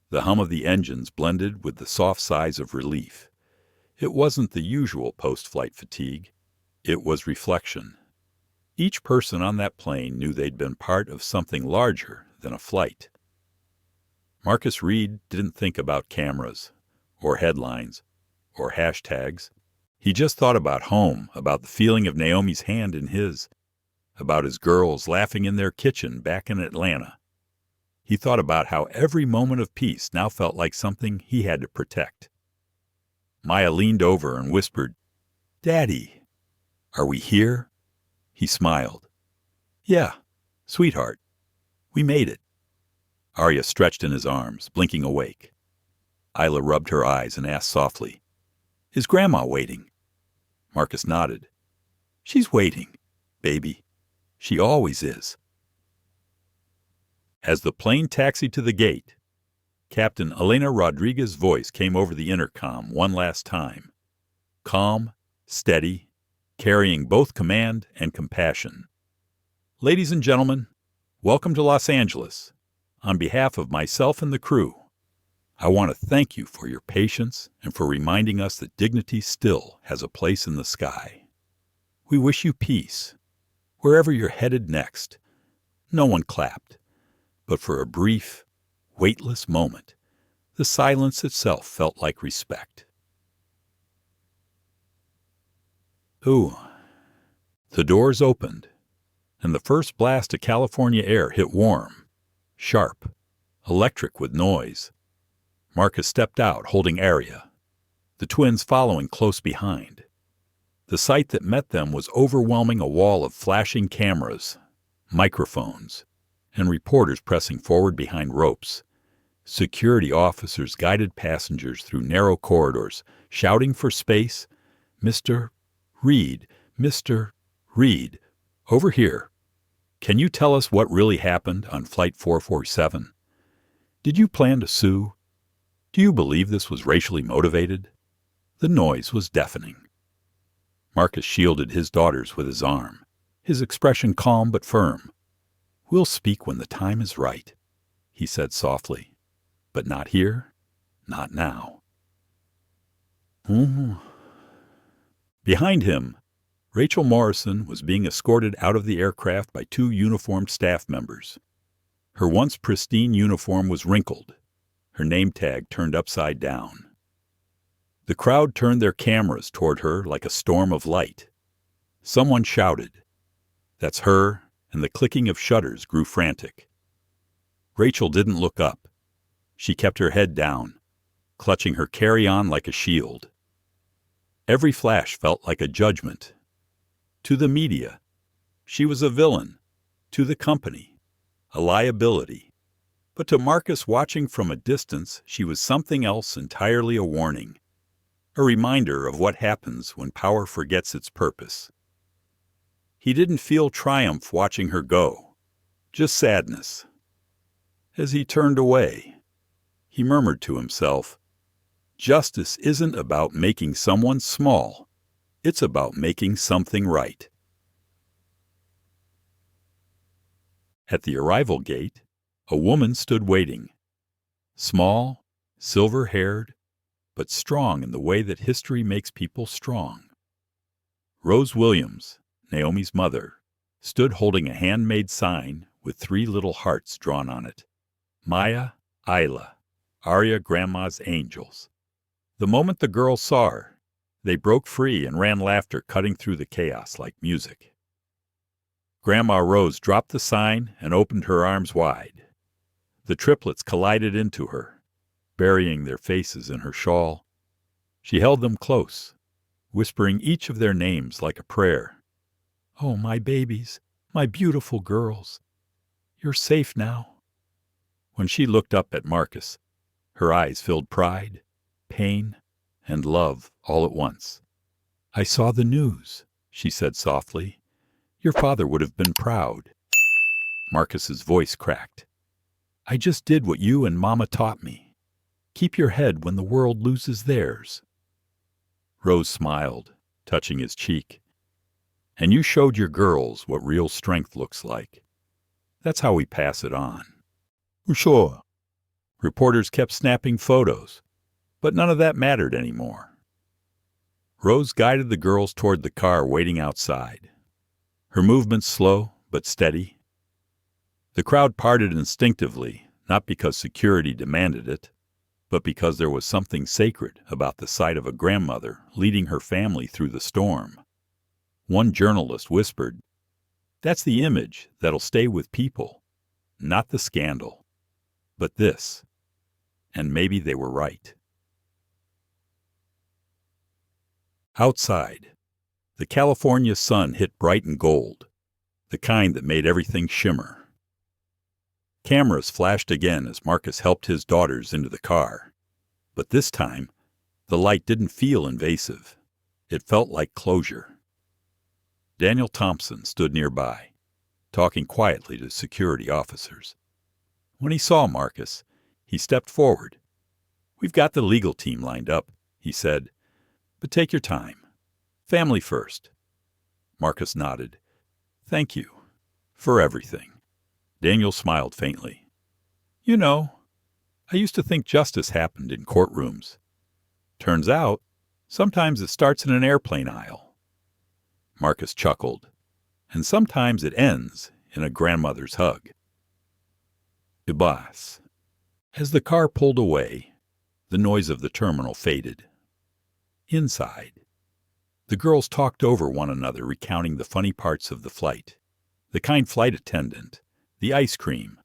S1: The hum of the engines blended with the soft sighs of relief. It wasn't the usual post-flight fatigue. It was reflection. Each person on that plane knew they'd been part of something larger than a flight. Marcus Reed didn't think about cameras, or headlines, or hashtags. He just thought about home, about the feeling of Naomi's hand in his, about his girls laughing in their kitchen back in Atlanta. He thought about how every moment of peace now felt like something he had to protect. Maya leaned over and whispered, "Daddy, are we here?" He smiled. "Yeah, sweetheart, we made it." Arya stretched in his arms, blinking awake. Isla rubbed her eyes and asked softly, "Is Grandma waiting?" Marcus nodded. "She's waiting, baby. She always is." As the plane taxied to the gate, Captain Elena Rodriguez's voice came over the intercom one last time. Calm, steady, carrying both command and compassion. "Ladies and gentlemen, welcome to Los Angeles. On behalf of myself and the crew, I want to thank you for your patience and for reminding us that dignity still has a place in the sky. We wish you peace, wherever you're headed next." No one clapped, but for a brief, weightless moment, the silence itself felt like respect. Ooh. The doors opened, and the first blast of California air hit warm, sharp, electric with noise. Marcus stepped out, holding Arya, the twins following close behind. The sight that met them was overwhelming, a wall of flashing cameras, microphones, and reporters pressing forward behind ropes. Security officers guided passengers through narrow corridors, shouting for space. "Mr. Reed, Mr. Reed, over here. Can you tell us what really happened on Flight 447? Did you plan to sue? Do you believe this was racially motivated?" The noise was deafening. Marcus shielded his daughters with his arm, his expression calm but firm. "We'll speak when the time is right," he said softly. "But not here, not now." Behind him, Rachel Morrison was being escorted out of the aircraft by two uniformed staff members. Her once pristine uniform was wrinkled, her name tag turned upside down. The crowd turned their cameras toward her like a storm of light. Someone shouted, "That's her," and the clicking of shutters grew frantic. Rachel didn't look up. She kept her head down, clutching her carry-on like a shield. Every flash felt like a judgment. To the media, she was a villain. To the company, a liability. But to Marcus, watching from a distance, she was something else entirely, a warning. A reminder of what happens when power forgets its purpose. He didn't feel triumph watching her go, just sadness. As he turned away, he murmured to himself, "Justice isn't about making someone small. It's about making something right." At the arrival gate, a woman stood waiting. Small, silver-haired, but strong in the way that history makes people strong. Rose Williams, Naomi's mother, stood holding a handmade sign with 3 little hearts drawn on it. Maya, Isla, Arya Grandma's angels. The moment the girls saw her, they broke free and ran, laughter cutting through the chaos like music. Grandma Rose dropped the sign and opened her arms wide. The triplets collided into her, burying their faces in her shawl. She held them close, whispering each of their names like a prayer. "Oh, my babies, my beautiful girls, you're safe now." When she looked up at Marcus, her eyes filled pride, pain, and love all at once. "I saw the news," she said softly. "Your father would have been proud." Marcus's voice cracked. "I just did what you and Mama taught me. Keep your head when the world loses theirs." Rose smiled, touching his cheek. "And you showed your girls what real strength looks like. That's how we pass it on." "Sure." Reporters kept snapping photos, but none of that mattered anymore. Rose guided the girls toward the car waiting outside, her movements slow but steady. The crowd parted instinctively, not because security demanded it, but because there was something sacred about the sight of a grandmother leading her family through the storm. One journalist whispered, "That's the image that'll stay with people, not the scandal, but this." And maybe they were right. Outside, the California sun hit bright and gold, the kind that made everything shimmer. Cameras flashed again as Marcus helped his daughters into the car, but this time, the light didn't feel invasive. It felt like closure. Daniel Thompson stood nearby, talking quietly to security officers. When he saw Marcus, he stepped forward. "We've got the legal team lined up," he said, "but take your time. Family first." Marcus nodded. "Thank you for everything." Daniel smiled faintly. "You know, I used to think justice happened in courtrooms. Turns out, sometimes it starts in an airplane aisle." Marcus chuckled. "And sometimes it ends in a grandmother's hug." Ibas. As the car pulled away, the noise of the terminal faded. Inside, the girls talked over one another, recounting the funny parts of the flight. The kind flight attendant, the ice cream,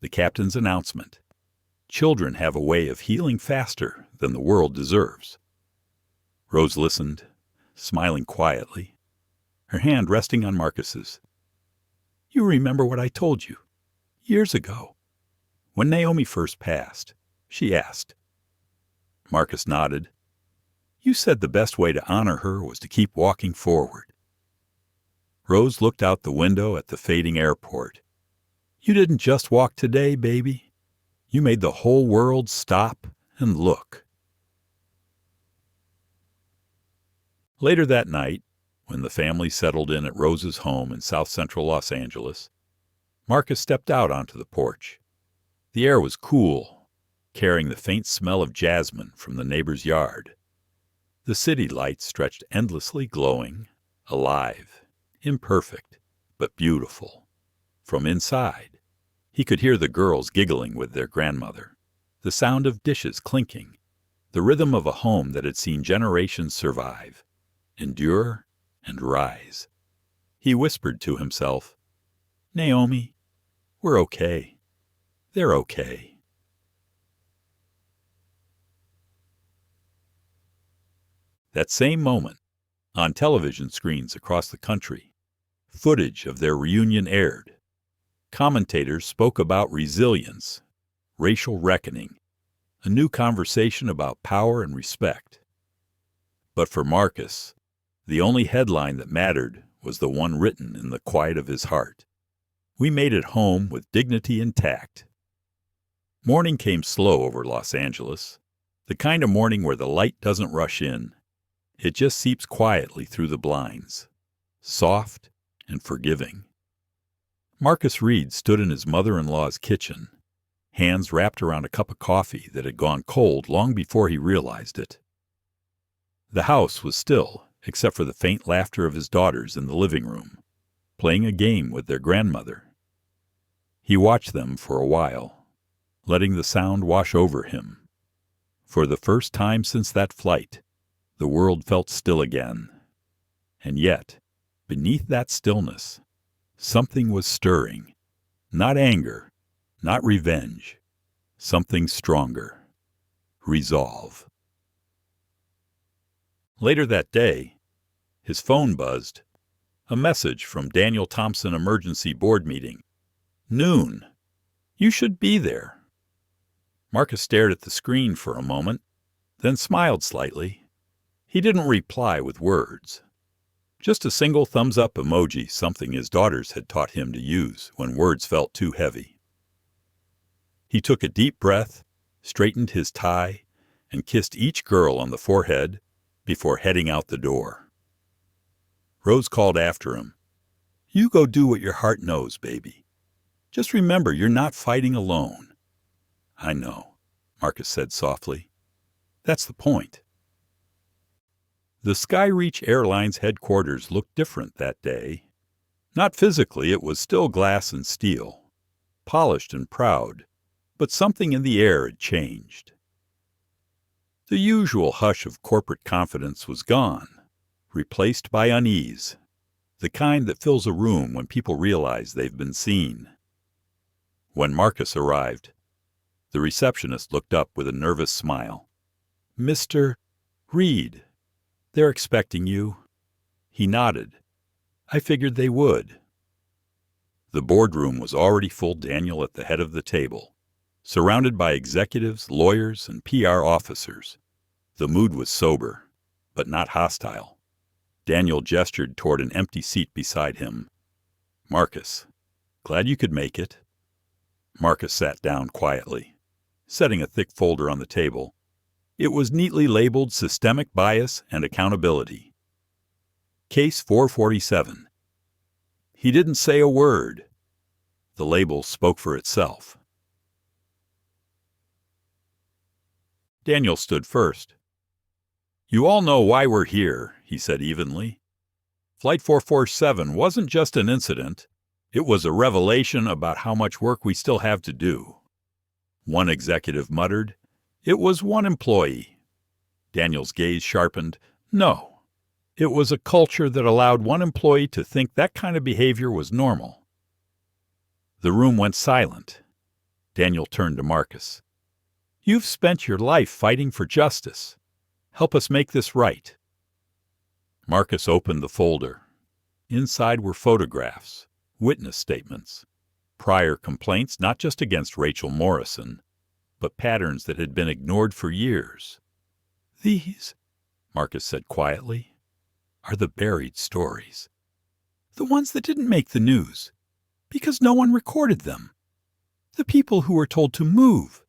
S1: the captain's announcement. Children have a way of healing faster than the world deserves. Rose listened, smiling quietly, her hand resting on Marcus's. "You remember what I told you years ago, when Naomi first passed?" she asked. Marcus nodded. "You said the best way to honor her was to keep walking forward." Rose looked out the window at the fading airport. "You didn't just walk today, baby. You made the whole world stop and look." Later that night, when the family settled in at Rose's home in south central Los Angeles, Marcus stepped out onto the porch. The air was cool, carrying the faint smell of jasmine from the neighbor's yard. The city lights stretched endlessly glowing, alive, imperfect, but beautiful. From inside, he could hear the girls giggling with their grandmother, the sound of dishes clinking, the rhythm of a home that had seen generations survive, endure, and rise. He whispered to himself, "Naomi, we're okay. They're okay." That same moment, on television screens across the country, footage of their reunion aired. Commentators spoke about resilience, racial reckoning, a new conversation about power and respect. But for Marcus, the only headline that mattered was the one written in the quiet of his heart. "We made it home with dignity intact." Morning came slow over Los Angeles, the kind of morning where the light doesn't rush in. It just seeps quietly through the blinds, soft and forgiving. Marcus Reed stood in his mother-in-law's kitchen, hands wrapped around a cup of coffee that had gone cold long before he realized it. The house was still, except for the faint laughter of his daughters in the living room, playing a game with their grandmother. He watched them for a while, letting the sound wash over him. For the first time since that flight, the world felt still again. And yet, beneath that stillness, something was stirring. Not anger, not revenge, something stronger. Resolve. Later that day, his phone buzzed. A message from Daniel Thompson Emergency Board Meeting. Noon. You should be there. Marcus stared at the screen for a moment, then smiled slightly. He didn't reply with words. Just a single thumbs-up emoji, something his daughters had taught him to use when words felt too heavy. He took a deep breath, straightened his tie, and kissed each girl on the forehead before heading out the door. Rose called after him. You go do what your heart knows, baby. Just remember, you're not fighting alone. I know, Marcus said softly. That's the point. The Skyreach Airlines headquarters looked different that day. Not physically, it was still glass and steel, polished and proud, but something in the air had changed. The usual hush of corporate confidence was gone, replaced by unease, the kind that fills a room when people realize they've been seen. When Marcus arrived, the receptionist looked up with a nervous smile. Mr. Reed, they're expecting you. He nodded. I figured they would. The boardroom was already full. Daniel at the head of the table, surrounded by executives, lawyers, and PR officers. The mood was sober, but not hostile. Daniel gestured toward an empty seat beside him. Marcus, glad you could make it. Marcus sat down quietly, setting a thick folder on the table. It was neatly labeled Systemic Bias and Accountability. Case 447. He didn't say a word. The label spoke for itself. Daniel stood first. You all know why we're here, he said evenly. Flight 447 wasn't just an incident. It was a revelation about how much work we still have to do. One executive muttered, It was one employee. Daniel's gaze sharpened. No. It was a culture that allowed one employee to think that kind of behavior was normal. The room went silent. Daniel turned to Marcus. You've spent your life fighting for justice. Help us make this right. Marcus opened the folder. Inside were photographs, witness statements, prior complaints not just against Rachel Morrison, but patterns that had been ignored for years. These, Marcus said quietly, are the buried stories. The ones that didn't make the news, because no one recorded them. The people who were told to move,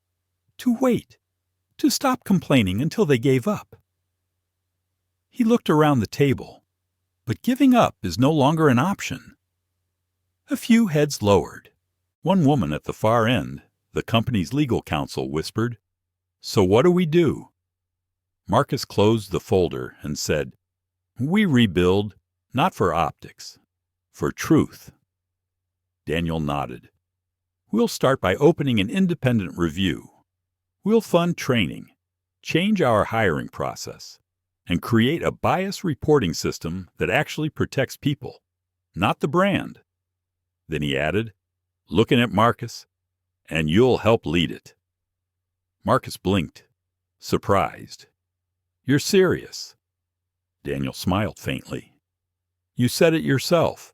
S1: to wait, to stop complaining until they gave up. He looked around the table, but giving up is no longer an option. A few heads lowered. One woman at the far end, the company's legal counsel, whispered, So what do we do? Marcus closed the folder and said, We rebuild, not for optics, for truth. Daniel nodded. We'll start by opening an independent review. We'll fund training, change our hiring process, and create a bias reporting system that actually protects people, not the brand. Then he added, looking at Marcus, and you'll help lead it. Marcus blinked, surprised. You're serious? Daniel smiled faintly. You said it yourself.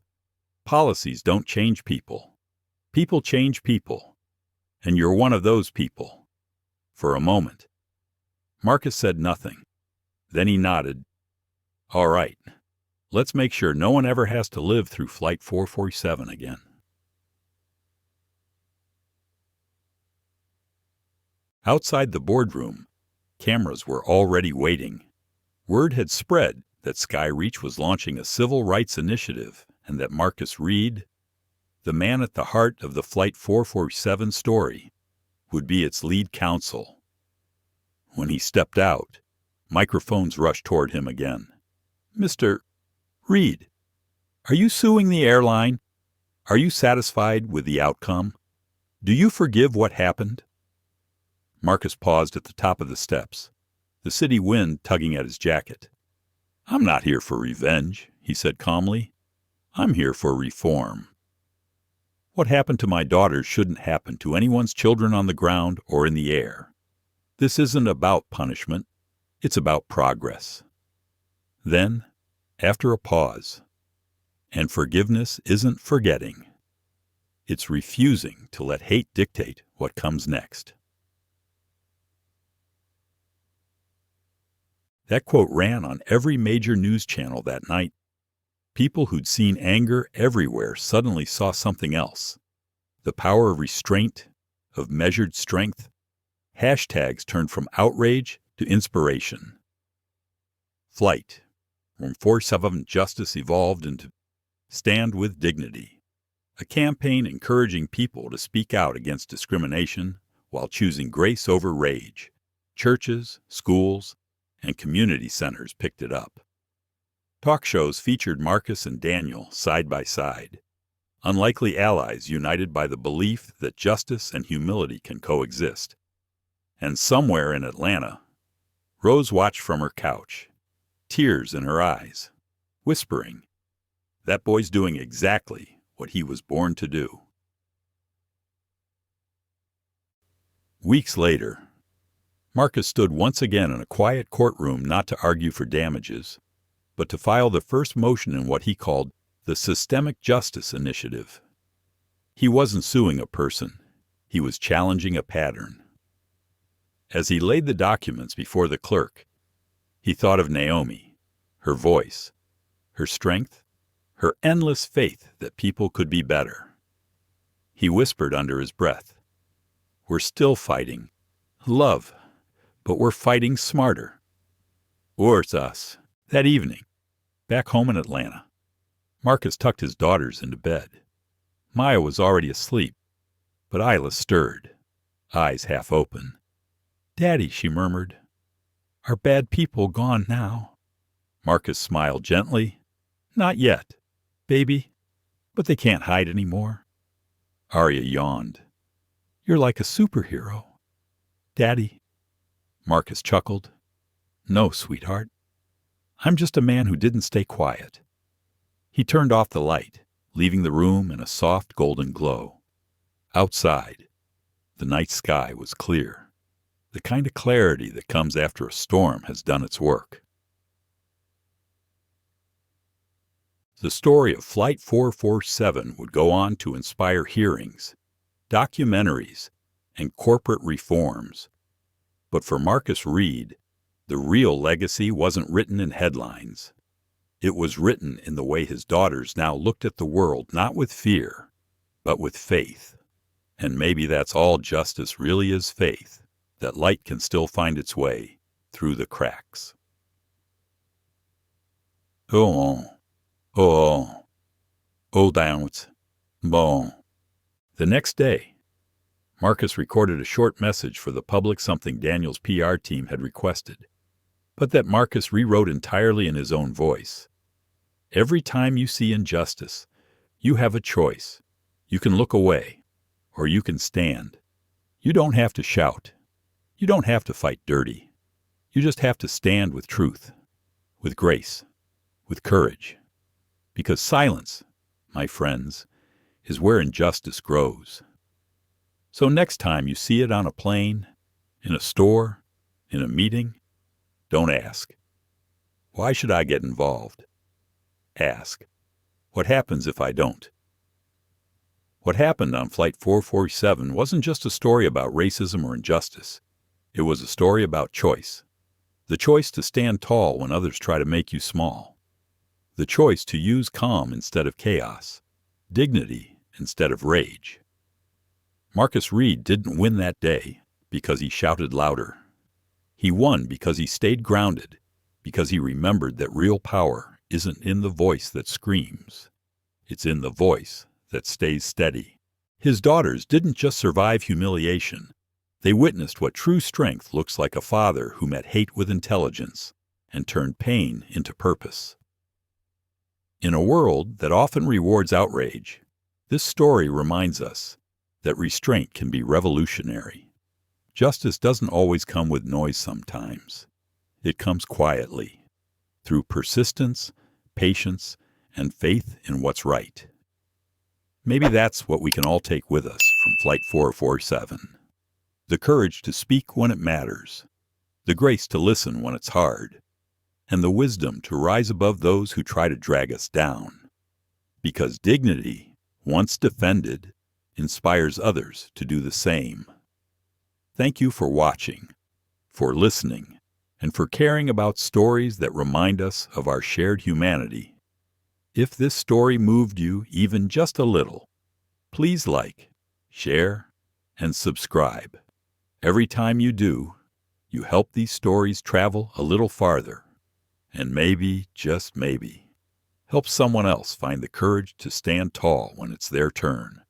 S1: Policies don't change people. People change people. And you're one of those people. For a moment. Marcus said nothing. Then he nodded. All right. Let's make sure no one ever has to live through Flight 447 again. Outside the boardroom, cameras were already waiting. Word had spread that Skyreach was launching a civil rights initiative and that Marcus Reed, the man at the heart of the Flight 447 story, would be its lead counsel. When he stepped out, microphones rushed toward him again. Mr. Reed, are you suing the airline? Are you satisfied with the outcome? Do you forgive what happened? Marcus paused at the top of the steps, the city wind tugging at his jacket. I'm not here for revenge, he said calmly. I'm here for reform. What happened to my daughters shouldn't happen to anyone's children on the ground or in the air. This isn't about punishment. It's about progress. Then, after a pause, and forgiveness isn't forgetting. It's refusing to let hate dictate what comes next. That quote ran on every major news channel that night. People who'd seen anger everywhere suddenly saw something else. The power of restraint, of measured strength. Hashtags turned from outrage to inspiration. Flight from 4/7 justice evolved into Stand with Dignity, a campaign encouraging people to speak out against discrimination while choosing grace over rage. Churches, schools, and community centers picked it up. Talk shows featured Marcus and Daniel side by side, unlikely allies united by the belief that justice and humility can coexist. And somewhere in Atlanta, Rose watched from her couch, tears in her eyes, whispering, "That boy's doing exactly what he was born to do." Weeks later, Marcus stood once again in a quiet courtroom not to argue for damages, but to file the first motion in what he called the Systemic Justice Initiative. He wasn't suing a person. He was challenging a pattern. As he laid the documents before the clerk, he thought of Naomi, her voice, her strength, her endless faith that people could be better. He whispered under his breath, "We're still fighting. Love. But we're fighting smarter." Or it's us. That evening, back home in Atlanta, Marcus tucked his daughters into bed. Maya was already asleep, but Isla stirred, eyes half open. "Daddy," she murmured, "are bad people gone now?" Marcus smiled gently. "Not yet, baby, but they can't hide anymore." Arya yawned. "You're like a superhero." "Daddy," Marcus chuckled. "No, sweetheart. I'm just a man who didn't stay quiet." He turned off the light, leaving the room in a soft golden glow. Outside, the night sky was clear, the kind of clarity that comes after a storm has done its work. The story of Flight 447 would go on to inspire hearings, documentaries, and corporate reforms. But for Marcus Reed, the real legacy wasn't written in headlines. It was written in the way his daughters now looked at the world, not with fear, but with faith. And maybe that's all justice really is, faith, that light can still find its way through the cracks. Oh, down. Bon. The next day, Marcus recorded a short message for the public, something Daniel's PR team had requested, but that Marcus rewrote entirely in his own voice. Every time you see injustice, you have a choice. You can look away, or you can stand. You don't have to shout. You don't have to fight dirty. You just have to stand with truth, with grace, with courage. Because silence, my friends, is where injustice grows. So next time you see it on a plane, in a store, in a meeting, don't ask, "Why should I get involved?" Ask, "What happens if I don't?" What happened on Flight 447 wasn't just a story about racism or injustice. It was a story about choice. The choice to stand tall when others try to make you small. The choice to use calm instead of chaos, dignity instead of rage. Marcus Reed didn't win that day because he shouted louder. He won because he stayed grounded, because he remembered that real power isn't in the voice that screams. It's in the voice that stays steady. His daughters didn't just survive humiliation. They witnessed what true strength looks like: a father who met hate with intelligence and turned pain into purpose. In a world that often rewards outrage, this story reminds us that restraint can be revolutionary. Justice doesn't always come with noise sometimes. It comes quietly, through persistence, patience, and faith in what's right. Maybe that's what we can all take with us from Flight 447. The courage to speak when it matters, the grace to listen when it's hard, and the wisdom to rise above those who try to drag us down. Because dignity, once defended, inspires others to do the same. Thank you for watching, for listening, and for caring about stories that remind us of our shared humanity. If this story moved you even just a little, please like, share, and subscribe. Every time you do, you help these stories travel a little farther, and maybe, just maybe, help someone else find the courage to stand tall when it's their turn.